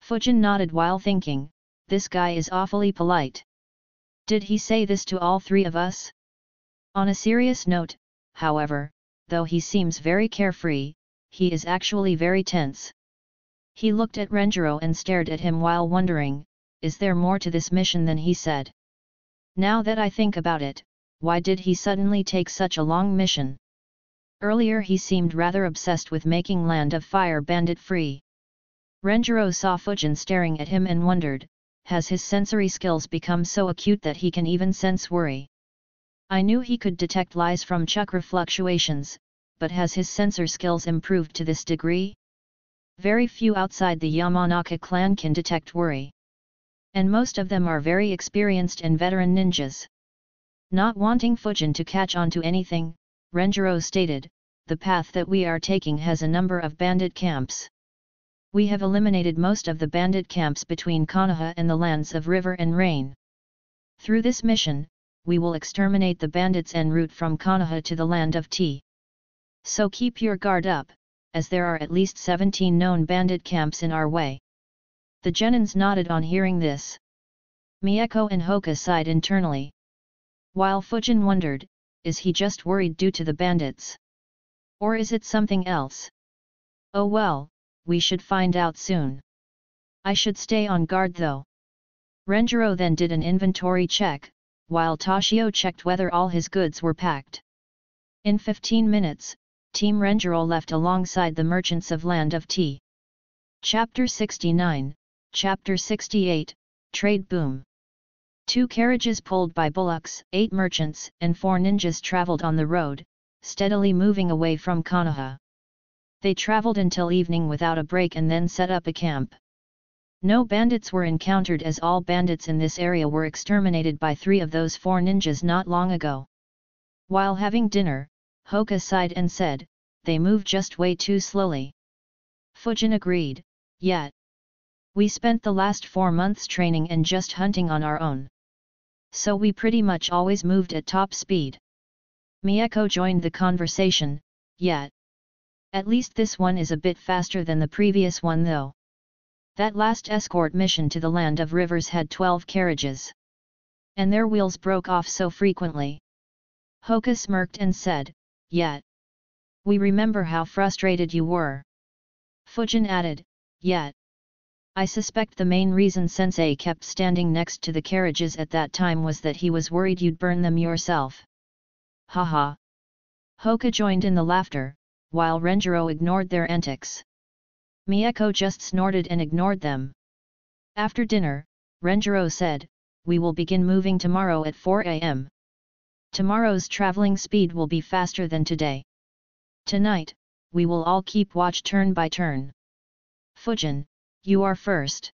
Fujin nodded while thinking, this guy is awfully polite. Did he say this to all three of us? On a serious note, however, though he seems very carefree, he is actually very tense. He looked at Renjiro and stared at him while wondering, is there more to this mission than he said? Now that I think about it, why did he suddenly take such a long mission? Earlier he seemed rather obsessed with making Land of Fire bandit free. Renjiro saw Fujin staring at him and wondered, has his sensory skills become so acute that he can even sense worry? I knew he could detect lies from chakra fluctuations, but has his sensor skills improved to this degree? Very few outside the Yamanaka clan can detect worry. And most of them are very experienced and veteran ninjas. Not wanting Fujin to catch on to anything, Renjiro stated, the path that we are taking has a number of bandit camps. We have eliminated most of the bandit camps between Konoha and the lands of River and Rain. Through this mission, we will exterminate the bandits en route from Konoha to the land of tea. So keep your guard up, as there are at least 17 known bandit camps in our way. The genins nodded on hearing this. Mieko and Hoka sighed internally. While Fujin wondered, is he just worried due to the bandits? Or is it something else? Oh well, we should find out soon. I should stay on guard though. Renjiro then did an inventory check, while Toshio checked whether all his goods were packed. In 15 minutes, Team Renjiro left alongside the merchants of Land of Tea. Chapter 69, Chapter 68, Trade Boom. 2 carriages pulled by bullocks, 8 merchants and 4 ninjas traveled on the road, steadily moving away from Konoha. They traveled until evening without a break and then set up a camp. No bandits were encountered as all bandits in this area were exterminated by 3 of those 4 ninjas not long ago. While having dinner, Hoka sighed and said, they move just way too slowly. Fujin agreed, yet. We spent the last 4 months training and just hunting on our own. So we pretty much always moved at top speed. Mieko joined the conversation, yet. At least this one is a bit faster than the previous one though. That last escort mission to the Land of Rivers had 12 carriages. And their wheels broke off so frequently. Hoka smirked and said, yet. We remember how frustrated you were. Fujin added, yet. I suspect the main reason Sensei kept standing next to the carriages at that time was that he was worried you'd burn them yourself. Haha. Hoka joined in the laughter, while Renjiro ignored their antics. Mieko just snorted and ignored them. After dinner, Renjiro said, we will begin moving tomorrow at 4 am. Tomorrow's traveling speed will be faster than today. Tonight, we will all keep watch turn by turn. Fujin, you are first.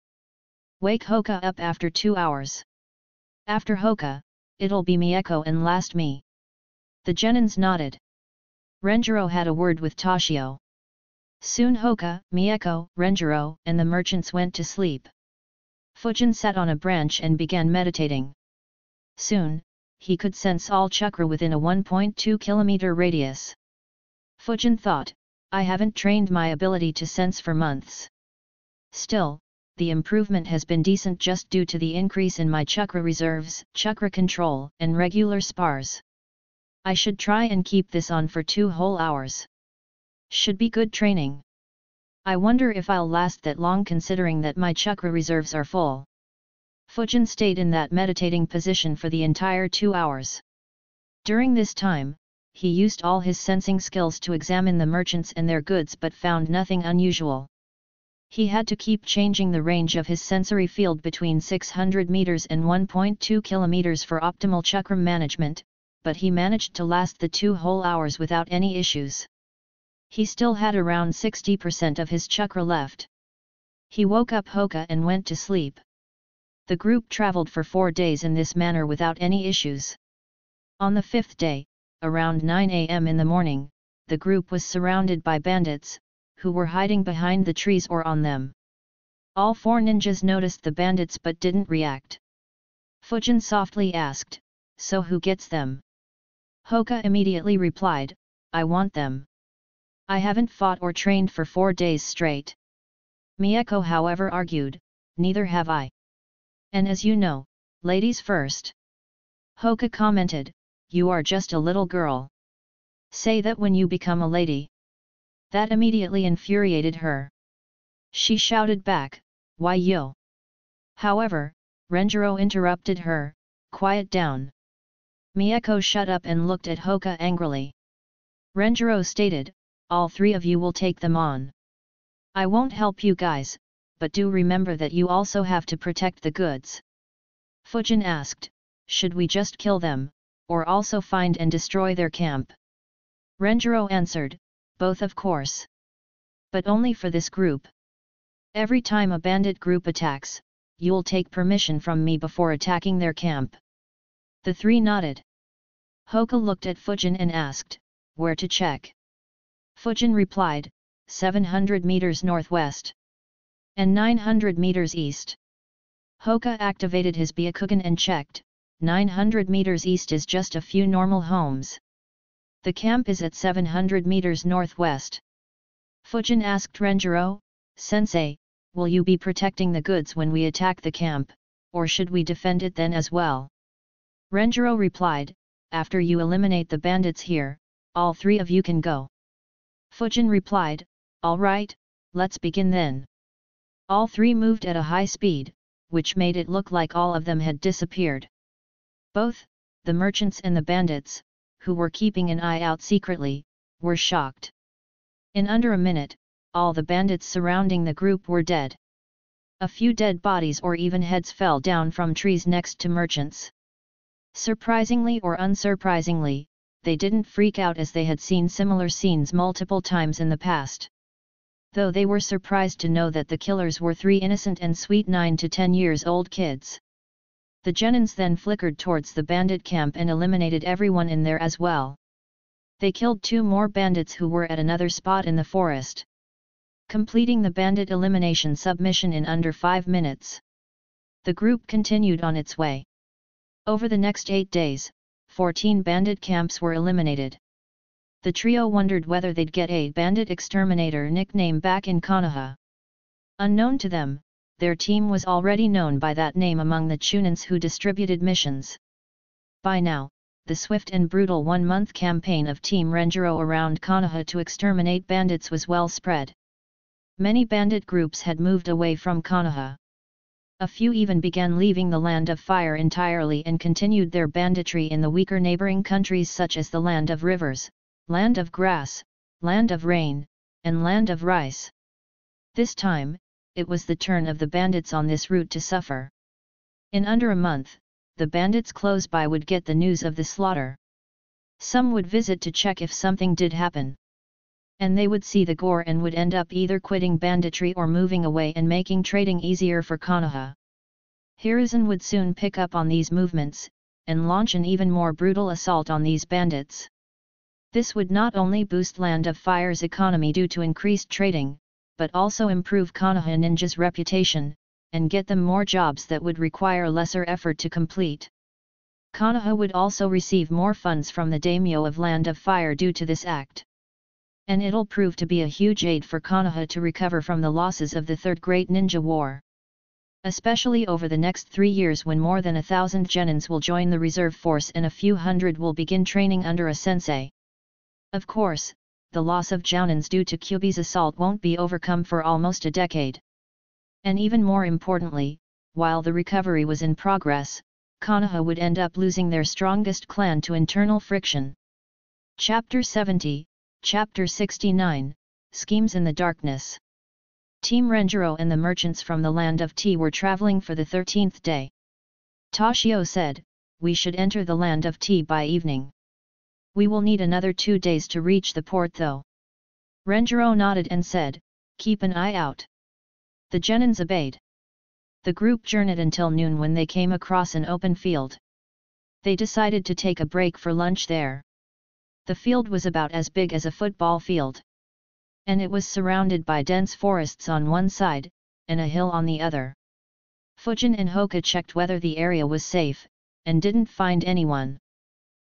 Wake Hoka up after 2 hours. After Hoka, it'll be Mieko and last me. The genins nodded. Renjiro had a word with Toshio. Soon Hoka, Mieko, Renjiro and the merchants went to sleep. Fujin sat on a branch and began meditating. Soon, he could sense all chakra within a 1.2 kilometer radius. Fujin thought, I haven't trained my ability to sense for months. Still, the improvement has been decent just due to the increase in my chakra reserves, chakra control and regular spars. I should try and keep this on for 2 whole hours. Should be good training. I wonder if I'll last that long considering that my chakra reserves are full. Fujin stayed in that meditating position for the entire 2 hours. During this time, he used all his sensing skills to examine the merchants and their goods but found nothing unusual. He had to keep changing the range of his sensory field between 600 meters and 1.2 kilometers for optimal chakra management, but he managed to last the 2 whole hours without any issues. He still had around 60% of his chakra left. He woke up Hoka and went to sleep. The group traveled for 4 days in this manner without any issues. On the 5th day, around 9 am in the morning, the group was surrounded by bandits, who were hiding behind the trees or on them. All 4 ninjas noticed the bandits but didn't react. Fujin softly asked, "So who gets them?" Hoka immediately replied, "I want them. I haven't fought or trained for 4 days straight." Mieko however argued, "Neither have I. And as you know, ladies first." Hoka commented, "You are just a little girl. Say that when you become a lady." That immediately infuriated her. She shouted back, "Why yo?" However, Renjiro interrupted her, "Quiet down." Mieko shut up and looked at Hoka angrily. Renjiro stated, "All 3 of you will take them on. I won't help you guys, but do remember that you also have to protect the goods." Fujin asked, "Should we just kill them, or also find and destroy their camp?" Renjiro answered, "Both of course. But only for this group. Every time a bandit group attacks, you'll take permission from me before attacking their camp." The 3 nodded. Hoka looked at Fujin and asked, "Where to check?" Fujin replied, 700 meters northwest. And 900 meters east. Hoka activated his Byakugan and checked, 900 meters east is just a few normal homes. The camp is at 700 meters northwest. Fujin asked Renjiro, "Sensei, will you be protecting the goods when we attack the camp, or should we defend it then as well?" Renjiro replied, "After you eliminate the bandits here, all 3 of you can go." Fujin replied, "All right, let's begin then." All 3 moved at a high speed, which made it look like all of them had disappeared. Both, the merchants and the bandits, who were keeping an eye out secretly, were shocked. In under a minute, all the bandits surrounding the group were dead. A few dead bodies or even heads fell down from trees next to merchants. Surprisingly or unsurprisingly, they didn't freak out as they had seen similar scenes multiple times in the past. Though they were surprised to know that the killers were 3 innocent and sweet 9 to 10 years old kids. The Genins then flickered towards the bandit camp and eliminated everyone in there as well. They killed 2 more bandits who were at another spot in the forest, completing the bandit elimination submission in under 5 minutes. The group continued on its way. Over the next 8 days, 14 bandit camps were eliminated. The trio wondered whether they'd get a bandit exterminator nickname back in Konoha. Unknown to them, their team was already known by that name among the Chunins who distributed missions. By now, the swift and brutal 1-month campaign of Team Renjiro around Konoha to exterminate bandits was well spread. Many bandit groups had moved away from Konoha. A few even began leaving the Land of Fire entirely and continued their banditry in the weaker neighboring countries such as the Land of Rivers, Land of Grass, Land of Rain, and Land of Rice. This time, it was the turn of the bandits on this route to suffer. In under a month, the bandits close by would get the news of the slaughter. Some would visit to check if something did happen. And they would see the gore and would end up either quitting banditry or moving away and making trading easier for Konoha. Hiruzen would soon pick up on these movements, and launch an even more brutal assault on these bandits. This would not only boost Land of Fire's economy due to increased trading, but also improve Konoha ninjas' reputation, and get them more jobs that would require lesser effort to complete. Konoha would also receive more funds from the daimyo of Land of Fire due to this act. And it'll prove to be a huge aid for Konoha to recover from the losses of the Third Great Ninja War. Especially over the next 3 years when more than 1,000 genins will join the reserve force and a few hundred will begin training under a sensei. Of course, the loss of Jounins due to Kyuubi's assault won't be overcome for almost a decade. And even more importantly, while the recovery was in progress, Konoha would end up losing their strongest clan to internal friction. Chapter 70, Chapter 69, Schemes in the Darkness. Team Renjiro and the merchants from the Land of Tea were traveling for the 13th day. Toshio said, "We should enter the Land of Tea by evening. We will need another 2 days to reach the port though." Renjiro nodded and said, "Keep an eye out." The genins obeyed. The group journeyed until noon when they came across an open field. They decided to take a break for lunch there. The field was about as big as a football field. And it was surrounded by dense forests on one side, and a hill on the other. Fujin and Hoka checked whether the area was safe, and didn't find anyone.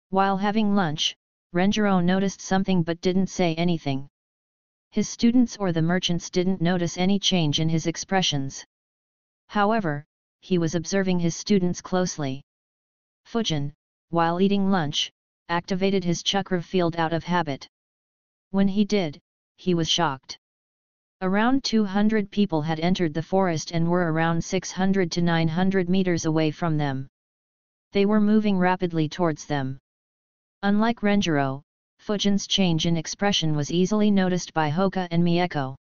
While having lunch, Renjiro noticed something but didn't say anything. His students or the merchants didn't notice any change in his expressions. However, he was observing his students closely. Fujin, while eating lunch, activated his chakra field out of habit. When he did, he was shocked. Around 200 people had entered the forest and were around 600 to 900 meters away from them. They were moving rapidly towards them. Unlike Renjiro, Fujin's change in expression was easily noticed by Hoka and Mieko.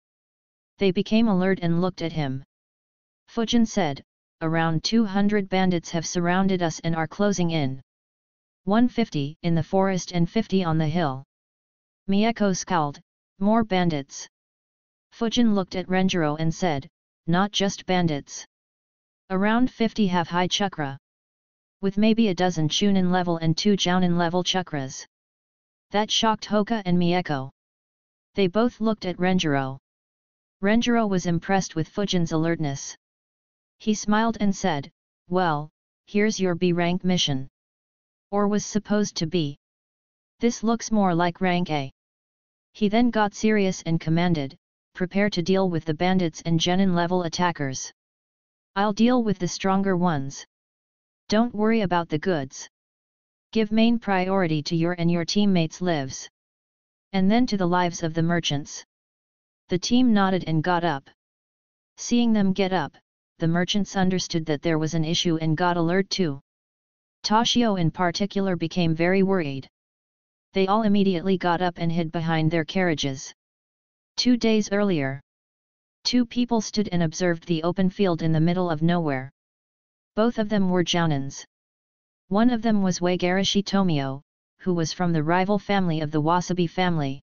They became alert and looked at him. Fujin said, "Around 200 bandits have surrounded us and are closing in. 150 in the forest and 50 on the hill." Mieko scowled, "More bandits." Fujin looked at Renjiro and said, "Not just bandits. Around 50 have high chakra. With maybe a dozen Chunin level and 2 Jounin level chakras." That shocked Hoka and Mieko. They both looked at Renjiro. Renjiro was impressed with Fujin's alertness. He smiled and said, "Well, here's your B rank mission." Or was supposed to be. "This looks more like rank A." He then got serious and commanded, "Prepare to deal with the bandits and genin level attackers. I'll deal with the stronger ones. Don't worry about the goods. Give main priority to your and your teammates' lives. And then to the lives of the merchants." The team nodded and got up. Seeing them get up, the merchants understood that there was an issue and got alert too. Toshio in particular became very worried. They all immediately got up and hid behind their carriages. 2 days earlier, 2 people stood and observed the open field in the middle of nowhere. Both of them were Jounins. One of them was Wagarashi Tomio, who was from the rival family of the Wasabi family.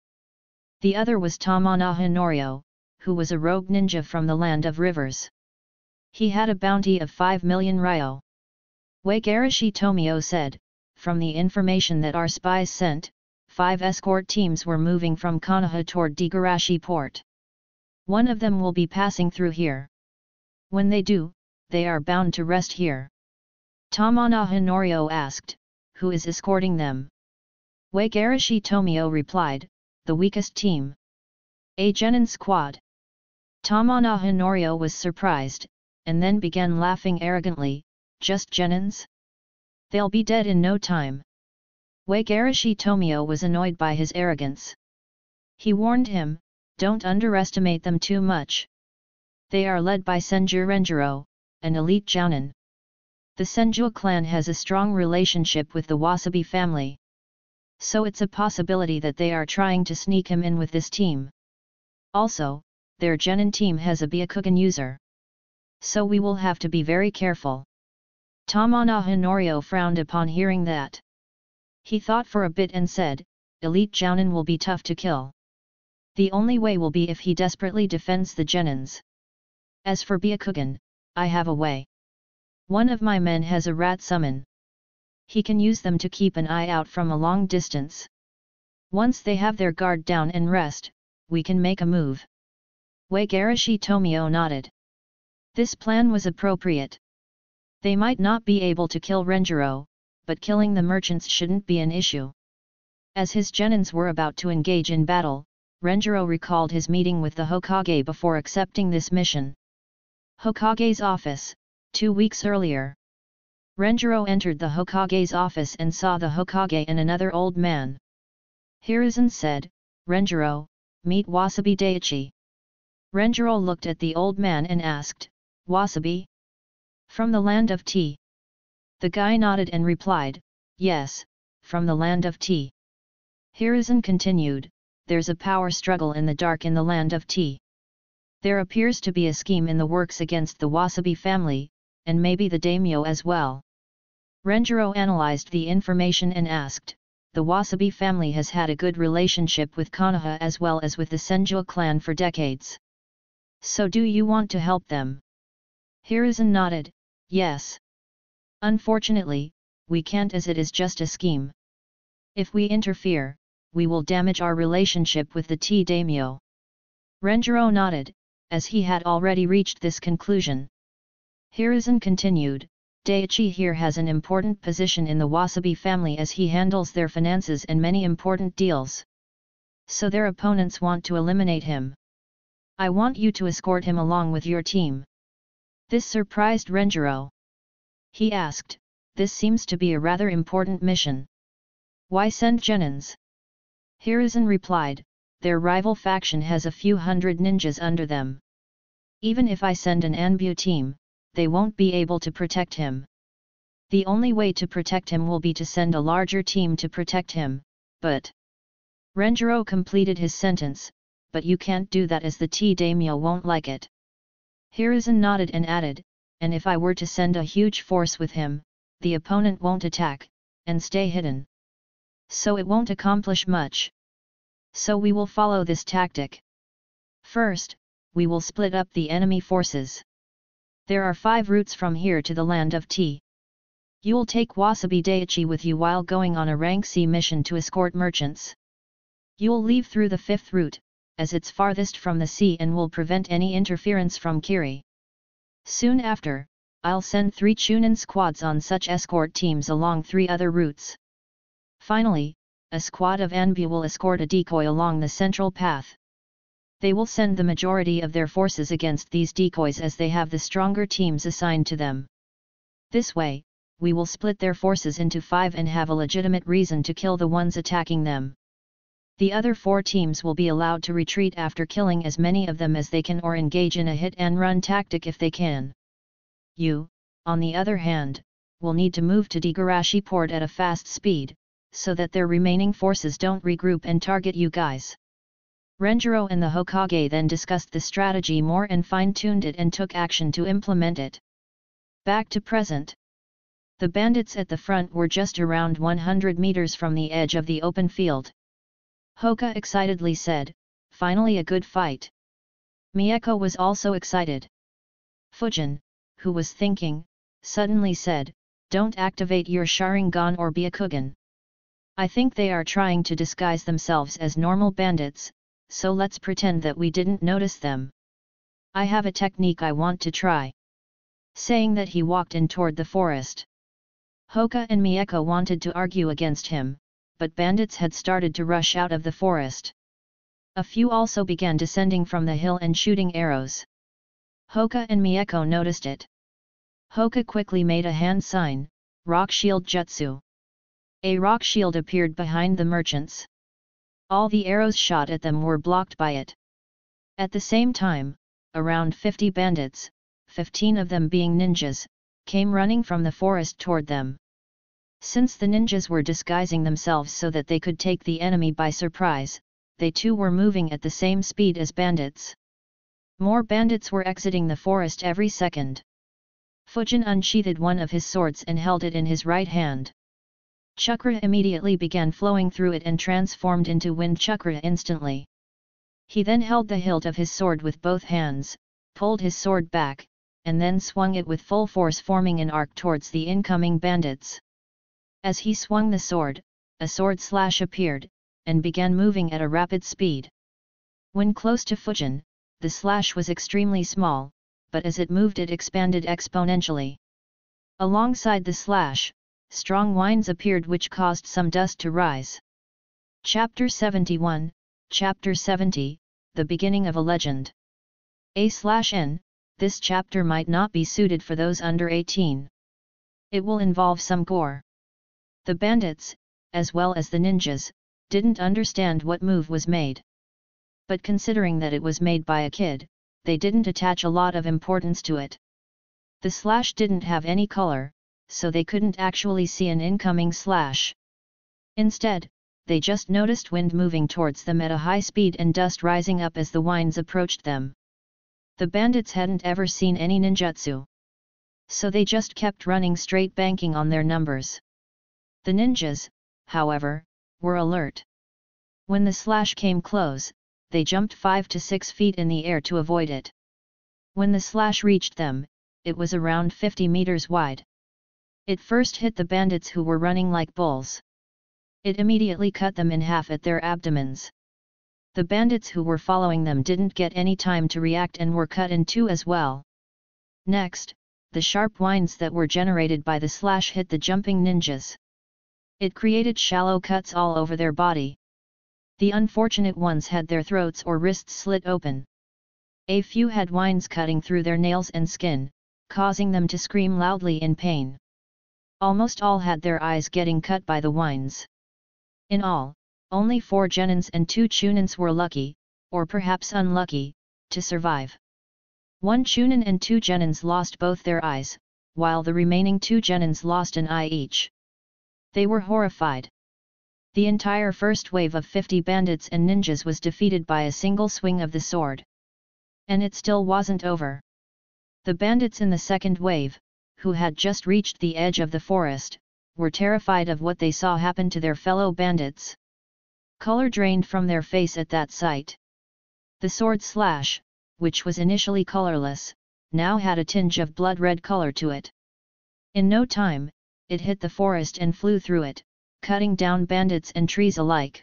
The other was Tamanaha Norio, who was a rogue ninja from the land of rivers. He had a bounty of 5 million ryo. Wagarashi Tomio said, "From the information that our spies sent, 5 escort teams were moving from Konoha toward Digarashi port. One of them will be passing through here. When they do, they are bound to rest here." Tamanaha Norio asked, "Who is escorting them?" Wagarashi Tomio replied, "The weakest team. A genin squad." Tamanaha Norio was surprised, and then began laughing arrogantly, "Just genins? They'll be dead in no time." Wagarashi Tomio was annoyed by his arrogance. He warned him, "Don't underestimate them too much. They are led by Senju Renjiro, an elite Jounin. The Senju clan has a strong relationship with the Wasabi family. So it's a possibility that they are trying to sneak him in with this team. Also, their genin team has a Byakugan user. So we will have to be very careful." Tamanaha Norio frowned upon hearing that. He thought for a bit and said, "Elite Jounin will be tough to kill. The only way will be if he desperately defends the genins. As for Byakugan, I have a way. One of my men has a rat summon. He can use them to keep an eye out from a long distance. Once they have their guard down and rest, we can make a move." Wagarashi Tomio nodded. This plan was appropriate. They might not be able to kill Renjiro, but killing the merchants shouldn't be an issue. As his genins were about to engage in battle, Renjiro recalled his meeting with the Hokage before accepting this mission. Hokage's office, 2 weeks earlier. Renjiro entered the Hokage's office and saw the Hokage and another old man. Hiruzen said, "Renjiro, meet Wasabi Daichi." Renjiro looked at the old man and asked, "Wasabi? From the land of tea?" The guy nodded and replied, "Yes, from the land of tea." Hiruzen continued, "There's a power struggle in the dark in the land of tea. There appears to be a scheme in the works against the Wasabi family, and maybe the daimyo as well." Renjiro analyzed the information and asked, the Wasabi family has had a good relationship with Konoha as well as with the Senju clan for decades. So do you want to help them? Hiruzen nodded, yes. Unfortunately, we can't as it is just a scheme. If we interfere, we will damage our relationship with the T-daimyo. Renjiro nodded, as he had already reached this conclusion. Hiruzen continued, Daichi here has an important position in the Wasabi family as he handles their finances and many important deals. So their opponents want to eliminate him. I want you to escort him along with your team. This surprised Renjiro. He asked, this seems to be a rather important mission. Why send genins? Hiruzen replied, their rival faction has a few hundred ninjas under them. Even if I send an Anbu team, they won't be able to protect him. The only way to protect him will be to send a larger team to protect him, but... Renjiro completed his sentence, but you can't do that as the T-daimyo won't like it. Hiruzen nodded and added, and if I were to send a huge force with him, the opponent won't attack, and stay hidden. So it won't accomplish much. So we will follow this tactic. First, we will split up the enemy forces. There are 5 routes from here to the land of T. You'll take Wasabi Daichi with you while going on a rank C mission to escort merchants. You'll leave through the 5th route, as it's farthest from the sea and will prevent any interference from Kiri. Soon after, I'll send 3 Chunin squads on such escort teams along 3 other routes. Finally, a squad of Anbu will escort a decoy along the central path. They will send the majority of their forces against these decoys as they have the stronger teams assigned to them. This way, we will split their forces into 5 and have a legitimate reason to kill the ones attacking them. The other 4 teams will be allowed to retreat after killing as many of them as they can or engage in a hit-and-run tactic if they can. You, on the other hand, will need to move to Degarashi port at a fast speed, so that their remaining forces don't regroup and target you guys. Renjiro and the Hokage then discussed the strategy more and fine-tuned it and took action to implement it. Back to present. The bandits at the front were just around 100 meters from the edge of the open field. Hoka excitedly said, finally a good fight. Mieko was also excited. Fujin, who was thinking, suddenly said, don't activate your Sharingan or Byakugan. I think they are trying to disguise themselves as normal bandits, so let's pretend that we didn't notice them. I have a technique I want to try. Saying that he walked in toward the forest. Hoka and Mieko wanted to argue against him, but bandits had started to rush out of the forest. A few also began descending from the hill and shooting arrows. Hoka and Mieko noticed it. Hoka quickly made a hand sign, rock shield jutsu. A rock shield appeared behind the merchants. All the arrows shot at them were blocked by it. At the same time, around 50 bandits, 15 of them being ninjas, came running from the forest toward them. Since the ninjas were disguising themselves so that they could take the enemy by surprise, they too were moving at the same speed as bandits. More bandits were exiting the forest every second. Fujin unsheathed one of his swords and held it in his right hand. Chakra immediately began flowing through it and transformed into wind chakra instantly. He then held the hilt of his sword with both hands, pulled his sword back, and then swung it with full force, forming an arc towards the incoming bandits. As he swung the sword, a sword slash appeared, and began moving at a rapid speed. When close to Fujin, the slash was extremely small, but as it moved it expanded exponentially. Alongside the slash, strong winds appeared which caused some dust to rise. Chapter 71, Chapter 70, The Beginning of a Legend. A/N, this chapter might not be suited for those under 18. It will involve some gore. The bandits, as well as the ninjas, didn't understand what move was made. But considering that it was made by a kid, they didn't attach a lot of importance to it. The slash didn't have any color, so they couldn't actually see an incoming slash. Instead, they just noticed wind moving towards them at a high speed and dust rising up as the winds approached them. The bandits hadn't ever seen any ninjutsu. So they just kept running straight, banking on their numbers. The ninjas, however, were alert. When the slash came close, they jumped 5 to 6 feet in the air to avoid it. When the slash reached them, it was around 50 meters wide. It first hit the bandits who were running like bulls. It immediately cut them in half at their abdomens. The bandits who were following them didn't get any time to react and were cut in two as well. Next, the sharp whines that were generated by the slash hit the jumping ninjas. It created shallow cuts all over their body. The unfortunate ones had their throats or wrists slit open. A few had whines cutting through their nails and skin, causing them to scream loudly in pain. Almost all had their eyes getting cut by the whines. In all, only 4 genins and 2 chunins were lucky, or perhaps unlucky, to survive. 1 chunin and 2 genins lost both their eyes, while the remaining 2 genins lost an eye each. They were horrified. The entire first wave of 50 bandits and ninjas was defeated by a single swing of the sword. And it still wasn't over. The bandits in the second wave, who had just reached the edge of the forest, were terrified of what they saw happen to their fellow bandits. Color drained from their face at that sight. The sword slash, which was initially colorless, now had a tinge of blood-red color to it. In no time, it hit the forest and flew through it, cutting down bandits and trees alike.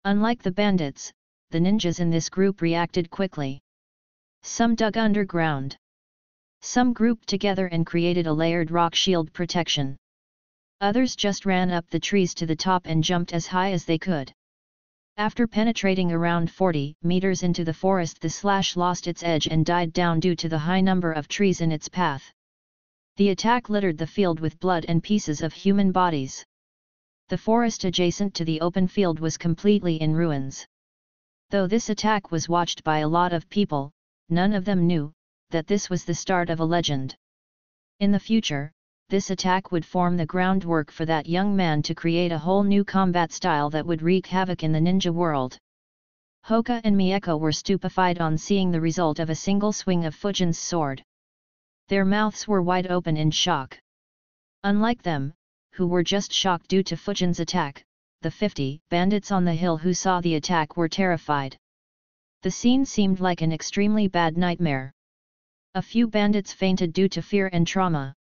Unlike the bandits, the ninjas in this group reacted quickly. Some dug underground. Some grouped together and created a layered rock shield protection. Others just ran up the trees to the top and jumped as high as they could. After penetrating around 40 meters into the forest, the slash lost its edge and died down due to the high number of trees in its path. The attack littered the field with blood and pieces of human bodies. The forest adjacent to the open field was completely in ruins. Though this attack was watched by a lot of people, none of them knew that this was the start of a legend. In the future, this attack would form the groundwork for that young man to create a whole new combat style that would wreak havoc in the ninja world. Hoka and Mieko were stupefied on seeing the result of a single swing of Fujin's sword. Their mouths were wide open in shock. Unlike them, who were just shocked due to Fujin's attack, the 50 bandits on the hill who saw the attack were terrified. The scene seemed like an extremely bad nightmare. A few bandits fainted due to fear and trauma.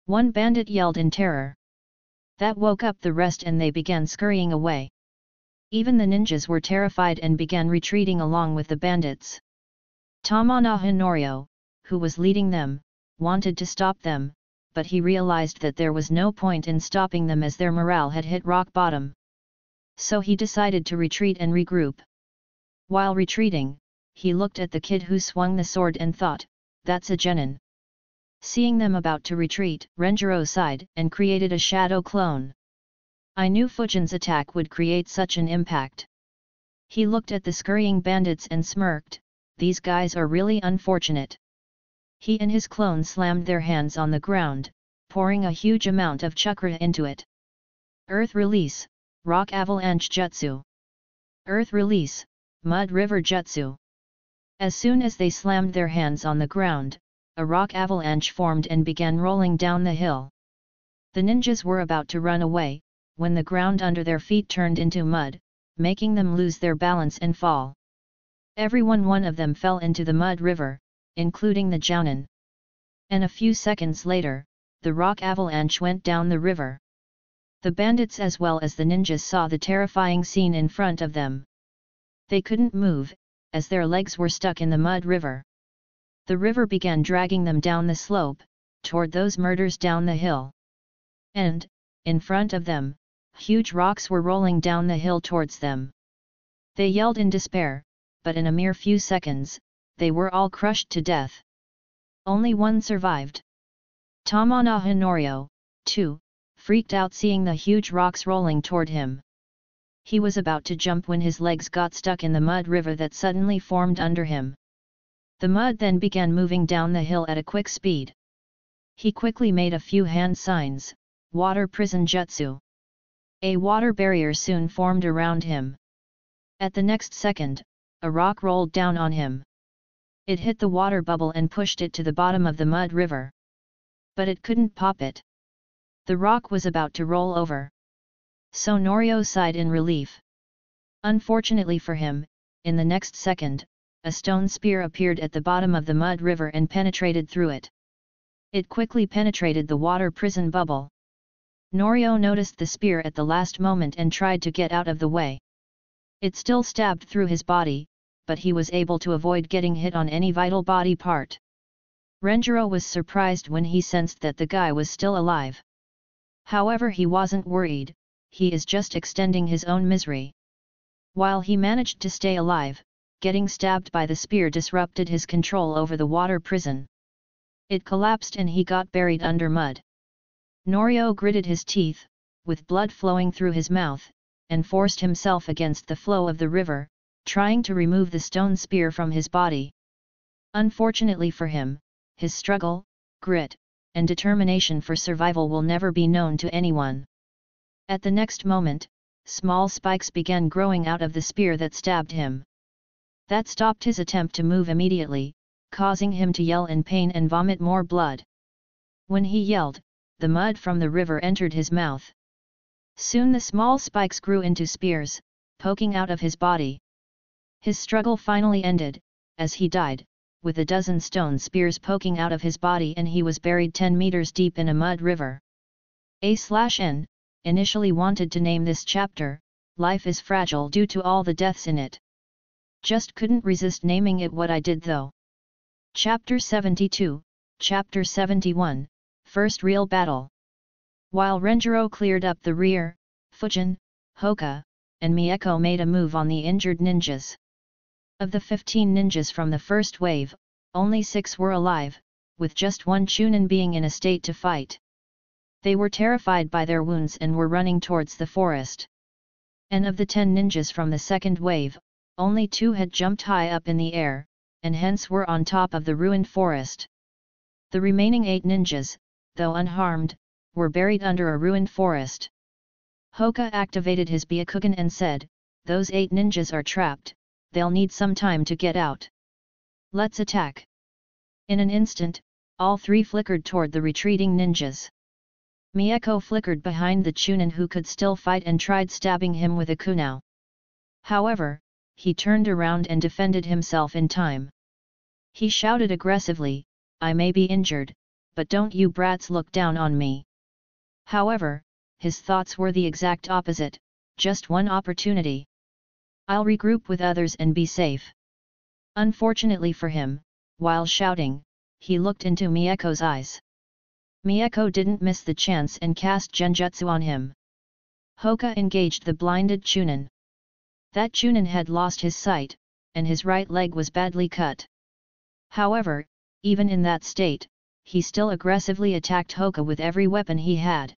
One bandit yelled in terror. That woke up the rest and they began scurrying away. Even the ninjas were terrified and began retreating along with the bandits. Tamanaha Norio, who was leading them, wanted to stop them, but he realized that there was no point in stopping them as their morale had hit rock bottom. So he decided to retreat and regroup. While retreating, he looked at the kid who swung the sword and thought, "That's a genin." Seeing them about to retreat, Renjiro sighed and created a shadow clone. I knew Fujin's attack would create such an impact. He looked at the scurrying bandits and smirked, "These guys are really unfortunate." He and his clone slammed their hands on the ground, pouring a huge amount of chakra into it. Earth Release, Rock Avalanche Jutsu. Earth Release, Mud River Jutsu. As soon as they slammed their hands on the ground, a rock avalanche formed and began rolling down the hill. The ninjas were about to run away, when the ground under their feet turned into mud, making them lose their balance and fall. One of them fell into the mud river, including the Jounin. And a few seconds later, the rock avalanche went down the river. The bandits as well as the ninjas saw the terrifying scene in front of them. They couldn't move, as their legs were stuck in the mud river. The river began dragging them down the slope, toward those murders down the hill. And, in front of them, huge rocks were rolling down the hill towards them. They yelled in despair, but in a mere few seconds, they were all crushed to death. Only one survived. Tamanaha Norio, too, freaked out seeing the huge rocks rolling toward him. He was about to jump when his legs got stuck in the mud river that suddenly formed under him. The mud then began moving down the hill at a quick speed. He quickly made a few hand signs, water prison jutsu. A water barrier soon formed around him. At the next second, a rock rolled down on him. It hit the water bubble and pushed it to the bottom of the mud river. But it couldn't pop it. The rock was about to roll over. So Norio sighed in relief. Unfortunately for him, in the next second, a stone spear appeared at the bottom of the mud river and penetrated through it. It quickly penetrated the water prison bubble. Norio noticed the spear at the last moment and tried to get out of the way. It still stabbed through his body, but he was able to avoid getting hit on any vital body part. Renjiro was surprised when he sensed that the guy was still alive. However, he wasn't worried, he is just extending his own misery. While he managed to stay alive, getting stabbed by the spear disrupted his control over the water prison. It collapsed and he got buried under mud. Norio gritted his teeth, with blood flowing through his mouth, and forced himself against the flow of the river, trying to remove the stone spear from his body. Unfortunately for him, his struggle, grit, and determination for survival will never be known to anyone. At the next moment, small spikes began growing out of the spear that stabbed him. That stopped his attempt to move immediately, causing him to yell in pain and vomit more blood. When he yelled, the mud from the river entered his mouth. Soon the small spikes grew into spears, poking out of his body. His struggle finally ended, as he died, with a dozen stone spears poking out of his body, and he was buried 10 meters deep in a mud river. A/N initially wanted to name this chapter, Life is Fragile, due to all the deaths in it. Just couldn't resist naming it what I did though. Chapter 72, Chapter 71, First Real Battle. While Renjiro cleared up the rear, Fujin, Hoka, and Mieko made a move on the injured ninjas. Of the 15 ninjas from the first wave, only 6 were alive, with just one Chunin being in a state to fight. They were terrified by their wounds and were running towards the forest. And of the 10 ninjas from the second wave, only 2 had jumped high up in the air, and hence were on top of the ruined forest. The remaining 8 ninjas, though unharmed, were buried under a ruined forest. Hoka activated his Byakugan and said, "Those 8 ninjas are trapped, they'll need some time to get out. Let's attack." In an instant, all 3 flickered toward the retreating ninjas. Mieko flickered behind the Chunin who could still fight and tried stabbing him with a kunao. However, he turned around and defended himself in time. He shouted aggressively, "I may be injured, but don't you brats look down on me." However, his thoughts were the exact opposite, just one opportunity. "I'll regroup with others and be safe." Unfortunately for him, while shouting, he looked into Mieko's eyes. Mieko didn't miss the chance and cast Genjutsu on him. Hoka engaged the blinded Chunin. That Chunin had lost his sight, and his right leg was badly cut. However, even in that state, he still aggressively attacked Hoka with every weapon he had.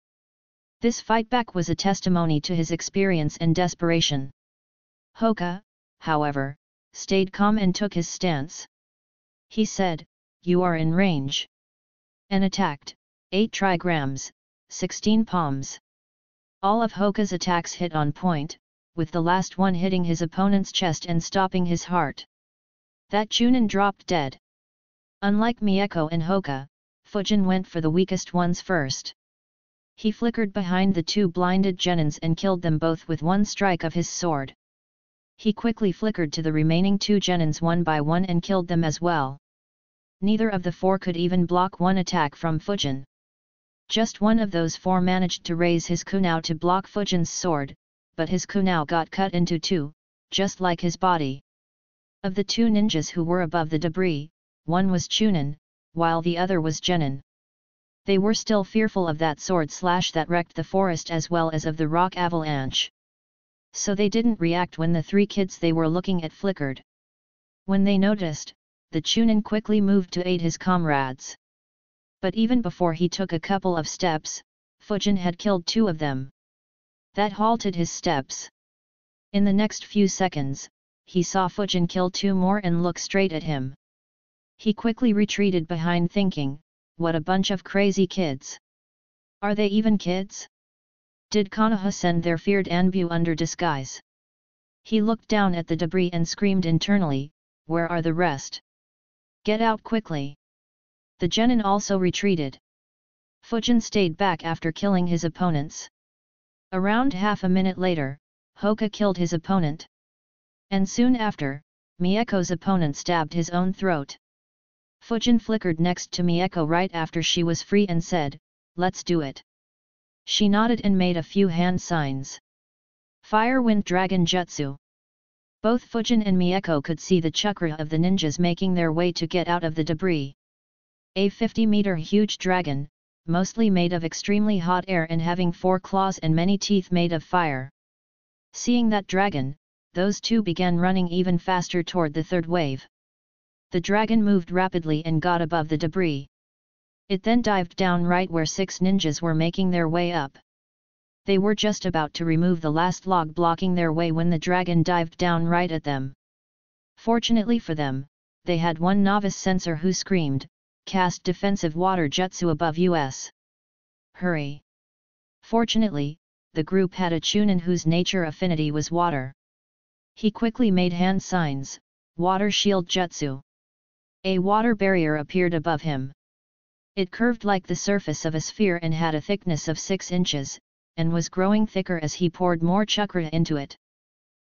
This fightback was a testimony to his experience and desperation. Hoka, however, stayed calm and took his stance. He said, "You are in range." And attacked, 8 trigrams, 16 palms. All of Hoka's attacks hit on point, with the last one hitting his opponent's chest and stopping his heart. That Chunin dropped dead. Unlike Mieko and Hoka, Fujin went for the weakest ones first. He flickered behind the 2 blinded genins and killed them both with one strike of his sword. He quickly flickered to the remaining 2 genins one by one and killed them as well. Neither of the 4 could even block one attack from Fujin. Just one of those 4 managed to raise his kunao to block Fujin's sword, but his kunao got cut into 2, just like his body. Of the 2 ninjas who were above the debris, one was Chunin, while the other was genin. They were still fearful of that sword slash that wrecked the forest as well as of the rock avalanche. So they didn't react when the 3 kids they were looking at flickered. When they noticed, the Chunin quickly moved to aid his comrades. But even before he took a couple of steps, Fujin had killed 2 of them. That halted his steps. In the next few seconds, he saw Fujin kill 2 more and look straight at him. He quickly retreated behind thinking, what a bunch of crazy kids. Are they even kids? Did Konoha send their feared Anbu under disguise? He looked down at the debris and screamed internally, where are the rest? Get out quickly. The genin also retreated. Fujin stayed back after killing his opponents. Around half a minute later, Hoka killed his opponent. And soon after, Mieko's opponent stabbed his own throat. Fujin flickered next to Mieko right after she was free and said, "Let's do it." She nodded and made a few hand signs. Fire Wind Dragon Jutsu. Both Fujin and Mieko could see the chakra of the ninjas making their way to get out of the debris. A 50-meter huge dragon, mostly made of extremely hot air and having 4 claws and many teeth made of fire. Seeing that dragon, those two began running even faster toward the third wave. The dragon moved rapidly and got above the debris. It then dived down right where 6 ninjas were making their way up. They were just about to remove the last log blocking their way when the dragon dived down right at them. Fortunately for them, they had one novice sensor who screamed, "Cast defensive water jutsu above us. Hurry!" Fortunately, the group had a Chunin whose nature affinity was water. He quickly made hand signs, "Water shield jutsu." A water barrier appeared above him. It curved like the surface of a sphere and had a thickness of 6 inches, and was growing thicker as he poured more chakra into it.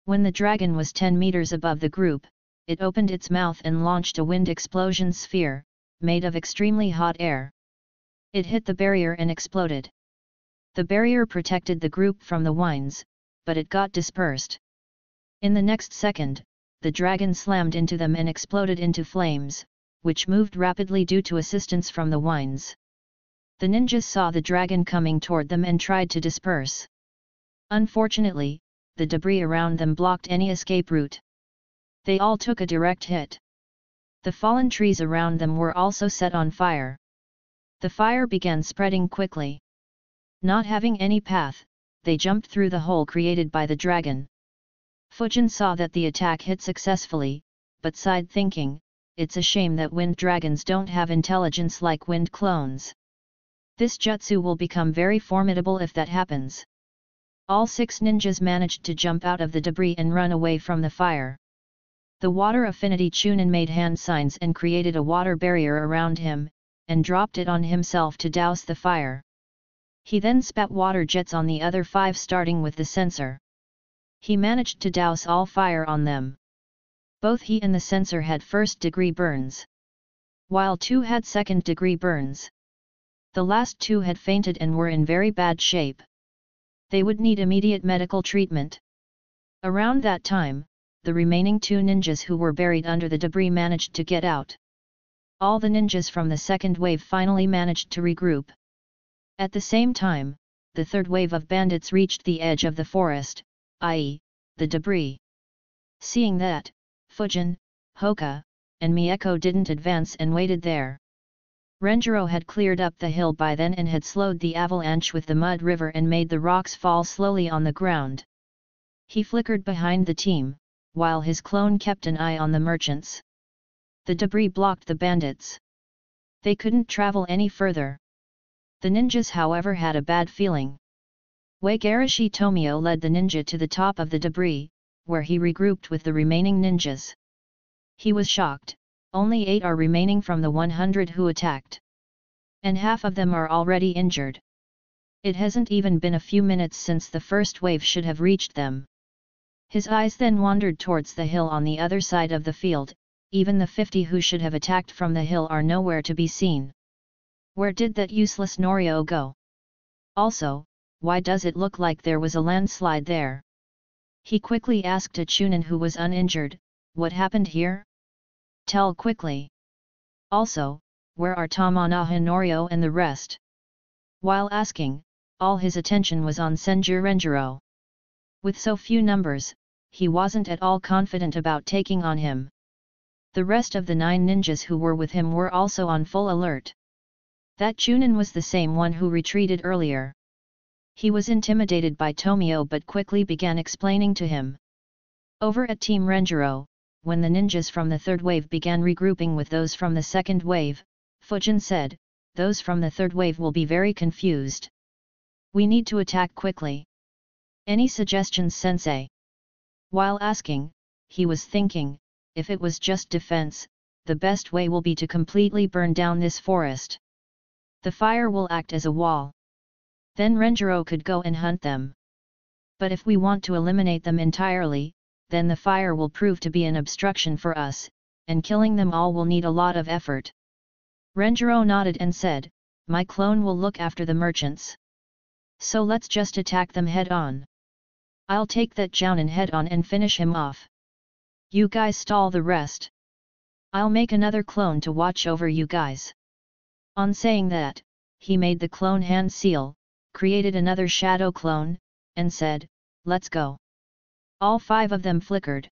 When the dragon was 10 meters above the group, it opened its mouth and launched a wind explosion sphere, made of extremely hot air. It hit the barrier and exploded. The barrier protected the group from the winds, but it got dispersed. In the next second, the dragon slammed into them and exploded into flames, which moved rapidly due to assistance from the winds. The ninjas saw the dragon coming toward them and tried to disperse. Unfortunately, the debris around them blocked any escape route. They all took a direct hit. The fallen trees around them were also set on fire. The fire began spreading quickly. Not having any path, they jumped through the hole created by the dragon. Fujin saw that the attack hit successfully, but sighed thinking, "It's a shame that wind dragons don't have intelligence like wind clones. This jutsu will become very formidable if that happens." All 6 ninjas managed to jump out of the debris and run away from the fire. The water affinity Chunin made hand signs and created a water barrier around him, and dropped it on himself to douse the fire. He then spat water jets on the other 5 starting with the sensor. He managed to douse all fire on them. Both he and the sensor had first-degree burns, while 2 had second-degree burns. The last 2 had fainted and were in very bad shape. They would need immediate medical treatment. Around that time, the remaining 2 ninjas who were buried under the debris managed to get out. All the ninjas from the second wave finally managed to regroup. At the same time, the third wave of bandits reached the edge of the forest, i.e., the debris. Seeing that, Fujin, Hoka, and Mieko didn't advance and waited there. Renjiro had cleared up the hill by then and had slowed the avalanche with the mud river and made the rocks fall slowly on the ground. He flickered behind the team, while his clone kept an eye on the merchants. The debris blocked the bandits. They couldn't travel any further. The ninjas however had a bad feeling. Wagarashi Tomio led the ninja to the top of the debris, where he regrouped with the remaining ninjas. He was shocked, only 8 are remaining from the 100 who attacked. And half of them are already injured. It hasn't even been a few minutes since the first wave should have reached them. His eyes then wandered towards the hill on the other side of the field. Even the 50 who should have attacked from the hill are nowhere to be seen. Where did that useless Norio go? Also, why does it look like there was a landslide there? He quickly asked a Chunin who was uninjured, "What happened here? Tell quickly. Also, where are Tamanaha Norio and the rest?" While asking, all his attention was on Senju Renjiro. With so few numbers, he wasn't at all confident about taking on him. The rest of the 9 ninjas who were with him were also on full alert. That Chunin was the same one who retreated earlier. He was intimidated by Tomio but quickly began explaining to him. Over at Team Renjiro, when the ninjas from the third wave began regrouping with those from the second wave, Fujin said, "Those from the third wave will be very confused. We need to attack quickly. Any suggestions, sensei?" While asking, he was thinking, if it was just defense, the best way will be to completely burn down this forest. The fire will act as a wall. Then Renjiro could go and hunt them. But if we want to eliminate them entirely, then the fire will prove to be an obstruction for us, and killing them all will need a lot of effort. Renjiro nodded and said, my clone will look after the merchants. So let's just attack them head on. I'll take that Jounin head on and finish him off. You guys stall the rest. I'll make another clone to watch over you guys. On saying that, he made the clone hand seal, created another shadow clone, and said, let's go. All 5 of them flickered.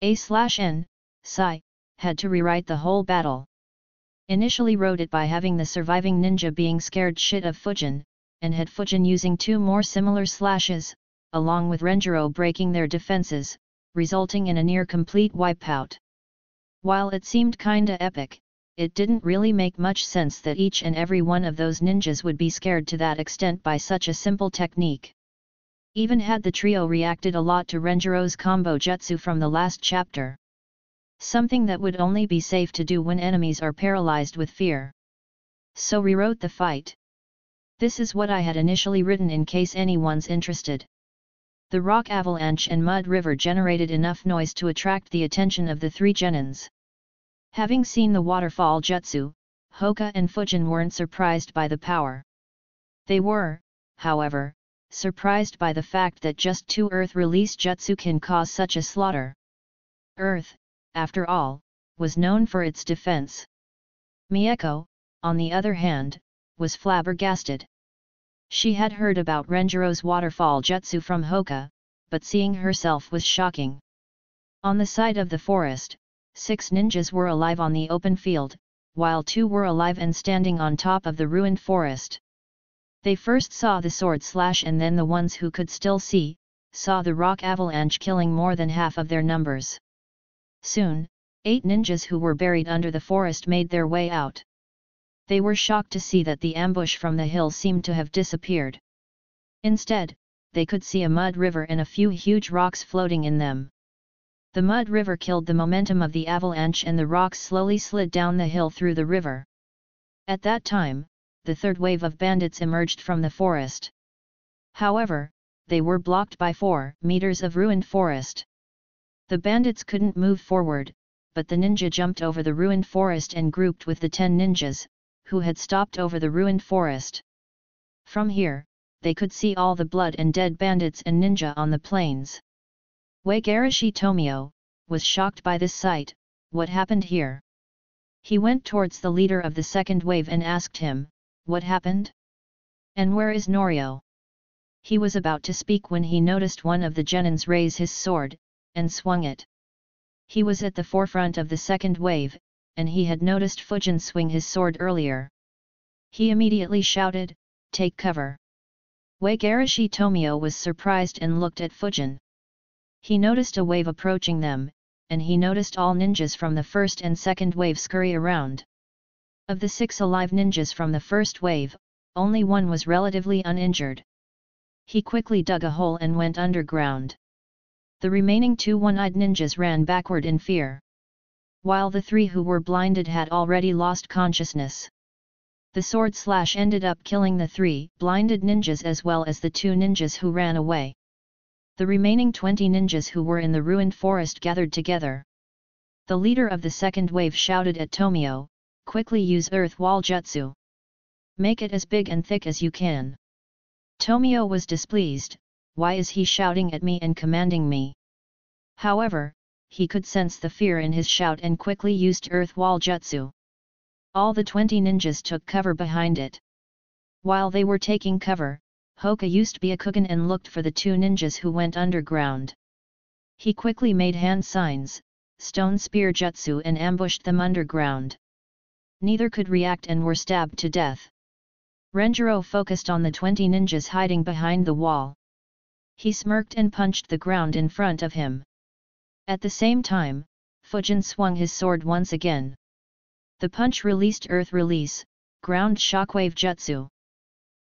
A/N, Sai, had to rewrite the whole battle. Initially wrote it by having the surviving ninja being scared shit of Fujin, and had Fujin using 2 more similar slashes, along with Renjiro breaking their defenses, resulting in a near-complete wipeout. While it seemed kinda epic, it didn't really make much sense that each and every one of those ninjas would be scared to that extent by such a simple technique. Even had the trio reacted a lot to Renjiro's combo jutsu from the last chapter. Something that would only be safe to do when enemies are paralyzed with fear. So rewrote the fight. This is what I had initially written in case anyone's interested. The rock avalanche and mud river generated enough noise to attract the attention of the 3 genins. Having seen the waterfall jutsu, Hoka and Fujin weren't surprised by the power. They were, however, surprised by the fact that just 2 earth release jutsu can cause such a slaughter. Earth, after all, was known for its defense. Mieko, on the other hand, was flabbergasted. She had heard about Renjiro's waterfall jutsu from Hoka, but seeing herself was shocking. On the side of the forest, 6 ninjas were alive on the open field, while 2 were alive and standing on top of the ruined forest. They first saw the sword slash and then the ones who could still see, saw the rock avalanche killing more than half of their numbers. Soon, 8 ninjas who were buried under the forest made their way out. They were shocked to see that the ambush from the hill seemed to have disappeared. Instead, they could see a mud river and a few huge rocks floating in them. The mud river killed the momentum of the avalanche and the rocks slowly slid down the hill through the river. At that time, the 3rd wave of bandits emerged from the forest. However, they were blocked by 4 meters of ruined forest. The bandits couldn't move forward, but the ninja jumped over the ruined forest and grouped with the 10 ninjas, who had stopped over the ruined forest. From here, they could see all the blood and dead bandits and ninja on the plains. Wagarashi Tomio was shocked by this sight. What happened here? He went towards the leader of the 2nd wave and asked him, what happened? And where is Norio? He was about to speak when he noticed one of the genins raise his sword, and swung it. He was at the forefront of the 2nd wave, and he had noticed Fujin swing his sword earlier. He immediately shouted, take cover. Wagarashi Tomio was surprised and looked at Fujin. He noticed a wave approaching them, and he noticed all ninjas from the 1st and 2nd wave scurry around. Of the 6 alive ninjas from the 1st wave, only 1 was relatively uninjured. He quickly dug a hole and went underground. The remaining 2 one-eyed ninjas ran backward in fear. While the 3 who were blinded had already lost consciousness. The sword slash ended up killing the 3 blinded ninjas as well as the 2 ninjas who ran away. The remaining 20 ninjas who were in the ruined forest gathered together. The leader of the 2nd wave shouted at Tomio, quickly use earth wall jutsu. Make it as big and thick as you can. Tomio was displeased, why is he shouting at me and commanding me? However, he could sense the fear in his shout and quickly used earth wall jutsu. All the 20 ninjas took cover behind it. While they were taking cover, Hoka used Byakugan and looked for the 2 ninjas who went underground. He quickly made hand signs, stone spear jutsu and ambushed them underground. Neither could react and were stabbed to death. Renjiro focused on the 20 ninjas hiding behind the wall. He smirked and punched the ground in front of him. At the same time, Fujin swung his sword once again. The punch released earth release, ground shockwave jutsu.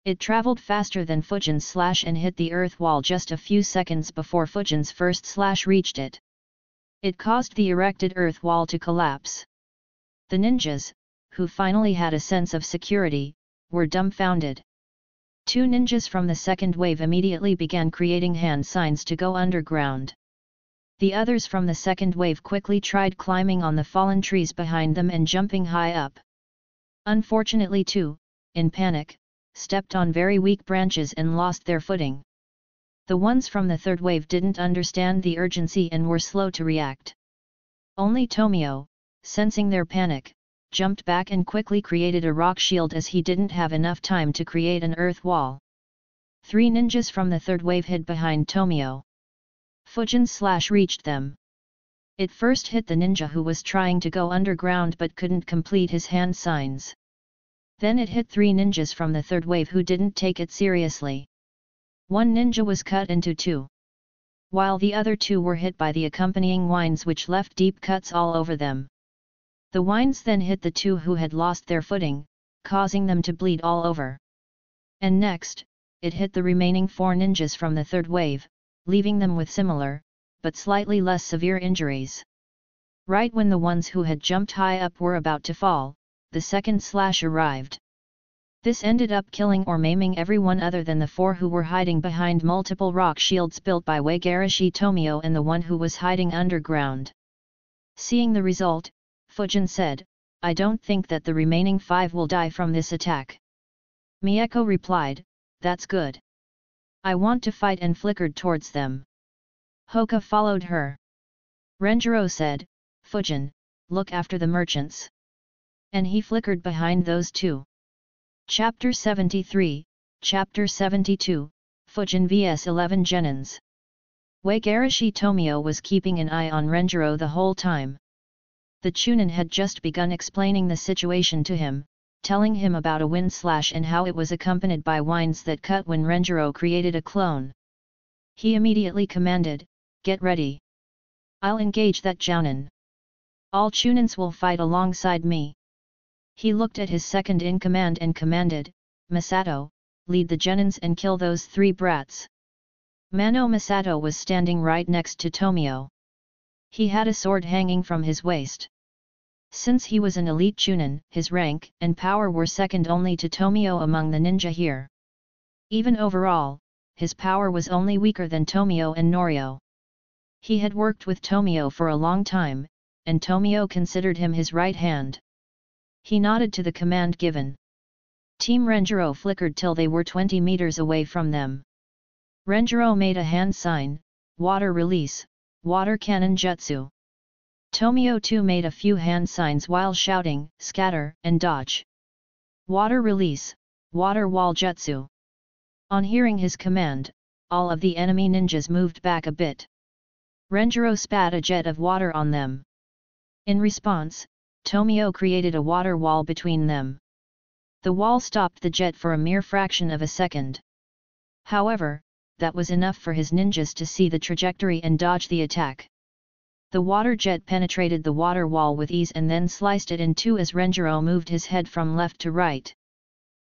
It traveled faster than Fujin's slash and hit the earth wall just a few seconds before Fujin's first slash reached it. It caused the erected earth wall to collapse. The ninjas, who finally had a sense of security, were dumbfounded. Two ninjas from the second wave immediately began creating hand signs to go underground. The others from the second wave quickly tried climbing on the fallen trees behind them and jumping high up. Unfortunately two, in panic, stepped on very weak branches and lost their footing. The ones from the third wave didn't understand the urgency and were slow to react. Only Tomio, sensing their panic, jumped back and quickly created a rock shield as he didn't have enough time to create an earth wall. Three ninjas from the third wave hid behind Tomio. Fujin's slash reached them. It first hit the ninja who was trying to go underground but couldn't complete his hand signs. Then it hit three ninjas from the third wave who didn't take it seriously. One ninja was cut into two, while the other two were hit by the accompanying winds which left deep cuts all over them. The winds then hit the two who had lost their footing, causing them to bleed all over. And next, it hit the remaining four ninjas from the third wave, leaving them with similar, but slightly less severe injuries. Right when the ones who had jumped high up were about to fall, the second slash arrived. This ended up killing or maiming everyone other than the four who were hiding behind multiple rock shields built by Wagarashi Tomio and the one who was hiding underground. Seeing the result, Fujin said, "I don't think that the remaining 5 will die from this attack." Mieko replied, "That's good. I want to fight," and flickered towards them. Hoka followed her. Renjiro said, "Fujin, look after the merchants." And he flickered behind those two. Chapter 73, Chapter 72, Fujin vs 11 Genins. Wagarashi Tomio was keeping an eye on Renjiro the whole time. The Chunin had just begun explaining the situation to him, telling him about a wind slash and how it was accompanied by winds that cut when Renjiro created a clone. He immediately commanded, "Get ready. I'll engage that Jounin. All Chunins will fight alongside me." He looked at his second in command and commanded, "Masato, lead the Genins and kill those 3 brats." Mano Masato was standing right next to Tomio. He had a sword hanging from his waist. Since he was an elite Chunin, his rank and power were second only to Tomio among the ninja here. Even overall, his power was only weaker than Tomio and Norio. He had worked with Tomio for a long time, and Tomio considered him his right hand. He nodded to the command given. Team Renjiro flickered till they were 20 meters away from them. Renjiro made a hand sign, "Water release, water cannon jutsu." Tomio too made a few hand signs while shouting, "Scatter and dodge. Water release, water wall jutsu." On hearing his command, all of the enemy ninjas moved back a bit. Renjiro spat a jet of water on them. In response, Tomio created a water wall between them. The wall stopped the jet for a mere fraction of a second. However, that was enough for his ninjas to see the trajectory and dodge the attack. The water jet penetrated the water wall with ease and then sliced it in two as Renjiro moved his head from left to right.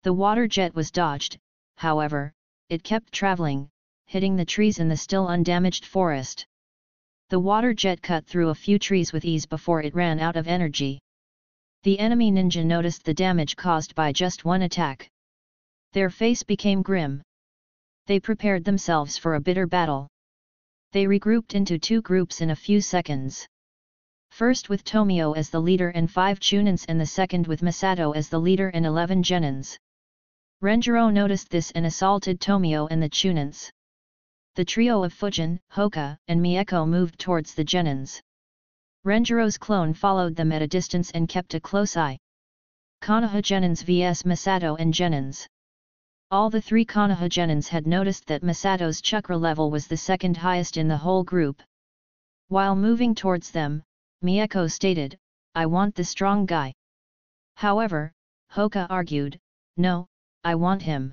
The water jet was dodged, however, it kept traveling, hitting the trees in the still undamaged forest. The water jet cut through a few trees with ease before it ran out of energy. The enemy ninja noticed the damage caused by just one attack. Their face became grim. They prepared themselves for a bitter battle. They regrouped into 2 groups in a few seconds. First with Tomio as the leader and 5 Chunins, and the second with Masato as the leader and 11 Genins. Renjiro noticed this and assaulted Tomio and the Chunins. The trio of Fujin, Hoka, and Mieko moved towards the Genins. Renjiro's clone followed them at a distance and kept a close eye. Konoha Genins vs Masato and Genins. All the 3 Konoha Genins had noticed that Masato's chakra level was the second highest in the whole group. While moving towards them, Mieko stated, "I want the strong guy." However, Hoka argued, "No, I want him."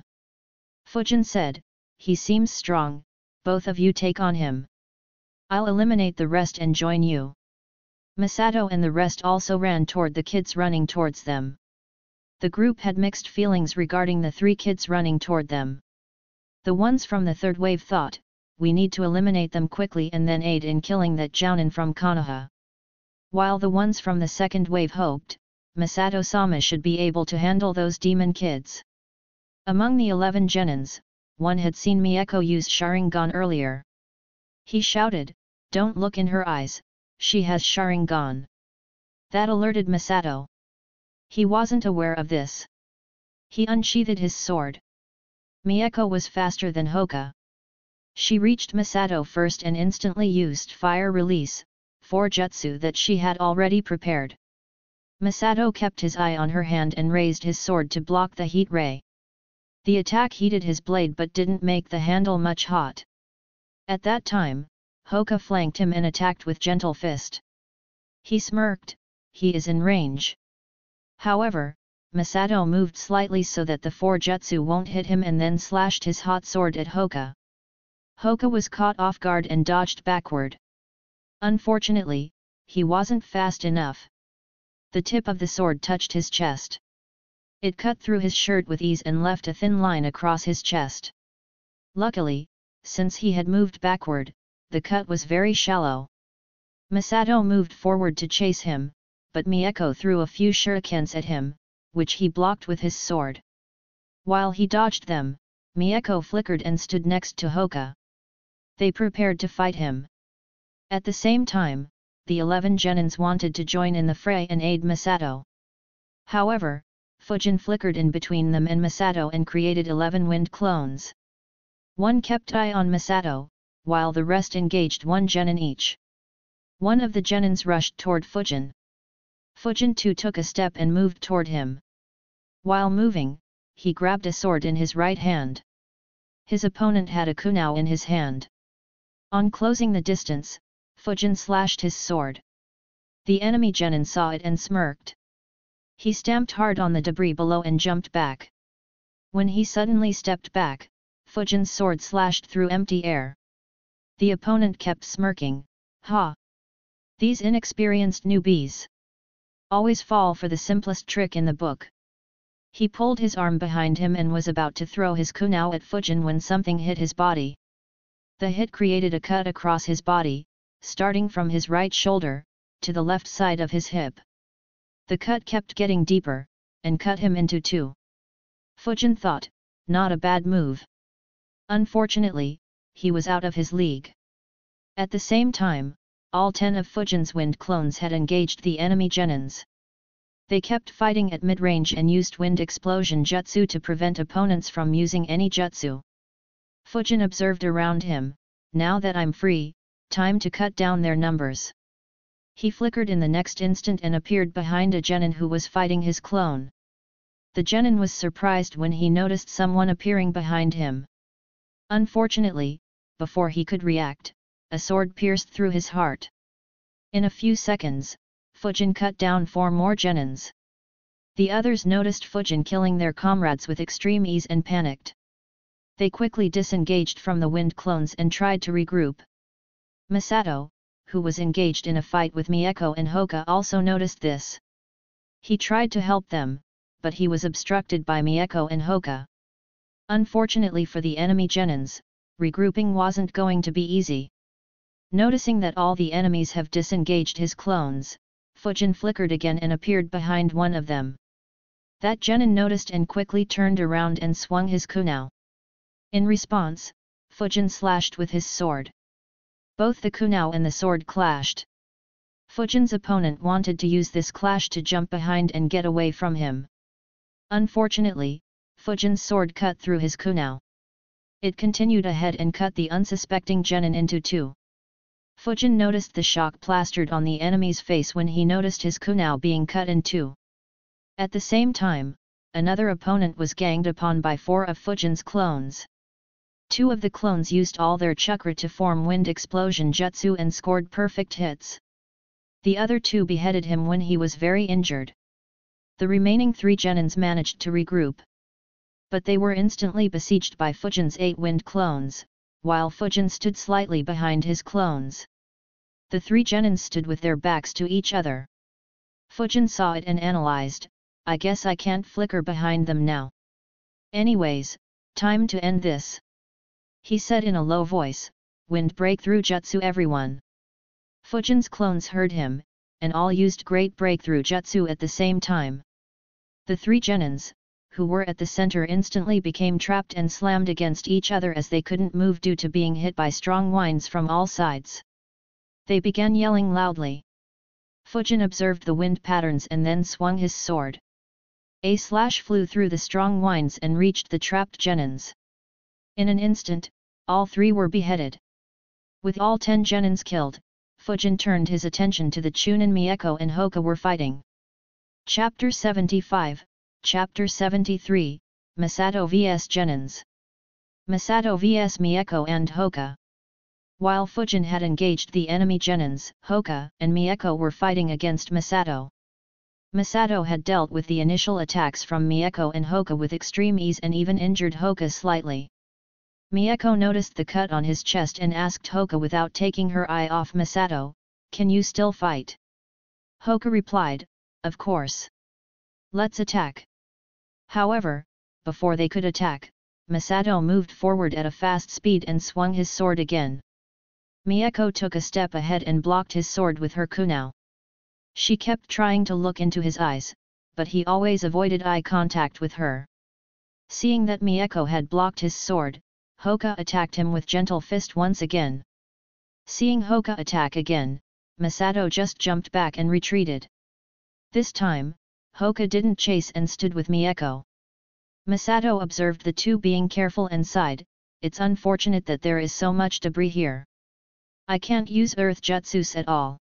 Fujin said, "He seems strong, both of you take on him. I'll eliminate the rest and join you." Masato and the rest also ran toward the kids running towards them. The group had mixed feelings regarding the 3 kids running toward them. The ones from the third wave thought, "We need to eliminate them quickly and then aid in killing that Jounin from Konoha." While the ones from the second wave hoped, Masato-sama should be able to handle those demon kids. Among the 11 genins, one had seen Mieko use Sharingan earlier. He shouted, "Don't look in her eyes, she has Sharingan." That alerted Masato. He wasn't aware of this. He unsheathed his sword. Mieko was faster than Hoka. She reached Masato first and instantly used Fire Release, 4 jutsu that she had already prepared. Masato kept his eye on her hand and raised his sword to block the heat ray. The attack heated his blade but didn't make the handle much hot. At that time, Hoka flanked him and attacked with gentle fist. He smirked, he is in range. However, Masato moved slightly so that the 4 jutsu won't hit him and then slashed his hot sword at Hoka. Hoka was caught off guard and dodged backward. Unfortunately, he wasn't fast enough. The tip of the sword touched his chest. It cut through his shirt with ease and left a thin line across his chest. Luckily, since he had moved backward, the cut was very shallow. Masato moved forward to chase him, but Mieko threw a few shurikens at him, which he blocked with his sword. While he dodged them, Mieko flickered and stood next to Hoka. They prepared to fight him. At the same time, the 11 genins wanted to join in the fray and aid Masato. However, Fujin flickered in between them and Masato and created 11 wind clones. One kept eye on Masato, while the rest engaged 1 genin each. One of the genins rushed toward Fujin. Fujin too took a step and moved toward him. While moving, he grabbed a sword in his right hand. His opponent had a kunao in his hand. On closing the distance, Fujin slashed his sword. The enemy genin saw it and smirked. He stamped hard on the debris below and jumped back. When he suddenly stepped back, Fujin's sword slashed through empty air. The opponent kept smirking, "Ha! These inexperienced newbies always fall for the simplest trick in the book." He pulled his arm behind him and was about to throw his kunao at Fujin when something hit his body. The hit created a cut across his body, starting from his right shoulder, to the left side of his hip. The cut kept getting deeper, and cut him into 2. Fujin thought, not a bad move. Unfortunately, he was out of his league. At the same time, all 10 of Fujin's wind clones had engaged the enemy genins. They kept fighting at mid-range and used wind explosion jutsu to prevent opponents from using any jutsu. Fujin observed around him, "Now that I'm free, time to cut down their numbers." He flickered in the next instant and appeared behind a genin who was fighting his clone. The genin was surprised when he noticed someone appearing behind him. Unfortunately, before he could react, a sword pierced through his heart. In a few seconds, Fujin cut down 4 more genins. The others noticed Fujin killing their comrades with extreme ease and panicked. They quickly disengaged from the wind clones and tried to regroup. Masato, who was engaged in a fight with Mieko and Hoka, also noticed this. He tried to help them, but he was obstructed by Mieko and Hoka. Unfortunately for the enemy genins, regrouping wasn't going to be easy. Noticing that all the enemies have disengaged his clones, Fujin flickered again and appeared behind one of them. That genin noticed and quickly turned around and swung his kunao. In response, Fujin slashed with his sword. Both the kunao and the sword clashed. Fujin's opponent wanted to use this clash to jump behind and get away from him. Unfortunately, Fujin's sword cut through his kunao. It continued ahead and cut the unsuspecting genin into 2. Fujin noticed the shock plastered on the enemy's face when he noticed his kunao being cut in 2. At the same time, another opponent was ganged upon by 4 of Fujin's clones. 2 of the clones used all their chakra to form wind explosion jutsu and scored perfect hits. The other 2 beheaded him when he was very injured. The remaining 3 genins managed to regroup. But they were instantly besieged by Fujin's 8 wind clones, while Fujin stood slightly behind his clones. The 3 genins stood with their backs to each other. Fujin saw it and analyzed, "I guess I can't flicker behind them now. Anyways, time to end this," he said in a low voice, "Wind breakthrough jutsu everyone." Fujin's clones heard him, and all used great breakthrough jutsu at the same time. The 3 genins, who were at the center, instantly became trapped and slammed against each other as they couldn't move due to being hit by strong winds from all sides. They began yelling loudly. Fujin observed the wind patterns and then swung his sword. A slash flew through the strong winds and reached the trapped genins. In an instant, all 3 were beheaded. With all 10 genins killed, Fujin turned his attention to the Chunin. Mieko and Hoka were fighting. Chapter 75, Chapter 73, Masato vs Genins. Masato vs Mieko and Hoka. While Fujin had engaged the enemy genins, Hoka and Mieko were fighting against Masato. Masato had dealt with the initial attacks from Mieko and Hoka with extreme ease and even injured Hoka slightly. Mieko noticed the cut on his chest and asked Hoka without taking her eye off Masato, "Can you still fight?" Hoka replied, "Of course. Let's attack." However, before they could attack, Masato moved forward at a fast speed and swung his sword again. Mieko took a step ahead and blocked his sword with her kunao. She kept trying to look into his eyes, but he always avoided eye contact with her. Seeing that Mieko had blocked his sword, Hoka attacked him with gentle fist once again. Seeing Hoka attack again, Masato just jumped back and retreated. This time, Hoka didn't chase and stood with Mieko. Masato observed the two being careful and sighed, "It's unfortunate that there is so much debris here. I can't use earth jutsus at all."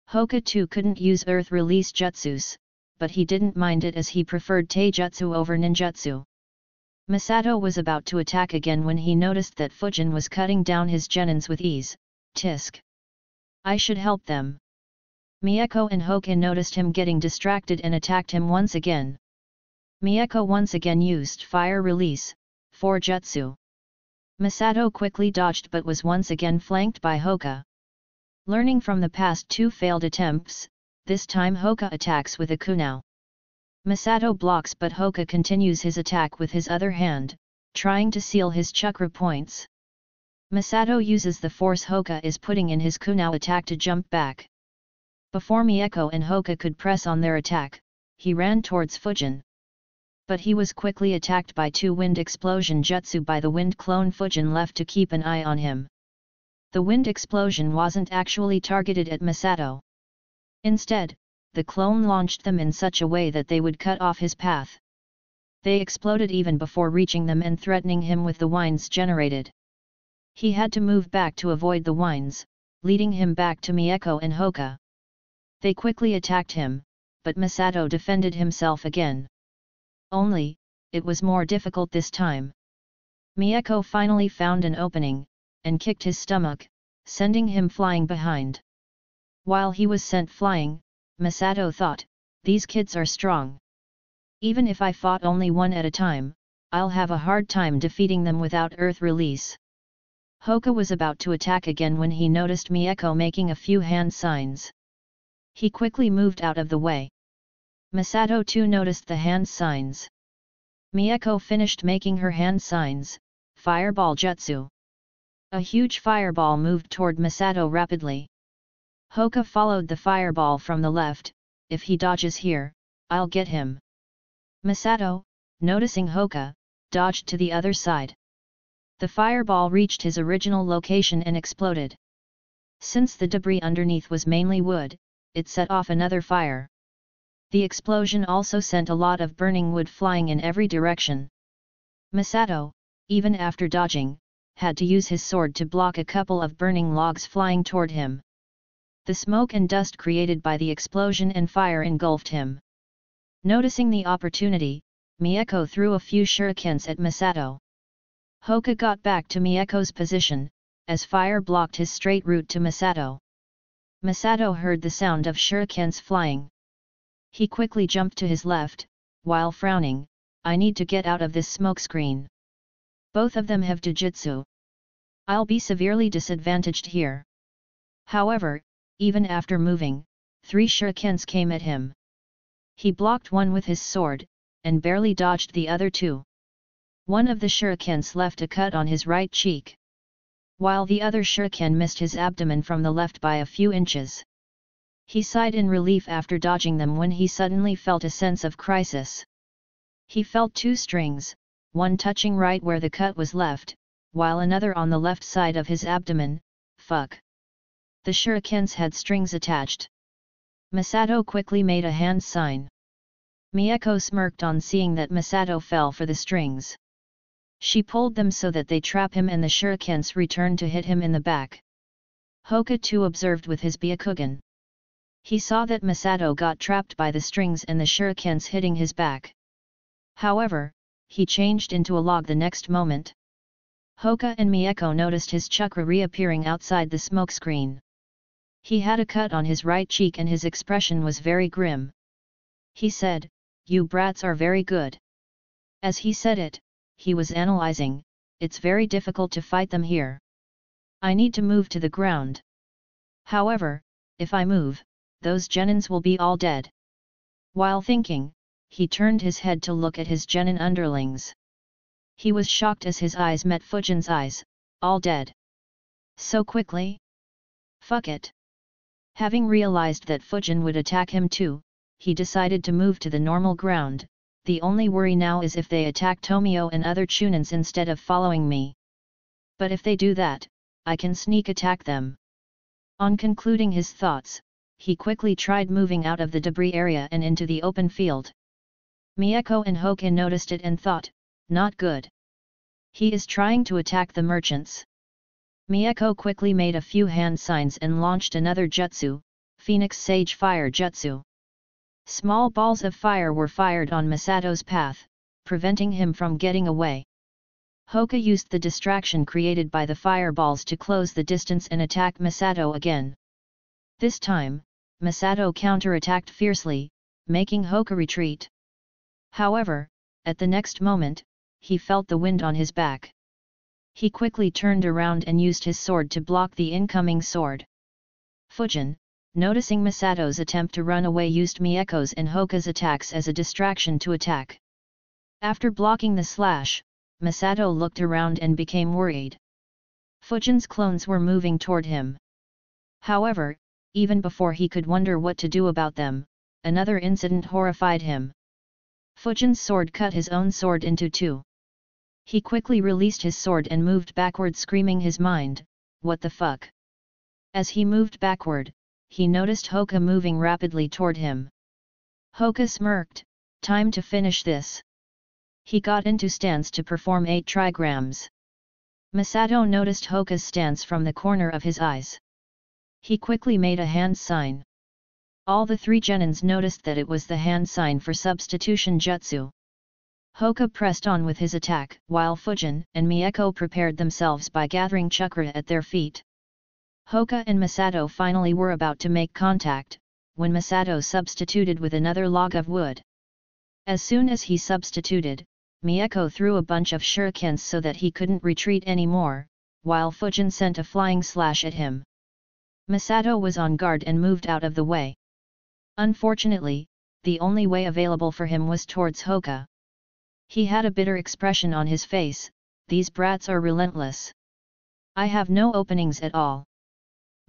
Hoka too couldn't use earth release jutsus, but he didn't mind it as he preferred taijutsu over ninjutsu. Masato was about to attack again when he noticed that Fujin was cutting down his genins with ease. Tisk. "I should help them." Mieko and Hoka noticed him getting distracted and attacked him once again. Mieko once again used fire release, 4 jutsu. Masato quickly dodged but was once again flanked by Hoka. Learning from the past 2 failed attempts, this time Hoka attacks with a kunao. Masato blocks but Hoka continues his attack with his other hand, trying to seal his chakra points. Masato uses the force Hoka is putting in his kunao attack to jump back. Before Mieko and Hoka could press on their attack, he ran towards Fujin. But he was quickly attacked by 2 wind explosion jutsu by the wind clone. Fujin left to keep an eye on him. The wind explosion wasn't actually targeted at Masato. Instead, the clone launched them in such a way that they would cut off his path. They exploded even before reaching them and threatening him with the winds generated. He had to move back to avoid the winds, leading him back to Mieko and Hoka. They quickly attacked him, but Masato defended himself again. Only, it was more difficult this time. Mieko finally found an opening, and kicked his stomach, sending him flying behind. While he was sent flying, Masato thought, "These kids are strong. Even if I fought only one at a time, I'll have a hard time defeating them without earth release." Hoka was about to attack again when he noticed Mieko making a few hand signs. He quickly moved out of the way. Masato too noticed the hand signs. Mieko finished making her hand signs, fireball jutsu. A huge fireball moved toward Masato rapidly. Hoka followed the fireball from the left. "If he dodges here, I'll get him." Masato, noticing Hoka, dodged to the other side. The fireball reached his original location and exploded. Since the debris underneath was mainly wood, it set off another fire. The explosion also sent a lot of burning wood flying in every direction. Masato, even after dodging, had to use his sword to block a couple of burning logs flying toward him. The smoke and dust created by the explosion and fire engulfed him. Noticing the opportunity, Mieko threw a few shurikens at Masato. Hoka got back to Mieko's position, as fire blocked his straight route to Masato. Masato heard the sound of shurikens flying. He quickly jumped to his left, while frowning, "I need to get out of this smokescreen. Both of them have Jujutsu. I'll be severely disadvantaged here." However, even after moving, 3 shurikens came at him. He blocked one with his sword, and barely dodged the other 2. One of the shurikens left a cut on his right cheek, while the other shuriken missed his abdomen from the left by a few inches. He sighed in relief after dodging them when he suddenly felt a sense of crisis. He felt two strings, one touching right where the cut was left, while another on the left side of his abdomen. Fuck. The shurikens had strings attached. Masato quickly made a hand sign. Mieko smirked on seeing that Masato fell for the strings. She pulled them so that they trap him and the shurikens returned to hit him in the back. Hoka too observed with his Byakugan. He saw that Masato got trapped by the strings and the shurikens hitting his back. However, he changed into a log the next moment. Hoka and Mieko noticed his chakra reappearing outside the smokescreen. He had a cut on his right cheek and his expression was very grim. He said, "You brats are very good." As he said it, he was analyzing, "It's very difficult to fight them here. I need to move to the ground. However, if I move, those genins will be all dead." While thinking, he turned his head to look at his genin underlings. He was shocked as his eyes met Fujin's eyes, all dead. So quickly? Fuck it. Having realized that Fujin would attack him too, he decided to move to the normal ground. The only worry now is if they attack Tomio and other Chunins instead of following me. But if they do that, I can sneak attack them. On concluding his thoughts, he quickly tried moving out of the debris area and into the open field. Mieko and Hoka noticed it and thought, not good. He is trying to attack the merchants. Mieko quickly made a few hand signs and launched another jutsu, Phoenix Sage Fire Jutsu. Small balls of fire were fired on Masato's path, preventing him from getting away. Hoka used the distraction created by the fireballs to close the distance and attack Masato again. This time, Masato counterattacked fiercely, making Hoka retreat. However, at the next moment, he felt the wind on his back. He quickly turned around and used his sword to block the incoming sword. Fujin, noticing Masato's attempt to run away, used Mieko's and Hoka's attacks as a distraction to attack. After blocking the slash, Masato looked around and became worried. Fujin's clones were moving toward him. However, even before he could wonder what to do about them, another incident horrified him. Fujin's sword cut his own sword into two. He quickly released his sword and moved backward, screaming his mind, "What the fuck?" As he moved backward, he noticed Hoka moving rapidly toward him. Hoka smirked, "Time to finish this." He got into stance to perform 8 trigrams. Masato noticed Hoka's stance from the corner of his eyes. He quickly made a hand sign. All the 3 genins noticed that it was the hand sign for substitution jutsu. Hoka pressed on with his attack, while Fujin and Mieko prepared themselves by gathering chakra at their feet. Hoka and Masato finally were about to make contact, when Masato substituted with another log of wood. As soon as he substituted, Mieko threw a bunch of shurikens so that he couldn't retreat anymore, while Fujin sent a flying slash at him. Masato was on guard and moved out of the way. Unfortunately, the only way available for him was towards Hoka. He had a bitter expression on his face, "These brats are relentless. I have no openings at all."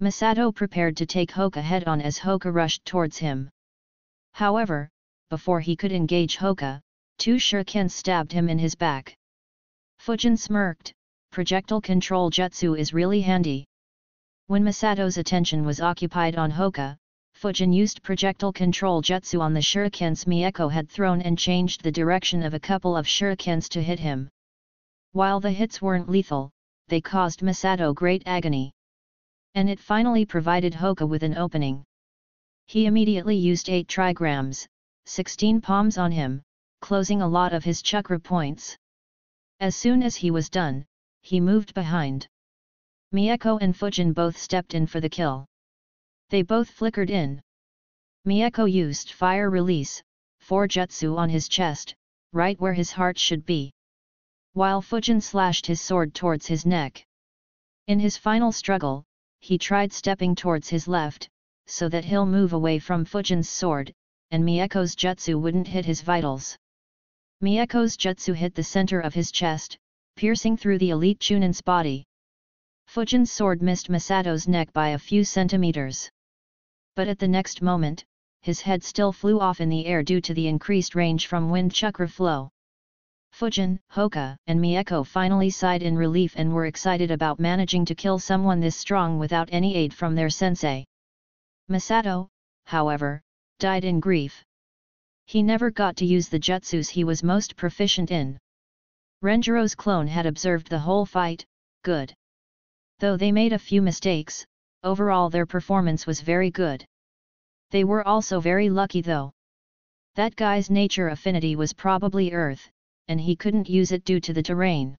Masato prepared to take Hoka head-on as Hoka rushed towards him. However, before he could engage Hoka, 2 shurikens stabbed him in his back. Fujin smirked, "Projectile control jutsu is really handy." When Masato's attention was occupied on Hoka, Fujin used projectile control jutsu on the shurikens Mieko had thrown and changed the direction of a couple of shurikens to hit him. While the hits weren't lethal, they caused Masato great agony. And it finally provided Hoka with an opening. He immediately used 8 trigrams, 16 palms on him, closing a lot of his chakra points. As soon as he was done, he moved behind. Mieko and Fujin both stepped in for the kill. They both flickered in. Mieko used fire release, 4 jutsu on his chest, right where his heart should be. While Fujin slashed his sword towards his neck. In his final struggle, he tried stepping towards his left, so that he'll move away from Fujin's sword, and Mieko's jutsu wouldn't hit his vitals. Mieko's jutsu hit the center of his chest, piercing through the elite Chunin's body. Fujin's sword missed Masato's neck by a few centimeters. But at the next moment, his head still flew off in the air due to the increased range from wind chakra flow. Fujin, Hoka, and Mieko finally sighed in relief and were excited about managing to kill someone this strong without any aid from their sensei. Masato, however, died in grief. He never got to use the jutsus he was most proficient in. Renjiro's clone had observed the whole fight, good. Though they made a few mistakes, overall their performance was very good. They were also very lucky though. That guy's nature affinity was probably earth, and he couldn't use it due to the terrain.